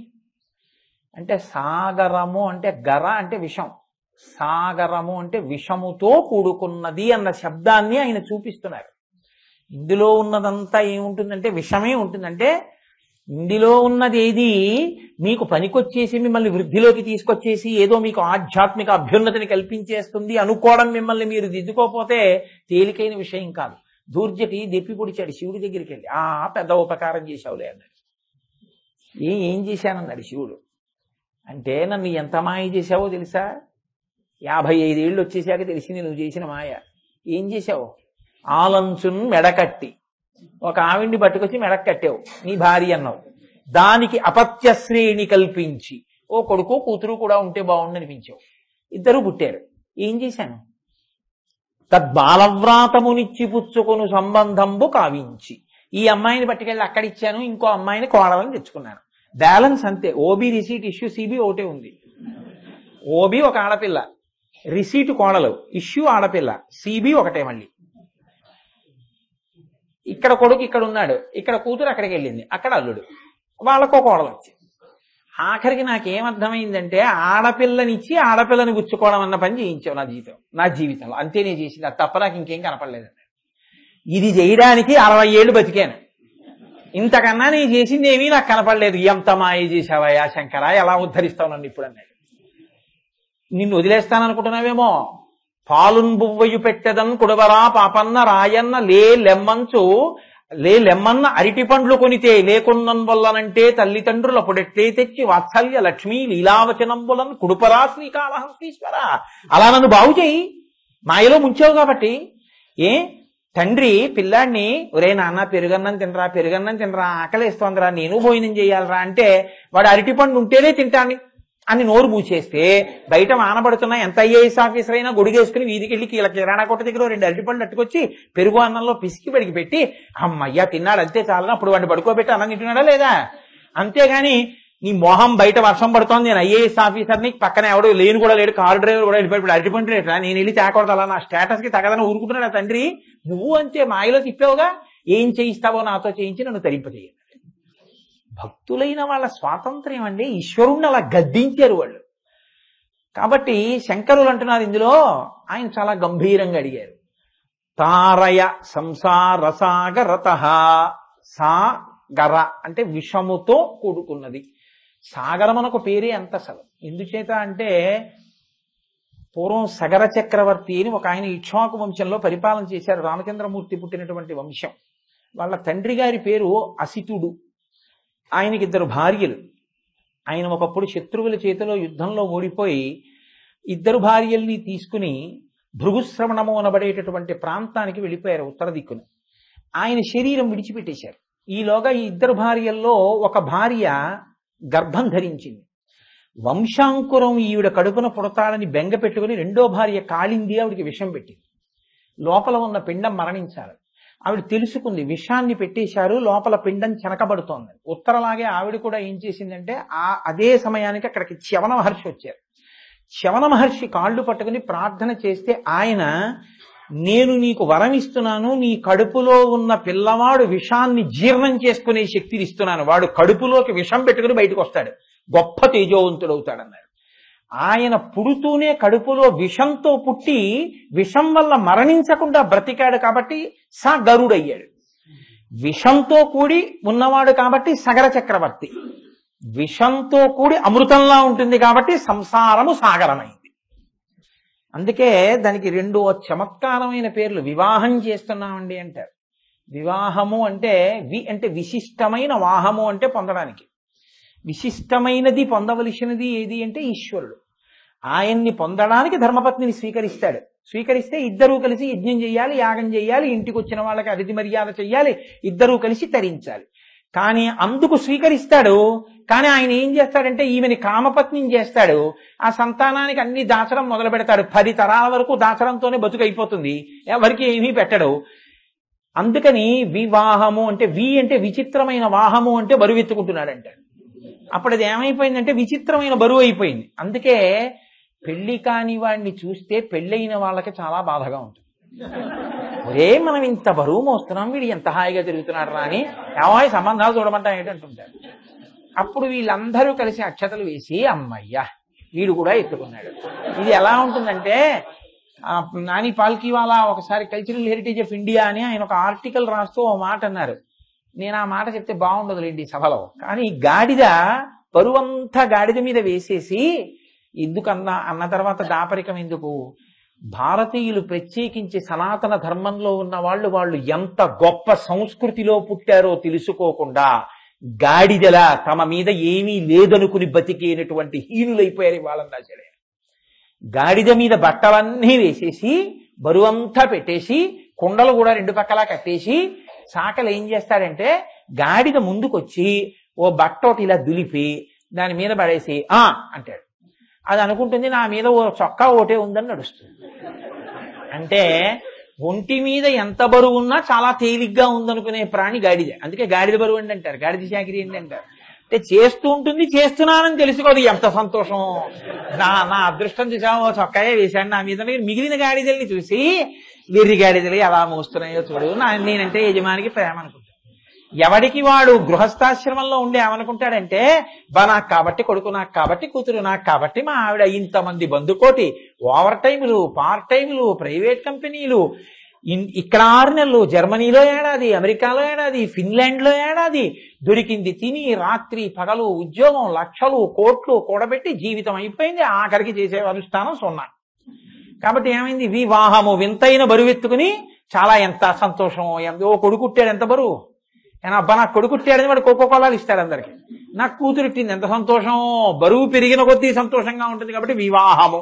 అంటే, సాగరము అంటే గర అంటే విషం, సాగరము అంటే విషముతో కూడుకున్నది అన్న శబ్దాన్ని ఆయన చూపిస్తున్నారు. ఇందులో ఉన్నదంతా ఏముంటుందంటే విషమే ఉంటుందంటే, ఇందులో ఉన్నది ఏది మీకు పనికొచ్చేసి మిమ్మల్ని వృద్ధిలోకి తీసుకొచ్చేసి ఏదో మీకు ఆధ్యాత్మిక అభ్యున్నతిని కల్పించేస్తుంది అనుకోవడం మిమ్మల్ని మీరు దిద్దుకోపోతే తేలికైన విషయం కాదు. దూర్జటి దెప్పి పొడిచాడు శివుడి దగ్గరికి వెళ్ళి, పెద్ద ఉపకారం చేశావులే అన్నాడు. ఏం చేశానన్నాడు శివుడు. అంటే నన్ను ఎంత మాయ చేశావో తెలుసా, 55 ఏళ్ళు వచ్చేసాక తెలిసింది నువ్వు చేసిన మాయ. ఏం చేశావు? ఆలంచున్ మెడకట్టి ఒక ఆవిడ్ని పట్టుకొచ్చి మెడకు కట్టావు, నీ భార్య అన్నావు. దానికి అపత్యశ్రేణి కల్పించి ఓ కొడుకు కూతురు కూడా ఉంటే బాగుండనిపించావు. ఇద్దరు పుట్టారు. ఏం చేశాను? తద్బాలవ్రాతమునిచ్చి పుచ్చుకొను సంబంధంబు కావించి ఈ అమ్మాయిని పట్టుకెళ్ళి అక్కడిచ్చాను, ఇంకో అమ్మాయిని కోడలని తెచ్చుకున్నాను. బ్యాలెన్స్ అంతే. ఓబీ రిసీట్ ఇష్యూ సిబి ఒకటే ఉంది. ఓబీ ఒక ఆడపిల్ల, రిసీట్ కోడలు, ఇష్యూ ఆడపిల్ల, సిబి ఒకటే. మళ్ళీ ఇక్కడ కొడుకు ఇక్కడ ఉన్నాడు, ఇక్కడ కూతురు అక్కడికి వెళ్ళింది, అక్కడ అల్లుడు, వాళ్ళకో కోడలు వచ్చింది. ఆఖరికి నాకేమర్థమైందంటే ఆడపిల్లనిచ్చి ఆడపిల్లని గుచ్చుకోవడం అన్న పని చేయించావు నా జీవితంలో. అంతే నేను చేసింది, అది తప్ప నాకు ఇంకేం కనపడలేదండి. ఇది చేయడానికి 60 ఏళ్ళు బతికాను, ఇంతకన్నా నేను చేసింది ఏమీ నాకు కనపడలేదు. ఎంత మాయ చేశావయ్యా శంకరా, ఎలా ఉద్ధరిస్తావు నన్ను ఇప్పుడు అన్నాడు. నిన్ను వదిలేస్తాననుకుంటున్నావేమో. పాలున్ బువ్వయు పెట్టెదన్ కుడవరా పాపన్న రాయన్న లెమ్మన్న అరిటి పండ్లు కొనితే లేకున్నన్ వల్లనంటే తల్లిదండ్రుల పొడెట్లే తెచ్చి వాత్సల్య లక్ష్మీ లీలావచనంబులను కుడుపరా శ్రీకాళహస్తీశ్వర. అలా నన్ను బాగు చేయి, మాయలో ముంచావు కాబట్టి. తండ్రి పిల్లాడిని ఒరే నాన్న పెరుగన్నం తినరా ఆకలేస్తోందిరా నేను భోజనం చేయాలరా అంటే వాడు అరటిపండు ఉంటేనే తింటాను అని నోరు మూసేస్తే బయట వానబడుతున్నా ఎంత ఐఏఎస్ ఆఫీసర్ అయినా గొడిగేసుకుని వీధికెళ్ళి కిరాణా కొట్ట దగ్గర 2 అరటిపండ్లు అట్టుకొచ్చి పెరుగు అన్నంలో పిసికి బడికి పెట్టి అమ్మయ్యా తిన్నాడు అంతే చాలని అప్పుడు వాడిని పడుకోబెట్టి అన్నం తింటున్నాడా లేదా? అంతేగాని నీ మొహం బయట వర్షం పడుతోంది నేను ఐఏఎస్ ఆఫీసర్ని పక్కన ఎవడో లేని కూడా లేడు కారు డ్రైవర్ కూడా వెళ్ళిపోయి అరటిపండు రేట్రా నేను వెళ్ళి తేకూడదు నా స్టేటస్ కి తగదని ఊరుకుంటున్నాడా తండ్రి? నువ్వు అంతే మాయలో తిప్పావుగా ఏం చేయిస్తావో నాతో చేయించి నన్ను తరింపజేయాలి. భక్తులైన వాళ్ళ స్వాతంత్ర్యం అండి. ఈశ్వరుణ్ణి అలా గద్దించారు వాళ్ళు. కాబట్టి శంకరులు అంటున్నారు ఇందులో, ఆయన చాలా గంభీరంగా అడిగారు. తారయ సంసారసాగరత సాగర అంటే విషముతో కూడుకున్నది. సాగరమునకు పేరే అంత అసలు. ఎందుచేత అంటే పూర్వం సగర చక్రవర్తి అని ఒక ఆయన ఇక్ష్వాకు వంశంలో పరిపాలన చేశారు. రామచంద్రమూర్తి పుట్టినటువంటి వంశం. వాళ్ళ తండ్రి గారి పేరు అసితుడు. ఆయనకి 2 భార్యలు. ఆయన ఒకప్పుడు శత్రువుల చేతిలో యుద్ధంలో ఓడిపోయి 2 భార్యల్ని తీసుకుని భృగుశ్రవణము అనబడేటటువంటి ప్రాంతానికి వెళ్ళిపోయారు ఉత్తర దిక్కున. ఆయన శరీరం విడిచిపెట్టేశారు. ఈలోగా ఈ 2 భార్యల్లో ఒక భార్య గర్భం ధరించింది. వంశాంకురం ఈవిడ కడుపున పుడతాడని బెంగ పెట్టుకుని 2వ భార్య కాళింది ఆవిడికి విషం పెట్టింది. లోపల ఉన్న పిండం మరణించాలి. ఆవిడ తెలుసుకుంది విషాన్ని పెట్టేశారు, లోపల పిండం చెనకబడుతోంది. ఉత్తరలాగే ఆవిడ కూడా ఏం చేసిందంటే అదే సమయానికి అక్కడికి చ్యవన మహర్షి వచ్చారు. చ్యవన మహర్షి కాళ్ళు పట్టుకుని ప్రార్థన చేస్తే ఆయన, నేను నీకు వరం ఇస్తున్నాను, నీ కడుపులో ఉన్న పిల్లవాడు విషాన్ని జీర్ణం చేసుకునే శక్తిని ఇస్తున్నాను, వాడు కడుపులోకి విషం పెట్టుకుని బయటకు వస్తాడు, గొప్ప తేజోవంతుడవుతాడన్నాడు. ఆయన పుడుతూనే కడుపులో విషంతో పుట్టి విషం వల్ల మరణించకుండా బ్రతికాడు కాబట్టి గరుడయ్యాడు. విషంతో కూడి ఉన్నవాడు కాబట్టి సగర చక్రవర్తి. విషంతో కూడి అమృతంలా ఉంటుంది కాబట్టి సంసారము సాగరమైంది. అందుకే దానికి 2 చమత్కారమైన పేర్లు. వివాహం చేస్తున్నామండి అంటారు. వివాహము అంటే అంటే విశిష్టమైన, వాహము అంటే పొందడానికి. విశిష్టమైనది పొందవలసినది ఏది అంటే ఈశ్వరుడు. ఆయన్ని పొందడానికి ధర్మపత్నిని స్వీకరిస్తాడు. స్వీకరిస్తే 2 కలిసి యజ్ఞం చేయాలి, యాగం చేయాలి, ఇంటికి వచ్చిన వాళ్ళకి అతిథి మర్యాద చెయ్యాలి, 2 కలిసి తరించాలి. కానీ అందుకు స్వీకరిస్తాడు. కానీ ఆయన ఏం చేస్తాడంటే ఈమెని కామపత్నిని చేస్తాడు. ఆ సంతానానికి అన్ని దాచడం మొదలు పెడతాడు. 10 తరాల వరకు దాచడంతోనే బతుకు అయిపోతుంది, ఎవరికి ఏమీ పెట్టడు. అందుకని వివాహము అంటే అంటే విచిత్రమైన, వాహము అంటే బరువెత్తుకుంటున్నాడంట. అప్పుడు అది ఏమైపోయిందంటే విచిత్రమైన బరువు అయిపోయింది. అందుకే పెళ్లి కాని వాడిని చూస్తే పెళ్ళైన వాళ్ళకి చాలా బాధగా ఉంటుంది. ఒరే మనం ఇంత బరువు మోస్తున్నాం, వీడు ఎంత హాయిగా తిరుగుతున్నాడు రా అని ఏమాయి సంబంధాలు చూడమంటా ఏంటంటుంటారు. అప్పుడు వీళ్ళందరూ కలిసి అక్షతలు వేసి అమ్మయ్యా వీడు కూడా ఎత్తుకున్నాడు. ఇది ఎలా ఉంటుందంటే నాని పాల్కీవాలా ఒకసారి కల్చరల్ హెరిటేజ్ ఆఫ్ ఇండియా అని ఆయన ఒక ఆర్టికల్ రాస్తూ ఓ మాట అన్నారు. నేను ఆ మాట చెప్తే బాగుండదులేండి సభలో. కానీ గాడిద బరువంతా గాడిద మీద వేసేసి ఎందుకన్నా అన్న తర్వాత దాపరికం ఎందుకు? భారతీయులు ప్రత్యేకించి సనాతన ధర్మంలో ఉన్న వాళ్ళు ఎంత గొప్ప సంస్కృతిలో పుట్టారో తెలుసుకోకుండా గాడిదలా తమ మీద ఏమీ లేదనుకుని బతికేనటువంటి హీనులైపోయారు వాళ్ళని రాశాడు. గాడిద మీద బట్టలన్నీ వేసేసి బరువంతా పెట్టేసి కుండలు కూడా 2 పక్కలా కట్టేసి సాకలు ఏం చేస్తాడంటే గాడిద ముందుకొచ్చి ఓ బట్టోటి ఇలా దులిపి దాని మీద పడేసి అంటాడు. అది అనుకుంటుంది నా మీద ఓ చొక్కా ఓటే ఉందని నడుస్తుంది. అంటే ఒంటి మీద ఎంత బరువు ఉన్నా చాలా తేలిగ్గా ఉందనుకునే ప్రాణి గాడిద. అందుకే గాడిద బరువు అండి అంటారు, గాడిద చాకిరి ఏంటి అంటారు. అంటే చేస్తూ ఉంటుంది, చేస్తున్నానని తెలుసుకోదు. ఎంత సంతోషం, నా అదృష్టం చూసామో చొక్కాయే వేశాడు నా మీద. మిగిలిన గాడిదల్ని చూసి వెర్రి గాడిదలు ఎలా మోస్తున్నాయో చూడు, నేనంటే యజమానికి ప్రేమ అనుకుంటాడు. ఎవడికి వాడు గృహస్థాశ్రమంలో ఉండే ఏమనుకుంటాడంటే నాకు కాబట్టి కొడుకు, నాకు కాబట్టి కూతురు, నాకు కాబట్టి మా ఆవిడ, ఇంతమంది బంధుకోటి, ఓవర్ టైములు, పార్ట్ టైములు, ప్రైవేట్ కంపెనీలు, ఇక్కడ 6 నెలలు, జర్మనీలో ఏడాది, అమెరికాలో ఏడాది, ఫిన్లాండ్ లో ఏడాది, దొరికింది తిని రాత్రి పగలు ఉద్యోగం, లక్షలు కోట్లు కూడబెట్టి జీవితం అయిపోయింది. ఆఖరికి చేసే అనుష్ఠానం 0. కాబట్టి ఏమైంది? వివాహము వింతైన బరువెత్తుకుని చాలా ఎంత సంతోషం. ఓ కొడుకుట్టాడు ఎంత బరువు, అబ్బా నాకు కొడుకుట్టాడని వాడు కోకోకోలాలు ఇస్తాడు అందరికి. నాకు కూతురుట్టింది ఎంత సంతోషం. బరువు పెరిగిన కొద్దీ సంతోషంగా ఉంటుంది. కాబట్టి వివాహము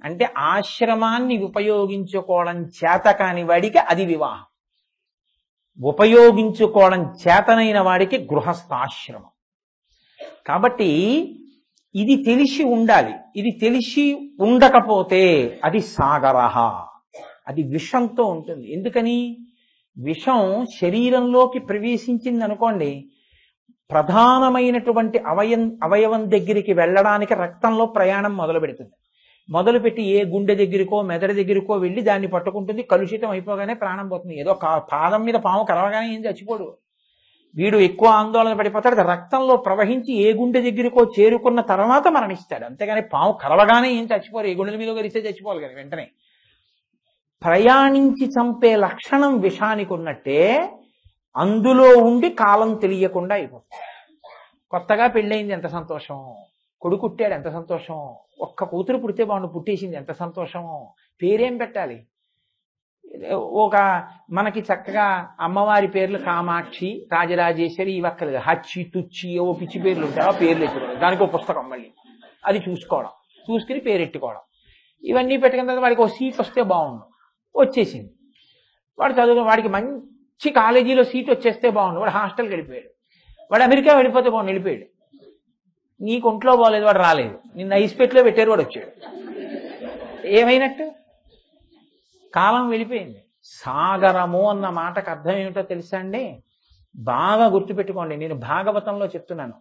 అంటే ఆశ్రమాన్ని ఉపయోగించుకోవడం చేత కాని వాడికి అది వివాహం. ఉపయోగించుకోవడం చేతనైన వాడికి గృహస్థాశ్రమం. కాబట్టి ఇది తెలిసి ఉండాలి. ఇది తెలిసి ఉండకపోతే అది సాగరహ, అది విషంతో ఉంటుంది. ఎందుకని? విషం శరీరంలోకి ప్రవేశించింది అనుకోండి, ప్రధానమైనటువంటి అవయవం దగ్గరికి వెళ్ళడానికి రక్తంలో ప్రయాణం మొదలు పెడుతుంది. మొదలుపెట్టి ఏ గుండె దగ్గరికో మెదడు దగ్గరికో వెళ్ళి దాన్ని పట్టుకుంటుంది. కలుషితం అయిపోగానే ప్రాణం పోతుంది. ఏదో పాదం మీద పాము కరవగానే ఏం చచ్చిపోడు. వీడు ఎక్కువ ఆందోళన పడిపోతాడు. రక్తంలో ప్రవహించి ఏ గుండె దగ్గరికో చేరుకున్న తర్వాత మరణిస్తాడు. అంతేగాని పాము కరవగానే ఏం చచ్చిపోరు. ఏ గుండెల మీద గరిస్తే చచ్చిపోవాలి కానీ వెంటనే. ప్రయాణించి చంపే లక్షణం విషానికి ఉన్నట్టే అందులో ఉండి కాలం తెలియకుండా అయిపోతుంది. కొత్తగా పెళ్ళయింది, ఎంత సంతోషం. కొడుకు పుట్టాడు, ఎంత సంతోషం. ఒక్క కూతురు పుడితే బాగుండు, పుట్టేసింది, ఎంత సంతోషం. పేరేం పెట్టాలి? మనకి చక్కగా అమ్మవారి పేర్లు కామాక్షి, రాజరాజేశ్వరి ఇవక్కలేదు. హచ్చి తుచ్చి ఓ పిచ్చి పేర్లు ఉంటాయి. ఆ పేర్లు ఎట్టుకోవడం, దానికి ఒక పుస్తకం మళ్ళీ అది చూసుకోవడం, చూసుకుని పేరెట్టుకోవడం, ఇవన్నీ పెట్టుకున్న తర్వాత వాడికి ఒక సీట్ వస్తే బాగుండు. వచ్చేసింది. వాడు చదువు, వాడికి మంచి కాలేజీలో సీట్ వచ్చేస్తే బాగుండు. వాడు హాస్టల్కి వెళ్ళిపోయాడు. వాడు అమెరికా వెళ్ళిపోతే బాగుండు, వెళ్ళిపోయాడు. నీకు ఒంట్లో బాగోలేదు, వాడు రాలేదు. నిన్న ఐస్పెట్లో పెట్టారు, వాడు వచ్చాడు. ఏమైనట్టు? కాలం వెళ్ళిపోయింది. సాగరము అన్న మాటకు అర్థం ఏమిటో తెలుసా అండి? బాగా గుర్తుపెట్టుకోండి. నేను భాగవతంలో చెప్తున్నాను.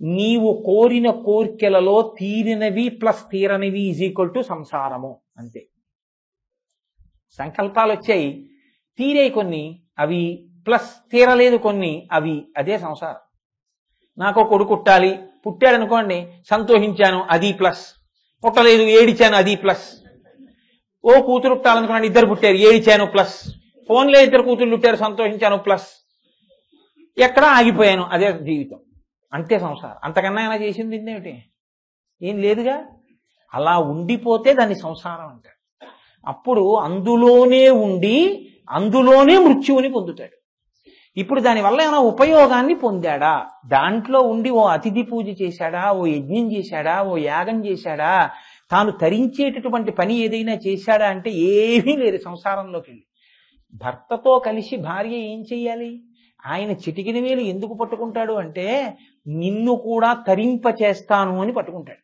నీవు కోరిన కోర్కెలలో తీరినవి ప్లస్ తీరనివి ఈజ్ ఈక్వల్ టు సంసారము. అంతే. సంకల్పాలు వచ్చాయి, తీరాయి కొన్ని, అవి ప్లస్ తీరలేదు కొన్ని, అవి, అదే సంసారం. నాకు కొడుకు పుట్టాలి, పుట్టాడు అనుకోండి, సంతోషించాను, అది ప్లస్. పుట్టలేదు, ఏడిచాను, అది ప్లస్. ఓ కూతురు పుట్టాలనుకున్నాను, ఇద్దరు పుట్టారు, ఏడిచాను, ప్లస్. ఫోన్లో ఇద్దరు కూతురు పుట్టారు, సంతోషించాను, ప్లస్. ఎక్కడా ఆగిపోయాను, అదే జీవితం. అంతే సంసారం. అంతకన్నా ఏమైనా చేసింది ఏమిటి? ఏం లేదుగా. అలా ఉండిపోతే దాన్ని సంసారం అంటారు. అప్పుడు అందులోనే ఉండి అందులోనే మృత్యువుని పొందుతాడు. ఇప్పుడు దానివల్ల ఏమైనా ఉపయోగాన్ని పొందాడా? దాంట్లో ఉండి ఓ అతిథి పూజ చేశాడా, ఓ యజ్ఞం చేశాడా, ఓ యాగం చేశాడా, తాను తరించేటటువంటి పని ఏదైనా చేశాడా అంటే ఏమీ లేదు. సంసారంలోకి వెళ్ళి భర్తతో కలిసి భార్య ఏం చెయ్యాలి? ఆయన చిటికిన వేలు ఎందుకు పట్టుకుంటాడు అంటే, నిన్ను కూడా తరింప చేస్తాను అని పట్టుకుంటాడు.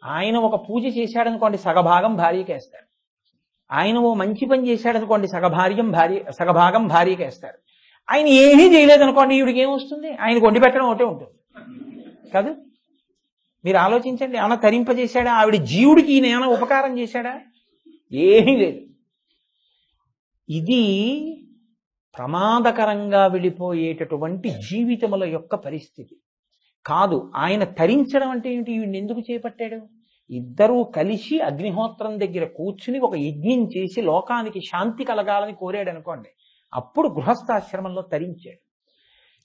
ఆయన ఒక పూజ చేశాడనుకోండి, సగభాగం భార్యకి వేస్తాడు. ఆయన ఓ మంచి పని చేశాడనుకోండి, సగభాగం భార్యకి వేస్తాడు. ఆయన ఏమీ చేయలేదనుకోండి, ఈవిడికి ఏమొస్తుంది? ఆయనకు వండి పెట్టడం ఒకటే ఉంటుంది కాదు. మీరు ఆలోచించండి. ఏమైనా తరింపజేశాడా? ఆవిడ జీవుడికి ఈయన ఏమైనా ఉపకారం చేశాడా? ఏమీ లేదు. ఇది ప్రమాదకరంగా వెళ్ళిపోయేటటువంటి జీవితముల యొక్క పరిస్థితి కాదు. ఆయన తరించడం అంటే ఏమిటి? ఈవిడిని ఎందుకు చేపట్టాడు? ఇద్దరూ కలిసి అగ్నిహోత్రం దగ్గర కూర్చుని ఒక యజ్ఞం చేసి లోకానికి శాంతి కలగాలని కోరాడు అనుకోండి, అప్పుడు గృహస్థాశ్రమంలో తరించాడు.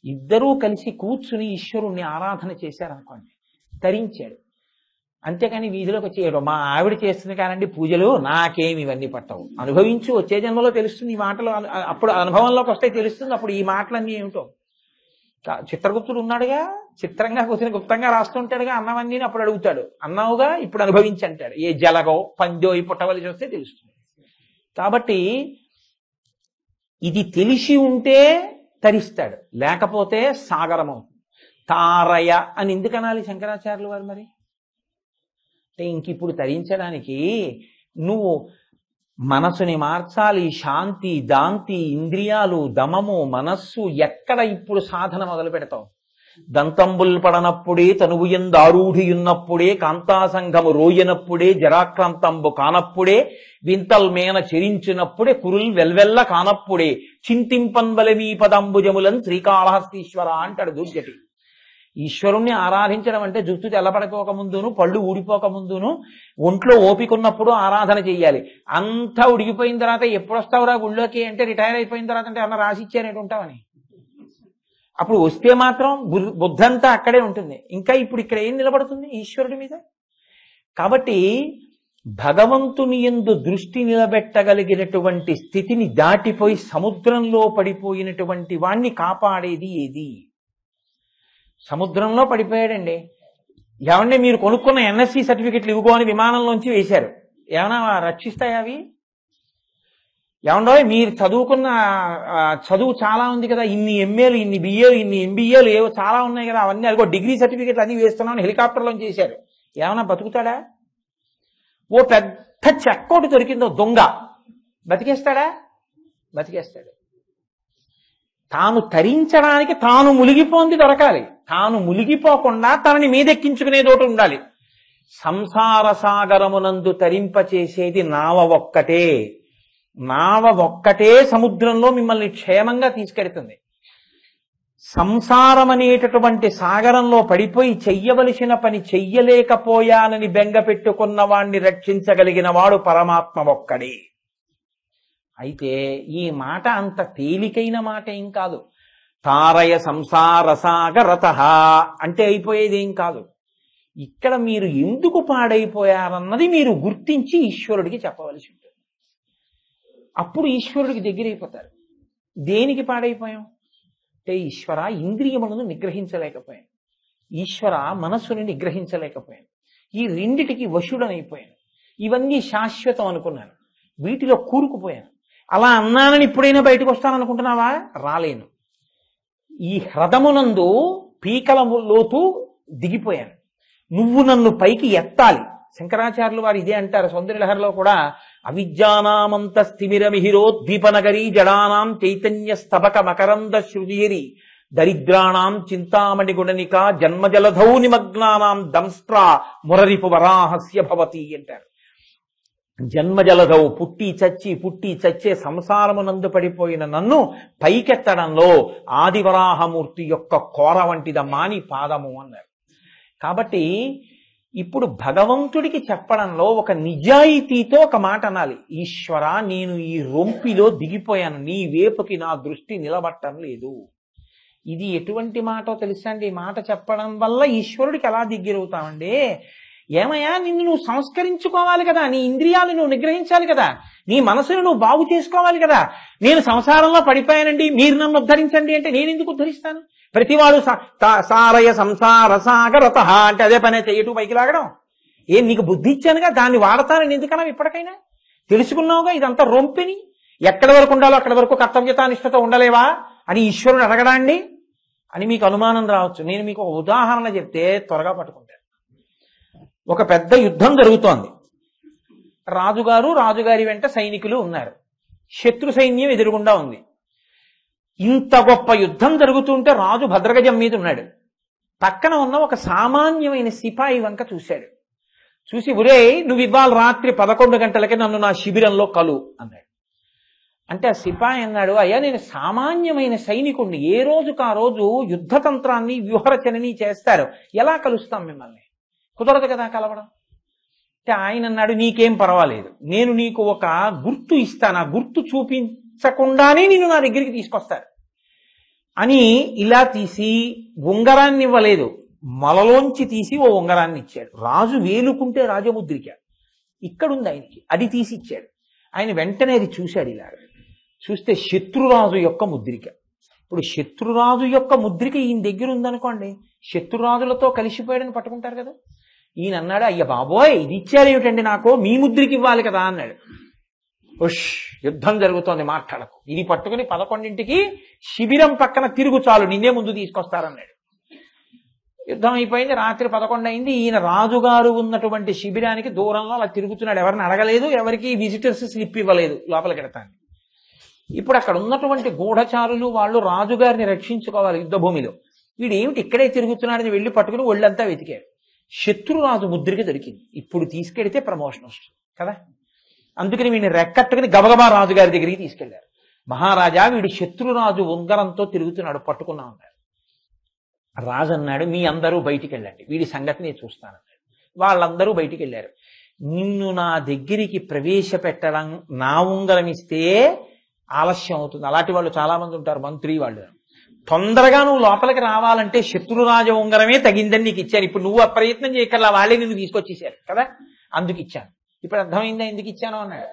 ఇద్దరూ కలిసి కూర్చుని ఈశ్వరుణ్ణి ఆరాధన చేశారనుకోండి, తరించాడు. అంతేకాని వీధిలోకి వచ్చేయడు, మా ఆవిడ చేస్తుంది కానండి పూజలు, నాకేమి ఇవన్నీ పట్టవు. అనుభవించు, వచ్చే జన్మలో తెలుస్తుంది ఈ మాటలు. అప్పుడు అనుభవంలోకి వస్తే తెలుస్తుంది అప్పుడు ఈ మాటలన్నీ ఏమిటో. చిత్రగుప్తుడు ఉన్నాడుగా, చిత్రంగా కూర్చుని గుప్తంగా రాస్తుంటాడుగా అన్నవన్నీ. అప్పుడు అడుగుతాడు, అన్నావుగా, ఇప్పుడు అనుభవించి అంటాడు. ఏ జలగో పంజో ఈ పుట్టవలసి వస్తే తెలుస్తుంది. కాబట్టి ఇది తెలిసి ఉంటే తరిస్తాడు, లేకపోతే సాగరమవుతుంది. తారయ అని ఎందుకు అనాలి శంకరాచార్యులు వారు? మరి అంటే ఇంక ఇప్పుడు తరించడానికి నువ్వు మనసుని మార్చాలి. శాంతి, దాంతి, ఇంద్రియాలు, దమము, మనస్సు. ఎక్కడ ఇప్పుడు సాధన మొదలు పెడతావు? దంతంబుల్ పడనప్పుడే, తనువుయందారూఢియున్నప్పుడే, కాంతాసంఘము రోయనప్పుడే, జరాక్రాంతంబు కానప్పుడే, వింతల్ మేన చెరించినప్పుడే, కురుల్ వెల్వెల్ల కానప్పుడే, చింతింపన్వలమీ పదంబుజములను శ్రీకాళహస్తీశ్వర అంటాడు దుర్జటి. ఈశ్వరుణ్ణి ఆరాధించడం అంటే జుట్టు తెల్లబడిపోక ముందును, పళ్ళు ఊడిపోక ముందును, ఒంట్లో ఓపికన్నప్పుడు ఆరాధన చెయ్యాలి. అంతా ఉడిగిపోయిన తర్వాత ఎప్పుడు వస్తావురా గుళ్ళోకి అంటే, రిటైర్ అయిపోయిన తర్వాత అంటే అన్న రాసిచ్చారేంటి ఉంటామని. అప్పుడు వస్తే మాత్రం బుద్ధంతా అక్కడే ఉంటుంది. ఇంకా ఇప్పుడు ఇక్కడ ఏం నిలబడుతుంది ఈశ్వరుడి మీద? కాబట్టి భగవంతుని యందు దృష్టి నిలబెట్టగలిగినటువంటి స్థితిని దాటిపోయి సముద్రంలో పడిపోయినటువంటి వాణ్ణి కాపాడేది ఏది? సముద్రంలో పడిపోయాడండి. ఏమంటే మీరు కొనుక్కున్న ఎన్ఎస్సి సర్టిఫికెట్లు ఇవ్వుకో అని విమానంలోంచి వేశారు. ఏమైనా రక్షిస్తాయా అవి? ఏమండో మీరు చదువుకున్న చదువు చాలా ఉంది కదా, ఇన్ని ఎంఏలు, ఇన్ని బిఏలు, ఇన్ని ఎంబీఏలు ఏవో చాలా ఉన్నాయి కదా, అవన్నీ అదిగో డిగ్రీ సర్టిఫికెట్లు అన్ని వేస్తున్నామని హెలికాప్టర్లో చేశారు. ఏమన్నా బతుకుతాడా? ఓ పెద్ద చెక్కోటి దొరికిందో దొంగ, బతికేస్తాడా? బతికేస్తాడు. తాను తరించడానికి తాను మునిగిపోంది దొరకాలి. తాను మునిగిపోకుండా తనని మీదెక్కించుకునేదోటి ఉండాలి. సంసార సాగరమునందు తరింపచేసేది నావ ఒక్కటే. నావ ఒక్కటే సముద్రంలో మిమ్మల్ని క్షేమంగా తీసుకెడుతుంది. సంసారం అనేటటువంటి సాగరంలో పడిపోయి చెయ్యవలసిన పని చెయ్యలేకపోయానని బెంగ పెట్టుకున్న వాణ్ణి రక్షించగలిగిన వాడు పరమాత్మ ఒక్కడే. అయితే ఈ మాట అంత తేలికైన మాట ఏం కాదు. తారయ సంసార సాగరతః అంటే అయిపోయేది ఏం కాదు. ఇక్కడ మీరు ఎందుకు పాడైపోయారన్నది మీరు గుర్తించి ఈశ్వరుడికి చెప్పవలసి ఉంటుంది. అప్పుడు ఈశ్వరుడికి దగ్గరైపోతారు. దేనికి పాడైపోయాం అంటే, ఈశ్వర ఇంద్రియములను నిగ్రహించలేకపోయాను, ఈశ్వర మనస్సుని నిగ్రహించలేకపోయాను, ఈ రెండిటికి వశుడనైపోయాను, ఇవన్నీ శాశ్వతం అనుకున్నాను, వీటిలో కూరుకుపోయాను. అలా అన్నానని ఇప్పుడైనా బయటకు వస్తాననుకుంటున్నావా? రాలేను. ఈ హ్రదమునందు పీకల లోతు దిగిపోయాను, నువ్వు నన్ను పైకి ఎత్తాలి. శంకరాచార్యులు వారు ఇదే అంటారు సౌందర్యలహరిలో కూడా. అవిద్యానామంత స్థిమిరమిహిరోద్దీపనగరీ జడానాం చైతన్య స్తబక మకరంద శృతియరి దరిద్రాణం చింతామణి గుణనిక జన్మజలధౌ నిమగ్నానాం దంస్ట్రా మురరిపు వరాహస్య భవతి అంటారు. జన్మజలధౌ పుట్టి చచ్చే సంసారమునందు పడిపోయిన నన్ను పైకెత్తడంలో ఆదివరాహమూర్తి యొక్క కోర వంటిదమ్మా నీ పాదము అన్నారు. కాబట్టి ఇప్పుడు భగవంతుడికి చెప్పడంలో ఒక నిజాయితీతో ఒక మాట అనాలి. ఈశ్వర, నేను ఈ రొంపిలో దిగిపోయాను, నీ వేపుకి నా దృష్టి నిలబట్టం లేదు. ఇది ఎటువంటి మాటో తెలుసా అండి? ఈ మాట చెప్పడం వల్ల ఈశ్వరుడికి ఎలా దగ్గరవుతామండి? ఏమయ్యా, నిన్ను నువ్వు సంస్కరించుకోవాలి కదా, నీ ఇంద్రియాలు నువ్వు నిగ్రహించాలి కదా, నీ మనసును నువ్వు బాగు చేసుకోవాలి కదా. నేను సంసారంలో పడిపోయానండి, మీరు నన్ను ఉద్ధరించండి అంటే నేను ఎందుకు ఉద్ధరిస్తాను? ప్రతివాడు సారయ సంసార సాగరత అంటే అదే పనే చెయ్యటూ పైకి లాగడం. ఏం నీకు బుద్ధి ఇచ్చానుగా, దాన్ని వాడతానని ఎందుకన్నా? ఇప్పటికైనా తెలుసుకున్నావుగా ఇదంతా రొంపిని. ఎక్కడి వరకు ఉండాలో అక్కడి వరకు కర్తవ్యతానిష్టత ఉండలేవా అని ఈశ్వరుడు అడగడాన్ని అని మీకు అనుమానం రావచ్చు. నేను మీకు ఒక ఉదాహరణ చెప్తే త్వరగా పట్టుకుంటాను. ఒక పెద్ద యుద్ధం జరుగుతోంది. రాజుగారి వెంట సైనికులు ఉన్నారు. శత్రు సైన్యం ఎదురుగుండా ఉంది. ఇంత గొప్ప యుద్ధం జరుగుతుంటే రాజు భద్రగజం మీద ఉన్నాడు. పక్కన ఉన్న ఒక సామాన్యమైన సిపాయి వంక చూశాడు. చూసి, ఒరే, నువ్వు ఇవాళ రాత్రి 11 గంటలకి నన్ను నా శిబిరంలో కలు అన్నాడు. అంటే ఆ సిపాయి అన్నాడు, అయ్యా, నేను సామాన్యమైన సైనికుణ్ణి, ఏ రోజుకు ఆ రోజు యుద్ధతంత్రాన్ని వ్యూహరచనని చేస్తారు, ఎలా కలుస్తాం మిమ్మల్ని? కుదరదు కదా కలవడం. అంటే ఆయన అన్నాడు, నీకేం పర్వాలేదు, నేను నీకు ఒక గుర్తు ఇస్తాను, ఆ గుర్తు చూపించకుండానే నిన్ను నా దగ్గరికి తీసుకొస్తారు అని ఇలా తీసి ఉంగరాన్ని ఇవ్వలేదు, మలలోంచి తీసి ఓ ఉంగరాన్ని ఇచ్చాడు. రాజు వేలుకుంటే రాజముద్రిక ఇక్కడుంది ఆయనకి, అది తీసి ఇచ్చాడు. ఆయన వెంటనే అది చూశాడు. ఇలా చూస్తే శత్రురాజు యొక్క ముద్రిక. ఇప్పుడు శత్రురాజు యొక్క ముద్రిక ఈయన దగ్గర ఉందనుకోండి, శత్రురాజులతో కలిసిపోయాడని పట్టుకుంటారు కదా. ఈయన అన్నాడు, అయ్య బాబోయ్, ఇది ఇచ్చారేమిటండి, నాకు మీ ముద్రికి ఇవ్వాలి కదా అన్నాడు. యుద్ధం జరుగుతోంది, మాట్లాడకు, ఇది పట్టుకుని 11ంటికి శిబిరం పక్కన తిరుగు, చాలు, నిన్నే ముందు తీసుకొస్తారన్నాడు. యుద్ధం అయిపోయింది, రాత్రి 11 అయింది. ఈయన రాజుగారు ఉన్నటువంటి శిబిరానికి దూరంలో అలా తిరుగుతున్నాడు. ఎవరిని అడగలేదు, ఎవరికి విజిటర్స్ స్లిప్ ఇవ్వలేదు లోపలికి వెడతాను. ఇప్పుడు అక్కడ ఉన్నటువంటి గూఢచారులు వాళ్ళు రాజుగారిని రక్షించుకోవాలి యుద్ధభూమిలో. వీడు ఏమిటి ఇక్కడే తిరుగుతున్నాడని వెళ్ళి పట్టుకుని ఒళ్ళంతా వెతికారు. శత్రురాజు ముద్రిక దొరికింది. ఇప్పుడు తీసుకెడితే ప్రమోషన్ వస్తుంది కదా, అందుకని వీడిని రెక్కట్టుకుని గబగబా రాజుగారి దగ్గరికి తీసుకెళ్లారు. మహారాజా, వీడు శత్రురాజు ఉంగరంతో తిరుగుతున్నాడు, పట్టుకున్నా ఉన్నారు. రాజు అన్నాడు, మీ అందరూ బయటికి వెళ్ళండి, వీడి సంగతి నేను చూస్తానన్నాడు. వాళ్ళందరూ బయటికి వెళ్ళారు. నిన్ను నా దగ్గరికి ప్రవేశపెట్టడం, నా ఉంగరం ఇస్తే ఆలస్యం అవుతుంది. అలాంటి వాళ్ళు చాలా మంది ఉంటారు, మంత్రి వాళ్ళు. తొందరగా నువ్వు లోపలికి రావాలంటే శత్రురాజ ఉంగరమే తగిందని నీకు ఇచ్చాను. ఇప్పుడు నువ్వు అప్రయత్నం చేయకల్లా వాళ్ళే నిన్ను తీసుకొచ్చేసారు కదా, అందుకు ఇచ్చాను. ఇప్పుడు అర్థమైందా ఎందుకు ఇచ్చాను అన్నాడు.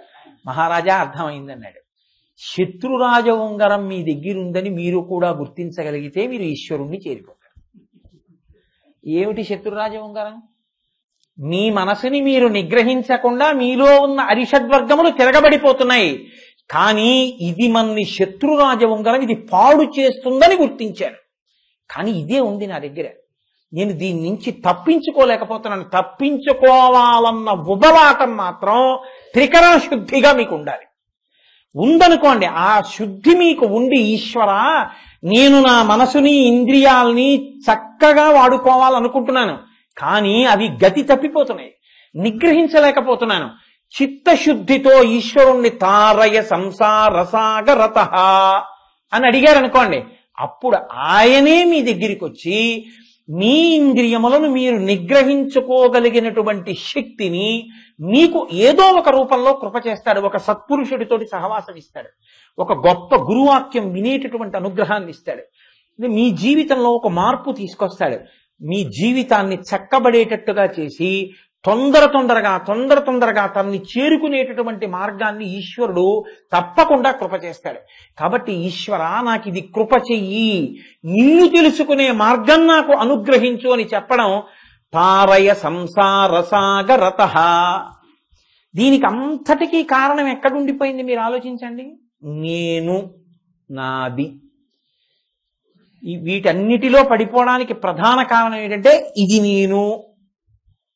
మహారాజా, అర్థమైంది అన్నాడు. శత్రురాజ ఉంగరం మీ దగ్గర ఉందని మీరు కూడా గుర్తించగలిగితే మీరు ఈశ్వరుణ్ణి చేరిపోతారు. ఏమిటి శత్రురాజ ఉంగరం? మీ మనసుని మీరు నిగ్రహించకుండా మీలో ఉన్న అరిషడ్వర్గములు తిరగబడిపోతున్నాయి. కానీ ఇది మన్ని శత్రురాజ ఉంగరం, ఇది పాడు చేస్తుందని గుర్తించాను. కానీ ఇదే ఉంది నా దగ్గర, నేను దీని నుంచి తప్పించుకోలేకపోతున్నాను. తప్పించుకోవాలన్న ఉబలాటం మాత్రం త్రికరణ శుద్ధిగా మీకు ఉండాలి. ఉందనుకోండి, ఆ శుద్ధి మీకు ఉండి, ఈశ్వర నేను నా మనసుని ఇంద్రియాలని చక్కగా వాడుకోవాలనుకుంటున్నాను, కానీ అవి గతి తప్పిపోతున్నాయి, నిగ్రహించలేకపోతున్నాను. చిత్తశుద్ధితో ఈశ్వరుణ్ణి తారయ సంసారసాగరత అని అడిగారనుకోండి, అప్పుడు ఆయనే మీ దగ్గరికి వచ్చి మీ ఇంద్రియములను మీరు నిగ్రహించుకోగలిగినటువంటి శక్తిని మీకు ఏదో ఒక రూపంలో కృప చేస్తాడు. ఒక సత్పురుషుడితోటి సహవాసం ఇస్తాడు, ఒక గొప్ప గురువాక్యం వినేటటువంటి అనుగ్రహాన్ని ఇస్తాడు, మీ జీవితంలో ఒక మార్పు తీసుకొస్తాడు. మీ జీవితాన్ని చక్కబడేటట్టుగా చేసి తొందరగా తనని చేరుకునేటటువంటి మార్గాన్ని ఈశ్వరుడు తప్పకుండా కృప చేస్తాడు. కాబట్టి ఈశ్వర నాకు ఇది కృప చెయ్యి, నిన్ను తెలుసుకునే మార్గం నాకు అనుగ్రహించు అని చెప్పడం తారయ సంసారసాగరత. దీనికి అంతటికీ కారణం ఎక్కడుండిపోయింది మీరు ఆలోచించండి. నేను, నాది. వీటన్నిటిలో పడిపోవడానికి ప్రధాన కారణం ఏంటంటే ఇది నేను.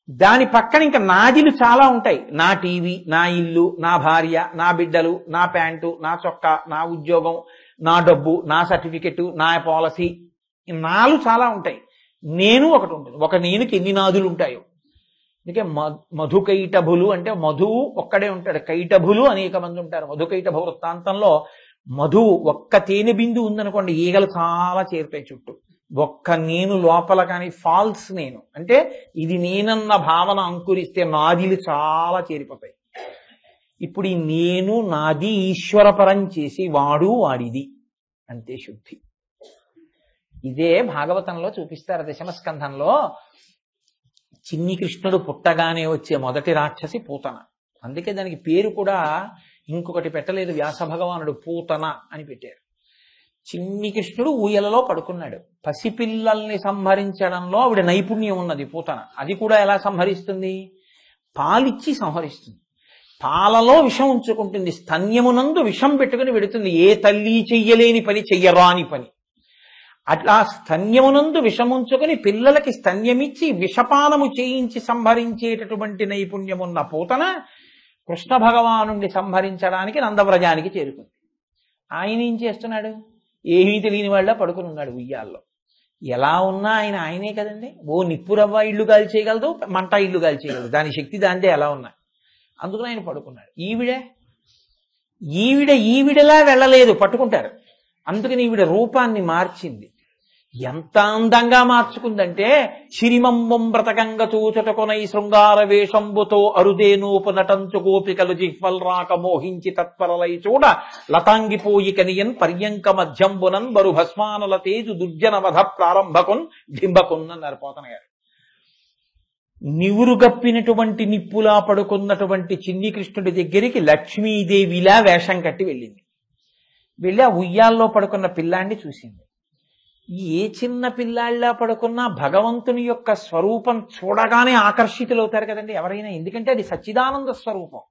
దాని పక్కన ఇంకా నాదిలు చాలా ఉంటాయి. నా టీవీ, నా ఇల్లు, నా భార్య, నా బిడ్డలు, నా ప్యాంటు, నా చొక్కా, నా ఉద్యోగం, నా డబ్బు, నా సర్టిఫికెట్, నా పాలసీ. నాలు చాలా ఉంటాయి. నేను ఒకటి ఉంటుంది. ఒక నేనుకి ఎన్ని నాదులు ఉంటాయో. అందుకే మధుకైటభులు అంటే మధువు ఒక్కడే ఉంటాడు, కైటభులు అనేక మంది ఉంటారు. మధుకైటభ వృత్తాంతంలో మధువు ఒక్క తేనె బిందు ఉందనుకోండి, ఈగలు చాలా చేరుతాయి చుట్టూ. ఒక్క నేను లోపల కానీ ఫాల్స్ నేను అంటే ఇది నేనన్న భావన అంకురిస్తే నాదిలు చాలా చేరిపోతాయి. ఇప్పుడు ఈ నేను నాది ఈశ్వరపరం చేసి వాడు వాడిది అంతే శుద్ధి. ఇదే భాగవతంలో చూపిస్తారు. దశమస్కంధంలో చిన్ని కృష్ణుడు పుట్టగానే వచ్చే మొదటి రాక్షసి పూతన. అందుకే దానికి పేరు కూడా ఇంకొకటి పెట్టలేదు వ్యాస భగవానుడు, పూతన అని పెట్టారు. చిన్ని కృష్ణుడు ఊయలలో పడుకున్నాడు. పసిపిల్లల్ని సంహరించడంలో ఆవిడ నైపుణ్యం ఉన్నది పూతన. అది కూడా ఎలా సంహరిస్తుంది? పాలిచ్చి సంహరిస్తుంది. పాలలో విషం ఉంచుకుంటుంది, స్తన్యమునందు విషం పెట్టుకుని పెడుతుంది. ఏ తల్లి చెయ్యలేని పని, చెయ్యరాని పని. అట్లా స్తన్యమునందు విషముంచుకొని పిల్లలకి స్తన్యమిచ్చి విషపానము చేయించి సంహరించేటటువంటి నైపుణ్యమున్న పూతన కృష్ణ భగవానుణ్ణి సంహరించడానికి నందవ్రజానికి చేరుకుంది. ఆయన ఏం చేస్తున్నాడు? ఏమీ తెలియని వాళ్ళ పడుకుని ఉన్నాడు ఉయ్యాల్లో. ఎలా ఉన్నా ఆయనే కదండి. ఓ నిప్పురవ్వ ఇల్లు కాల్చేయగలదు, మంట ఇల్లు కాల్చేయగలదు, దాని శక్తి దాందే ఎలా ఉన్నా. అందుకని ఆయన పడుకున్నాడు. ఈవిడలా వెళ్ళలేదు, పట్టుకుంటారు. అందుకని ఈవిడ రూపాన్ని మార్చింది. ఎంత అందంగా మార్చుకుందంటే శిరిమంబం వ్రతకంగ చూచటకొనై శృంగార వేషంబుతో అరుదేనూపు నటంచు గోపికలు జిహ్వల్ రాక మోహించి తత్పరలై చూడ లతాంగిపోయి కనియన్ పర్యంక మధ్యంబునన్ బరు భస్మానల తేజు దుర్జన వధ ప్రారంభకున్ డింబకున్ అన్నారు పోతన గారు. నివురుగప్పినటువంటి నిప్పులా పడుకున్నటువంటి చిన్ని కృష్ణుడి దగ్గరికి లక్ష్మీదేవిలా వేషం కట్టి వెళ్ళింది. వెళ్ళి ఆ ఉయ్యాల్లో పడుకున్న పిల్లాన్ని చూసింది. ఏ చిన్న పిల్లాళ్ళ పడుకున్నా భగవంతుని యొక్క స్వరూపం చూడగానే ఆకర్షితులవుతారు కదండి ఎవరైనా. ఎందుకంటే అది సచ్చిదానంద స్వరూపం.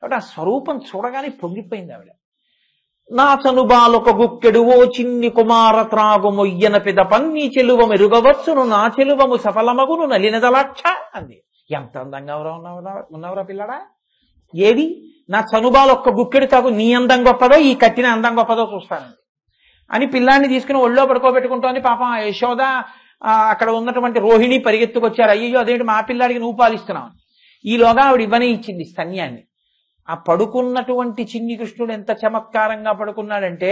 కాబట్టి ఆ స్వరూపం చూడగానే పొంగిపోయింది ఆవిడ. నా చనుబాలొక గుక్కెడు ఓ చిన్ని కుమార త్రాగు మొయ్యన పిదపన్ నీ చెలువ మెరుగవచ్చును నా చెలువము సఫలమగును నలినదలాక్ష అంది. ఎంత అందంగా ఉన్నవరా పిల్లడా. ఏది నా చనుబాలొక్క గుక్కెడు తాగు, నీ అందం గొప్పదో ఈ కట్టిన అందం గొప్పదో చూస్తానండి అని పిల్లాన్ని తీసుకుని ఒళ్ళో పడుకోబెట్టుకుంటోంది. పాపం యశోద అక్కడ ఉన్నటువంటి రోహిణి పరిగెత్తుకొచ్చారు. అయ్యో అదేంటి మా పిల్లాడికి నువ్వు పాలిస్తున్నావు. ఈలోగా ఆవిడ ఇవ్వనే ఇచ్చింది స్తన్యాన్ని. ఆ పడుకున్నటువంటి చిన్ని కృష్ణుడు ఎంత చమత్కారంగా పడుకున్నాడంటే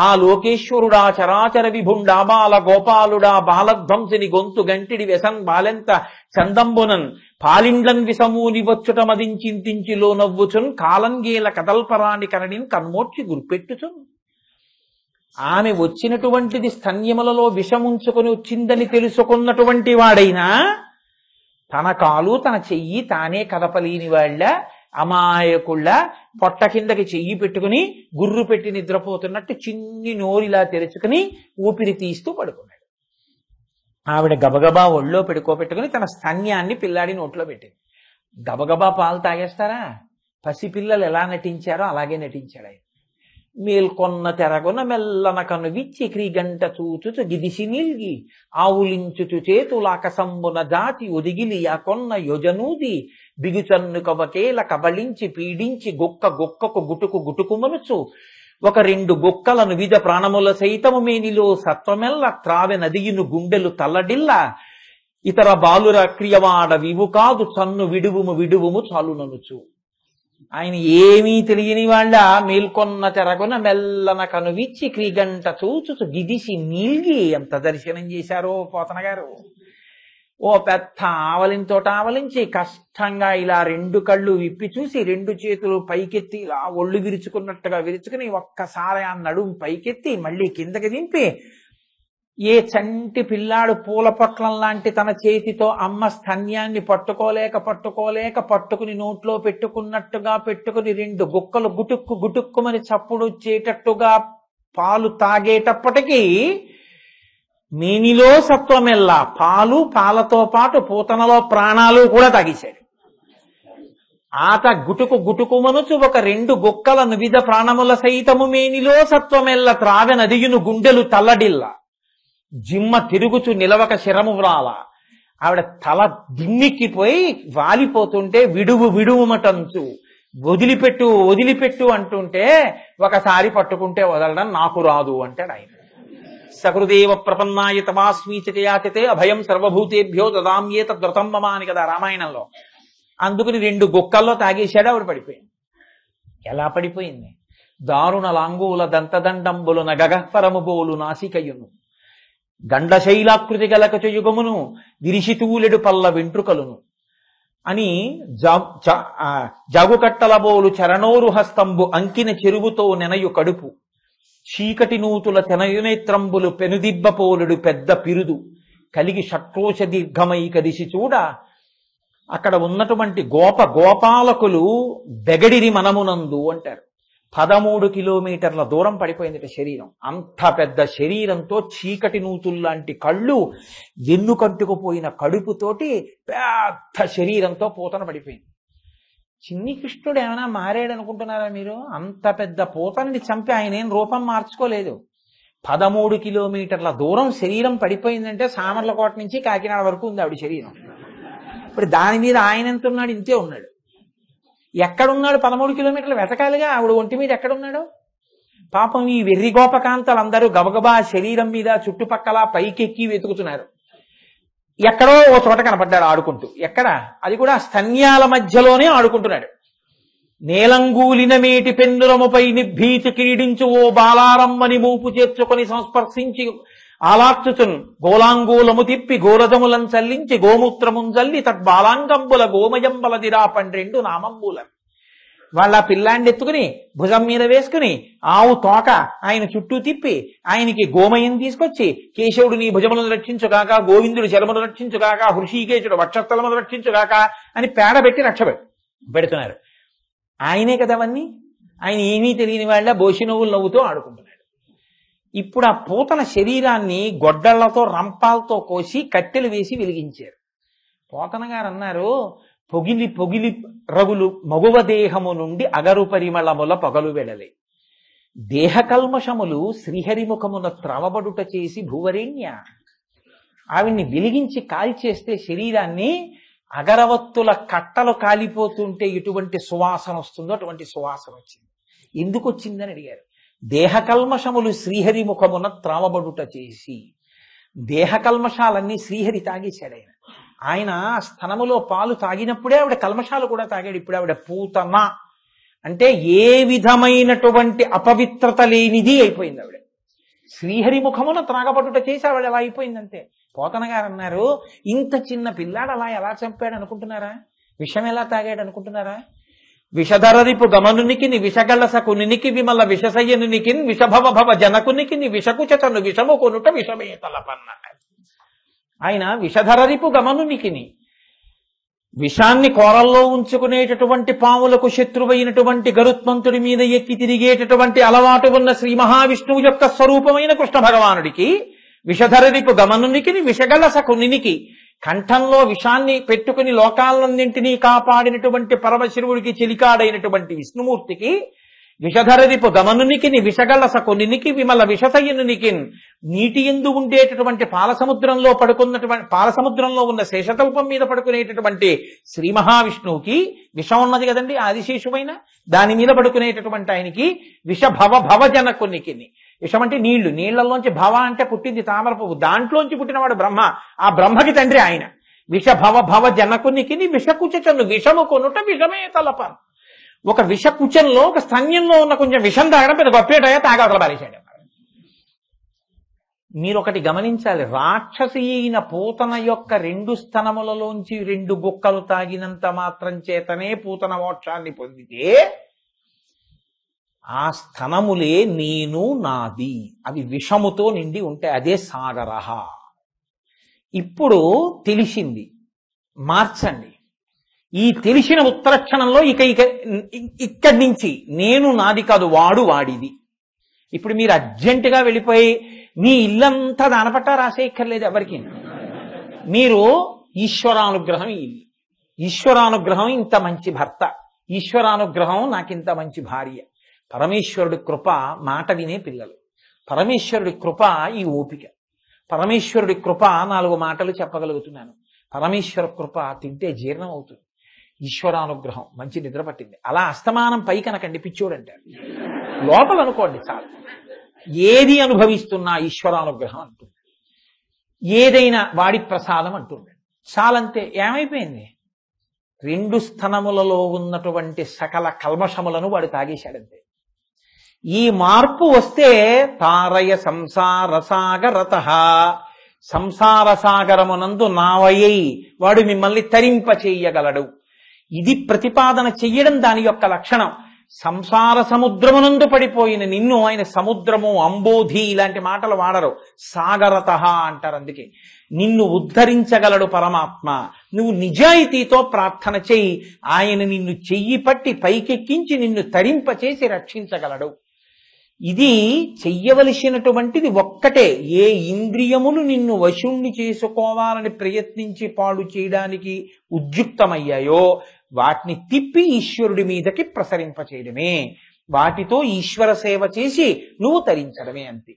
ఆ లోకేశ్వరుడా చరాచర విభుండా బాల గోపాలుడా బాలధ్వంసిని గొంతు గంటిడి వ్యసన్ బాలెంత చందంబునన్ పాలిండ్లన్ విసమూని వచ్చుట మదించింతించిలో నవ్వుచున్ కాలంగేల కదల్పరాని కరణిన్ కన్మోర్చి గుర్పెట్టుచున్. ఆమె వచ్చినటువంటిది స్తన్యములలో విషముంచుకొని వచ్చిందని తెలుసుకున్నటువంటి వాడైనా తన కాలు తన చెయ్యి తానే కదపలేని వాళ్ళ అమాయకుళ్ళ పొట్ట కిందకి చెయ్యి పెట్టుకుని గుర్రు పెట్టి నిద్రపోతున్నట్టు చిన్ని నోరిలా తెరుచుకుని ఊపిరి తీస్తూ పడుకున్నాడు. ఆవిడ గబగబా ఒళ్ళో పెట్టుకుని తన స్తన్యాన్ని పిల్లాడి నోట్లో పెట్టింది. గబగబా పాలు తాగేస్తారా? పసిపిల్లలు ఎలా నటించారో అలాగే నటించాడు ఆయన. మేల్కొన్న తెరగొన మెల్లన కను విచ్చి క్రీగంట చూచుచు గిదిసి నిల్గి ఆవులించుచు చేతులాకసంబున జాతి ఒదిగిలి ఆ కొన్న యోజనూది బిగుచన్ను కవకేల కబళించి పీడించి గొక్కకు గుటుకుమనుచు ఒక 2 గొక్కలను విధ ప్రాణముల సైతము మేనిలో సత్వమెల్ల త్రావె నదియును గుండెలు తల్లడిల్ల ఇతర బాలుర క్రియవాడ వివు కాదు చన్ను విడువుము చాలుననుచు. ఆయన ఏమీ తెలియని వాళ్ళ మేల్కొన్న తెరగొన మెల్లన కనువిచ్చి క్రీగంట చూచుచు గిదిసి నీల్గి ఎంత దర్శనం చేశారో పోతన గారు. ఓ పెద్ద ఆవలింతోట ఆవలించి కష్టంగా ఇలా 2 కళ్ళు విప్పి చూసి 2 చేతులు పైకెత్తి ఇలా ఒళ్ళు విరుచుకున్నట్టుగా విరుచుకుని ఒక్కసారి ఆ నడుము పైకెత్తి మళ్ళీ కిందకి దింపి ఏ చంటి పిల్లాడు పూల పొట్లం లాంటి తన చేతితో అమ్మ స్తన్యాన్ని పట్టుకోలేక పట్టుకుని నోట్లో పెట్టుకున్నట్టుగా పెట్టుకుని 2 గుక్కలు గుటుక్కుమని చప్పుడు వచ్చేటట్టుగా పాలు తాగేటప్పటికీ మేనిలో సత్వమెల్లా పాలతో పాటు పూతనలో ప్రాణాలు కూడా తాగేశాడు. ఆత గుటుకుమనుచు ఒక 2 గుక్కలను విధ ప్రాణముల సైతము మేనిలో సత్వమెల్ల త్రావె నదియును గుండెలు తల్లడిల్ల జిమ్మ తిరుగుచు నిలవక శిరము వ్రాల. ఆవిడ తల దిమ్మిక్కిపోయి వాలిపోతుంటే విడువుమటంచు వదిలిపెట్టు అంటుంటే ఒకసారి పట్టుకుంటే వదలడం నాకు రాదు అంటాడు ఆయన. సకృదేవ ప్రపన్నాయ తమాస్మీచయాచతే అభయం సర్వభూతేభ్యో దదామ్యేత వ్రతం మమ అని కదా రామాయణంలో. అందుకుని 2 గుక్కల్లో తాగేశాడు. ఆవిడ పడిపోయింది. ఎలా పడిపోయింది? దారుణ లాంగూల దంతదండంబులు నగగహ్వరము బోలు నాసికయును గండశైలాకృతి గలకచ యుగమును విరిషితూలెడు పల్ల వెంట్రుకలును అని జాగుకట్టల బోలు చరణోరు హస్తంబు అంకిన చెరువుతో నెనయు కడుపు చీకటి నూతుల తెనయునేత్రంబులు పెనుదిబ్బపోలుడు పెద్ద పిరుదు కలిగి షట్కోశ దీర్ఘమై కదిసి చూడ అక్కడ ఉన్నటువంటి గోపాలకులు బెగడిరి మనమునందు అంటారు. 13 కిలోమీటర్ల దూరం పడిపోయింది శరీరం. అంత పెద్ద శరీరంతో చీకటి నూతుల్లాంటి కళ్ళు వెన్నుకంటుకుపోయిన కడుపుతోటి పెద్ద శరీరంతో పూతన పడిపోయింది. చిన్ని కృష్ణుడు ఏమైనా మారాడు అనుకుంటున్నారా మీరు? అంత పెద్ద పూతని చంపి ఆయన ఏం రూపం మార్చుకోలేదు. 13 కిలోమీటర్ల దూరం శరీరం పడిపోయిందంటే సామర్లకోట నుంచి కాకినాడ వరకు ఉంది ఆవిడ శరీరం. ఇప్పుడు దాని మీద ఆయన ఎంత ఉన్నాడు? ఇంతే ఉన్నాడు. ఎక్కడున్నాడు? 13 కిలోమీటర్లు వెతకాలిగా. ఆవిడ ఒంటి మీద ఎక్కడున్నాడు? పాపం ఈ వెర్రి గోపకాంతలు అందరూ గబగబా శరీరం మీద చుట్టుపక్కల పైకెక్కి వెతుకుతున్నారు. ఎక్కడో ఓ చోట కనపడ్డాడు ఆడుకుంటూ. ఎక్కడ? అది కూడా స్తన్యాల మధ్యలోనే ఆడుకుంటున్నాడు. నేలంగూలిన మేటి పెన్నురముపై నిభీతి క్రీడించు ఓ బాలారమ్మని మూపు చేర్చుకొని సంస్పర్శించి ఆలార్చుచున్ గోలాంగూలము తిప్పి గోరజములం చల్లించి గోమూత్రముం చల్లి తద్బాలాంగంబుల గోమయంబలదిరా 12 నామంబులం. వాళ్ళ పిల్లాన్ని ఎత్తుకుని భుజం మీద వేసుకుని ఆవు తోక ఆయన చుట్టూ తిప్పి ఆయనకి గోమయం తీసుకొచ్చి కేశవుడు నీ భుజములను రక్షించుగాక, గోవిందుడు చరమును రక్షించుగాక, హృషీకేశుడు వక్షస్థలమును రక్షించుగాక అని పేడ పెట్టి రక్ష పెడుతున్నారు. ఆయనే కదవన్నీ. ఆయన ఏమీ తెలియని వాళ్ళ బోసి నవ్వులు నవ్వుతూ ఆడుకుంటున్నాడు. ఇప్పుడు ఆ పూతన శరీరాన్ని గొడ్డళ్లతో రంపాలతో కోసి కట్టెలు వేసి వెలిగించారు. పోతన గారు అన్నారు, పొగిలి రగులు మగువ దేహము నుండి అగరు పరిమళముల పగలు వెడలే దేహ కల్మషములు శ్రీహరిముఖమున త్రవబడుట చేసి భూవరేణ్య. ఆవిడ్ని వెలిగించి కాల్చేస్తే శరీరాన్ని అగరవత్తుల కట్టలు కాలిపోతుంటే ఎటువంటి సువాసన వస్తుందో అటువంటి సువాసన వచ్చింది. ఎందుకు వచ్చిందని అడిగారు. దేహ కల్మషములు శ్రీహరిముఖమున త్రావబడుట చేసి. దేహ కల్మషాలన్నీ శ్రీహరి తాగేశాడు. ఆయన స్తనములో పాలు తాగినప్పుడే ఆవిడ కల్మషాలు కూడా తాగాడు. ఇప్పుడు ఆవిడ పూతన అంటే ఏ విధమైనటువంటి అపవిత్రత లేనిది అయిపోయింది. ఆవిడ శ్రీహరి ముఖమున త్రాగబడుట చేసి ఆవిడ ఎలా అయిపోయిందంటే. పోతన గారు అన్నారు, ఇంత చిన్న పిల్లాడు అలా ఎలా చంపాడు అనుకుంటున్నారా? విషం ఎలా తాగాడు అనుకుంటున్నారా? విషధరరిపు గమనునికి విషగళసకునికి విమల విషసయ్యనునికి విషభవ జనకునికి విషకుచతను విషము కొనుట విషమే తలపన్న. ఆయన విషధరరిపు గమనునికి విషాన్ని కోరల్లో ఉంచుకునేటటువంటి పాములకు శత్రువైనటువంటి గరుత్మంతుడి మీద ఎక్కి తిరిగేటటువంటి అలవాటు ఉన్న శ్రీ మహావిష్ణువు యొక్క స్వరూపమైన కృష్ణ భగవానుడికి విషధరరిపు గమనునికి విషగళసకునికి కంఠంలో విషాన్ని పెట్టుకుని లోకాలన్నింటినీ కాపాడినటువంటి పరమశివుడికి చెలికాడైనటువంటి విష్ణుమూర్తికి విషధరదిపు గమనునికి విషగళస కొనికి విమల విషసయునికి నీటి ఎందు ఉండేటటువంటి పాలసముద్రంలో ఉన్న శేషతల్పం మీద పడుకునేటటువంటి శ్రీ మహావిష్ణువుకి విషం ఉన్నది కదండి ఆదిశేషువైన దాని మీద పడుకునేటటువంటి ఆయనకి భవజనకునికి విషం అంటే నీళ్లలోంచి భవ అంటే పుట్టింది తామర పువ్వు, దాంట్లోంచి పుట్టినవాడు బ్రహ్మ, ఆ బ్రహ్మకి తండ్రి ఆయన. భవ జనకునికి విషకుచను విషము కొనుట విషమే తలపను. ఒక విషకుచంలో ఒక స్తన్యంలో ఉన్న కొంచెం విషం తాగడం పెద్ద గొప్పేటయా తాగవతల పారేశాడు. మీరు ఒకటి గమనించాలి, రాక్షసి అయిన పూతన యొక్క 2 స్తనములలోంచి 2 బుక్కలు తాగినంత మాత్రం చేతనే పూతన మోక్షాన్ని పొందితే ఆ స్తనములే నేను నాది, అవి విషముతో నిండి ఉంటాయి, అదే సాగరహ. ఇప్పుడు తెలిసింది, మార్చండి. ఈ తెలిసిన ఉత్తరక్షణంలో ఇక్కడి నుంచి నేను నాది కాదు, వాడు వాడిది. ఇప్పుడు మీరు అర్జెంటుగా వెళ్ళిపోయి మీ ఇల్లంతా దానపట్టా రాసేయక్కర్లేదు ఎవరికి. మీరు ఈశ్వరానుగ్రహం, ఈశ్వరానుగ్రహం ఇంత మంచి భర్త, ఈశ్వరానుగ్రహం నాకింత మంచి భార్య, పరమేశ్వరుడి కృప మాట వినే పిల్లలు, పరమేశ్వరుడి కృప ఈ ఓపిక, పరమేశ్వరుడి కృప 4 మాటలు చెప్పగలుగుతున్నాను, పరమేశ్వర కృప తింటే జీర్ణం అవుతుంది, ఈశ్వరానుగ్రహం మంచి నిద్ర పట్టింది. అలా అస్తమానం పై కనకండి పిచ్చోడంటారు, లోపల అనుకోండి చాలు. ఏది అనుభవిస్తున్నా ఈశ్వరానుగ్రహం అంటుంది, ఏదైనా వాడి ప్రసాదం అంటుంది, చాలంతే. ఏమైపోయింది? 2 స్తనములలో ఉన్నటువంటి సకల కల్మషములను వాడు తాగేశాడంతే. ఈ మార్పు వస్తే తారయ సంసార సాగరత, సంసార సాగరమునందు నావయ్యి వాడు మిమ్మల్ని తరింప చెయ్యగలడు. ఇది ప్రతిపాదన చెయ్యడం దాని యొక్క లక్షణం. సంసార సముద్రమునందు పడిపోయిన నిన్ను ఆయన సముద్రము, అంబోధి ఇలాంటి మాటలు వాడరు, సాగరత అంటారు. అందుకే నిన్ను ఉద్ధరించగలడు పరమాత్మ. నువ్వు నిజాయితీతో ప్రార్థన చెయ్యి, ఆయన నిన్ను చెయ్యి పట్టి పైకెక్కించి నిన్ను తరింపచేసి రక్షించగలడు. ఇది చెయ్యవలసినటువంటిది ఒక్కటే. ఏ ఇంద్రియములు నిన్ను వశుణ్ణి చేసుకోవాలని ప్రయత్నించి పాడు చేయడానికి ఉద్యుక్తమయ్యాయో వాటిని తిప్పి ఈశ్వరుడి మీదకి ప్రసరింపచేయడమే, వాటితో ఈశ్వర సేవ చేసి నువ్వు తరించడమే, అంతే.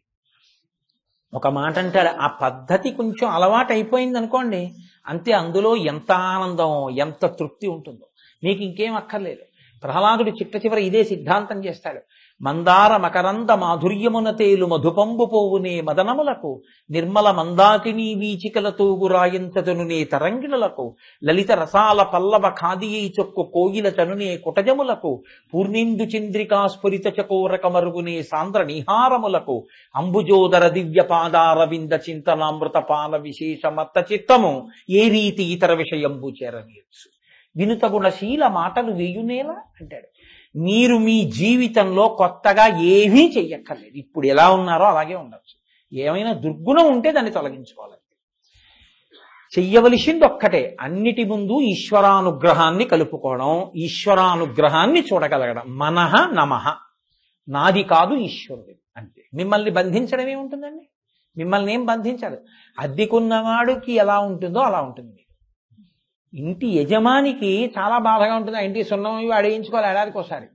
ఒక మాట అంటాడు, ఆ పద్ధతి కొంచెం అలవాటు అయిపోయింది అనుకోండి అంతే, అందులో ఎంత ఆనందం ఎంత తృప్తి ఉంటుందో మీకు ఇంకేం అక్కర్లేదు. ప్రహ్లాదుడు చిట్ట చివర ఇదే సిద్ధాంతం చేస్తాడు. మందార మకరంద మాధుర్యమున తేలు మధుపంబు పోవునే మదనములకు, నిర్మల మందాకిని వీచికలతో గురాయంతనునే తరంగిణులకు, లలిత రసాల పల్లవ ఖాదియై చొక్కు కోయిల తనునే కుటజములకు, పూర్ణిందు చంద్రికా స్ఫురిత చకోరక మరుగునే సాంద్ర నిహారములకు, అంబుజోదర దివ్య పాదారవింద చింతనామృత పాన విశేష మత్త చిత్తము ఏ రీతి ఇతర విషయంబు చేరనేర్చు, వినుత గుణశీల మాటలు వేయునేలా అంటాడు. మీరు మీ జీవితంలో కొత్తగా ఏమీ చెయ్యక్కర్లేదు, ఇప్పుడు ఎలా ఉన్నారో అలాగే ఉండొచ్చు. ఏమైనా దుర్గుణం ఉంటే దాన్ని తొలగించుకోవాలి. చెయ్యవలసింది ఒక్కటే, అన్నిటి ముందు ఈశ్వరానుగ్రహాన్ని కలుపుకోవడం, ఈశ్వరానుగ్రహాన్ని చూడగలగడం. మనః నమః, నాది కాదు ఈశ్వరుడు అంతే. మిమ్మల్ని బంధించడం ఏముంటుందండి? మిమ్మల్ని ఏం బంధించదు. అద్దెకున్నవాడికి ఎలా ఉంటుందో అలా ఉంటుంది. ఇంటి యజమానికి చాలా బాధగా ఉంటుంది, ఆ ఇంటికి సున్నం వాడు వేయించుకోవాలి ఏడాదికి ఒకసారి.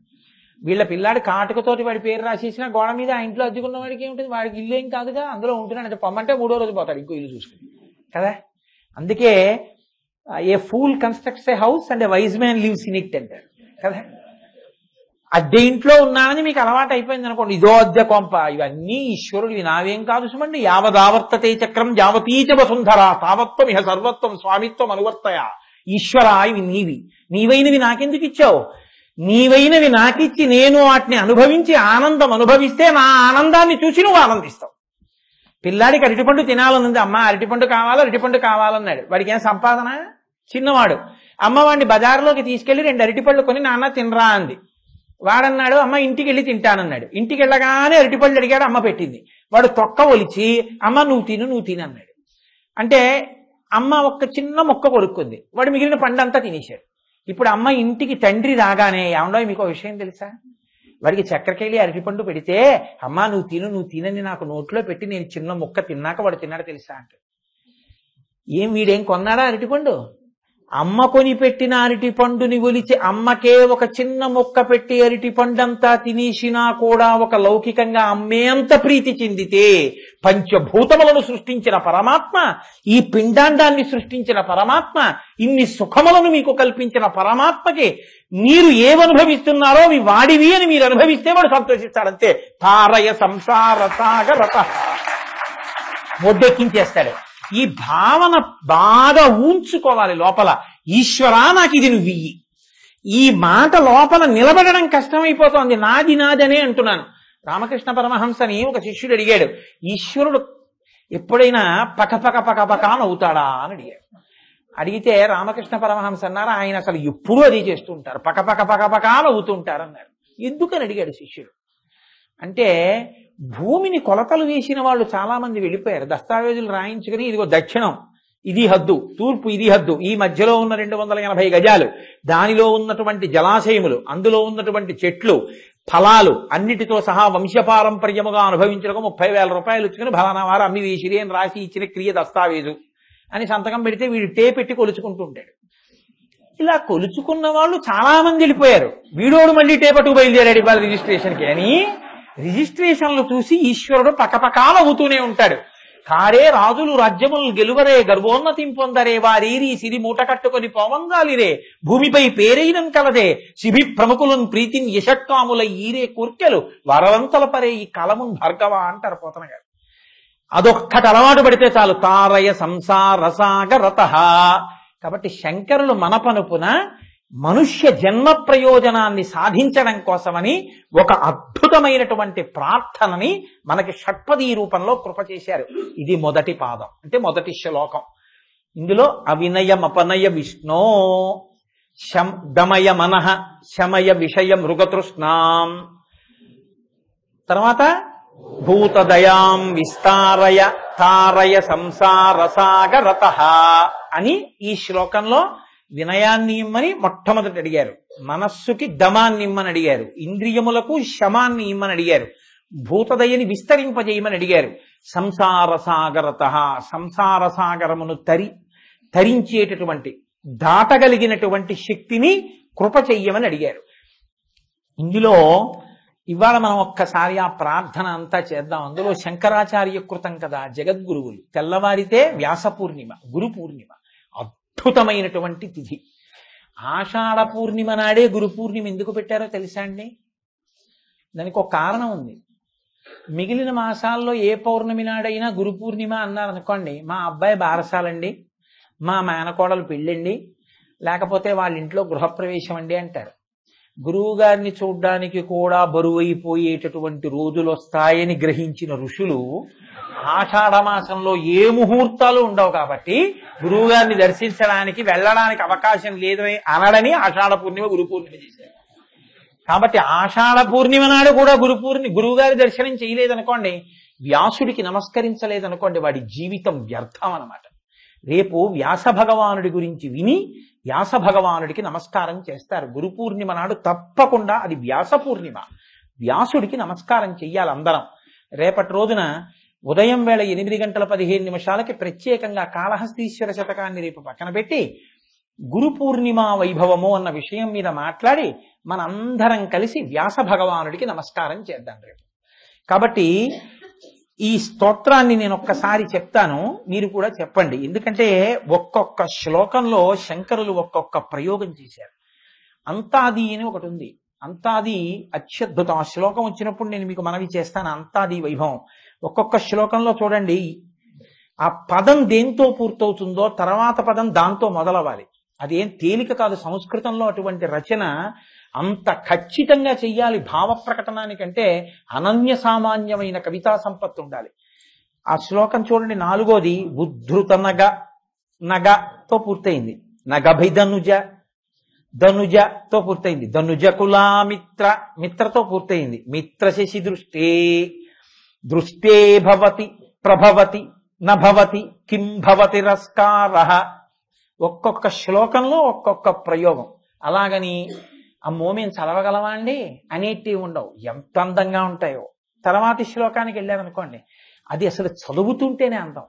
వీళ్ళ పిల్లాడి కాటుకతోటి వాడి పేరు రాసేసిన గోడ మీద ఆ ఇంట్లో అద్దెకున్న వాడికి ఏముంటుంది? వాడికి ఇల్లు ఏం కాదుగా, అందులో ఉంటున్నాడు, పొమ్మంటే 3వ రోజు పోతాడు ఇంకో ఇల్లు చూసుకుని కదా. అందుకే ఏ pool constructs A house and A wise man lives in it అంటారు కదా. అద్దె ఇంట్లో ఉన్నానని మీకు అలవాటు అయిపోయింది అనుకోండి, ఇదో అద్దె కొంప, ఇవన్నీ ఈశ్వరుడు, నావేం కాదు సుమండి. యావదావర్తతే చక్రం యావతీచ వసుంధర తావత్వం ఇహ సర్వత్వం స్వామిత్వం అనువర్తయ. ఈశ్వర, ఇవి నీవి, నీవైనవి నాకెందుకు ఇచ్చావు? నీవైనవి నాకిచ్చి నేను వాటిని అనుభవించి ఆనందం అనుభవిస్తే నా ఆనందాన్ని చూసి నువ్వు ఆనందిస్తావు. పిల్లాడికి అరటిపండు తినాలనుంది, అమ్మ అరటిపండు కావాలా అరటిపండు కావాలన్నాడు. వాడికి ఏం సంపాదన? చిన్నవాడు. అమ్మ వాడిని బజార్లోకి తీసుకెళ్లి 2 అరటిపళ్ళు కొని నాన్న తినరా అంది. వాడన్నాడు అమ్మ ఇంటికి వెళ్ళి తింటానన్నాడు. ఇంటికి వెళ్ళగానే అరటిపళ్ళు అడిగాడు, అమ్మ పెట్టింది. వాడు తొక్క ఒలిచి అమ్మ నువ్వు తిను అన్నాడు. అంటే అమ్మ ఒక్క చిన్న మొక్క కొరుక్కుంది, వాడు మిగిలిన పండంతా తినేశాడు. ఇప్పుడు అమ్మ ఇంటికి తండ్రి రాగానే, ఏమండో మీకు విషయం తెలుసా, వాడికి చక్కెరకెళ్ళి అరటిపండు పెడితే అమ్మ నువ్వు తినని నాకు నోట్లో పెట్టి నేను చిన్న ముక్క తిన్నాక వాడు తిన్నాడు తెలుసా అంటే, ఏం వీడేం కొన్నాడా అరటిపండు? అమ్మ కొని పెట్టిన అరటి పండుని ఒలిచి అమ్మకే ఒక చిన్న మొక్క పెట్టి అరటి పండంతా తినేసినా కూడా ఒక లౌకికంగా అమ్మేంత ప్రీతి చెందితే పంచభూతములను సృష్టించిన పరమాత్మ, ఈ పిండాండాన్ని సృష్టించిన పరమాత్మ, ఇన్ని సుఖములను మీకు కల్పించిన పరమాత్మకి మీరు ఏమనుభవిస్తున్నారో అవి వాడివి అని మీరు అనుభవిస్తే వాడు సంతోషిస్తాడంతే. తారయ సంసార సాగరత ఒడ్డెక్కించేస్తాడు. ఈ భావన బాగా ఊంచుకోవాలి లోపల. ఈశ్వరా నాకు ఇది నువ్వు ఇయ్యి. ఈ మాట లోపల నిలబడడం కష్టమైపోతోంది. నాది నాదనే అంటున్నాను. రామకృష్ణ పరమహంసని ఒక శిష్యుడు అడిగాడు, ఈశ్వరుడు ఎప్పుడైనా పకపక పకపక నవ్వుతాడా అని అడిగాడు. అడిగితే రామకృష్ణ పరమహంస అన్నారు, ఆయన అసలు ఎప్పుడూ అది చేస్తూ ఉంటారు, పకపక పకపక నవ్వుతుంటారు అన్నారు. ఎందుకని అడిగాడు శిష్యుడు. అంటే భూమిని కొలతలు వేసిన వాళ్ళు చాలా మంది వెళ్ళిపోయారు. దస్తావేజులు రాయించుకుని ఇదిగో దక్షిణం ఇది హద్దు, తూర్పు ఇది హద్దు, ఈ మధ్యలో ఉన్న 280 గజాలు, దానిలో ఉన్నటువంటి జలాశయములు, అందులో ఉన్నటువంటి చెట్లు, ఫలాలు అన్నిటితో సహా వంశపారంపర్యముగా అనుభవించడం 30,000 రూపాయలు ఇచ్చుకుని ఫలానా వారు అమ్మి వేసిరి అని రాసి ఇచ్చిన క్రియ దస్తావేజు అని సంతకం పెడితే వీడు పెట్టి కొలుచుకుంటూ ఉంటాడు. ఇలా కొలుచుకున్న వాళ్ళు చాలా మంది వెళ్ళిపోయారు. వీడోడు మళ్ళీ పట్టుకు బయలుదేరాడు ఇవాళ రిజిస్ట్రేషన్కి అని. రిజిస్ట్రేషన్లు చూసి ఈశ్వరుడు పకపకా నవ్వుతూనే ఉంటాడు. కారే రాజులు రాజ్యములు గెలువరే, గర్వోన్నతిం పొందరే, వారీరి సిరి మూట కట్టుకొని పోవంగాలిరే, భూమిపై పేరైనం కలదే, శిబి ప్రముఖులను ప్రీతిని యశక్కాముల ఈరే కూర్కెలు వరవంతల పరే ఈ కలమున్ భార్గవ అంటారు పోతన గారు. అదొక్కటి అలవాటు పడితే చాలు. తారయ సంసార సాగరత. కాబట్టి శంకరులు మన పనుపున మనుష్య జన్మ ప్రయోజనాన్ని సాధించడం కోసమని ఒక అద్భుతమైనటువంటి ప్రార్థనని మనకి షట్పదీ రూపంలో కృప చేశారు. ఇది మొదటి పాదం, అంటే మొదటి శ్లోకం. ఇందులో అవినయమపనయ విష్ణో దమయ మనః శమయ విషయ మృగతృష్ణాం, తర్వాత భూతదయాం విస్తారయ తారయ సంసార సాగరత అని ఈ శ్లోకంలో వినయాన్ని ఇమ్మని మొట్టమొదటి అడిగారు, మనస్సుకి దమాన్ని ఇమ్మని అడిగారు, ఇంద్రియములకు శమాన్ని ఇమ్మని అడిగారు, భూతదయని విస్తరింపజేయమని అడిగారు, సంసార సాగరత సంసార సాగరమును తరించేటటువంటి దాటగలిగినటువంటి శక్తిని కృప చెయ్యమని అడిగారు. ఇందులో ఇవాళ మనం ఒక్కసారి ఆ ప్రార్థన అంతా చేద్దాం. అందులో శంకరాచార్య కృతం కదా జగద్గురువులు. తెల్లవారితే వ్యాస పూర్ణిమ, గురు పూర్ణిమ, అద్భుతమైనటువంటి తిథి. ఆషాఢ పూర్ణిమ నాడే గురు పూర్ణిమ ఎందుకు పెట్టారో తెలుసా అండి? దానికి ఒక కారణం ఉంది. మిగిలిన మాసాల్లో ఏ పౌర్ణమి నాడైనా గురు పూర్ణిమ అన్నారనుకోండి, మా అబ్బాయి బారసాలండి, మా మేనకోడలు పెళ్ళండి, లేకపోతే వాళ్ళ ఇంట్లో గృహప్రవేశం అండి అంటారు. గురువు గారిని చూడ్డానికి కూడా బరువైపోయేటటువంటి రోజులు వస్తాయని గ్రహించిన ఋషులు ఆషాఢ మాసంలో ఏ ముహూర్తాలు ఉండవు కాబట్టి గురువు గారిని దర్శించడానికి వెళ్ళడానికి అవకాశం లేదని అనడని ఆషాఢ పూర్ణిమ గురు పూర్ణిమ చేశారు. కాబట్టి ఆషాఢ పూర్ణిమ నాడు కూడా గురువు గారి దర్శనం చేయలేదనుకోండి, వ్యాసుడికి నమస్కరించలేదనుకోండి, వాడి జీవితం వ్యర్థం అన్నమాట. రేపు వ్యాస భగవానుడి గురించి విని వ్యాస భగవానుడికి నమస్కారం చేస్తారు. గురు పూర్ణిమ నాడు తప్పకుండా అది వ్యాస పూర్ణిమ, వ్యాసుడికి నమస్కారం చెయ్యాలి అందరం. రేపటి రోజున ఉదయం వేళ 8:15 ప్రత్యేకంగా కాళహస్తీశ్వర శతకాన్ని రేపు పక్కన పెట్టి గురు పూర్ణిమ వైభవము అన్న విషయం మీద మాట్లాడి మనందరం కలిసి వ్యాస భగవానుడికి నమస్కారం చేద్దాం రేపు. కాబట్టి ఈ స్తోత్రాన్ని నేను ఒక్కసారి చెప్తాను, మీరు కూడా చెప్పండి. ఎందుకంటే ఒక్కొక్క శ్లోకంలో శంకరులు ఒక్కొక్క ప్రయోగం చేశారు. అంతాది అని ఒకటి ఉంది. అంతాది అత్యద్భుతం. ఆ శ్లోకం వచ్చినప్పుడు నేను మీకు మనవి చేస్తాను. అంతాది వైభవం ఒక్కొక్క శ్లోకంలో చూడండి, ఆ పదం దేంతో పూర్తవుతుందో తర్వాత పదం దాంతో మొదలవ్వాలి. అదేం తేలిక కాదు. సంస్కృతంలో అటువంటి రచన అంత ఖచ్చితంగా చెయ్యాలి. భావ ప్రకటనానికంటే అనన్య సామాన్యమైన కవితా సంపత్తి ఉండాలి. ఆ శ్లోకం చూడండి, 4వది ఉద్ధృత నగతో పూర్తయింది. నగభిధనుజ ధనుజతో పూర్తయింది. ధనుజ కులామిత్ర మిత్రతో పూర్తయింది. మిత్ర శశి దృష్టే భవతి ప్రభవతి నభవతి కిం భవతి రస్కార. ఒక్కొక్క శ్లోకంలో ఒక్కొక్క ప్రయోగం. అలాగని అమ్మో మేము చదవగలమా అండి అనేటివి ఉండవు. ఎంత అందంగా ఉంటాయో. తర్వాతి శ్లోకానికి వెళ్ళారనుకోండి, అది అసలు చదువుతుంటేనే అందం.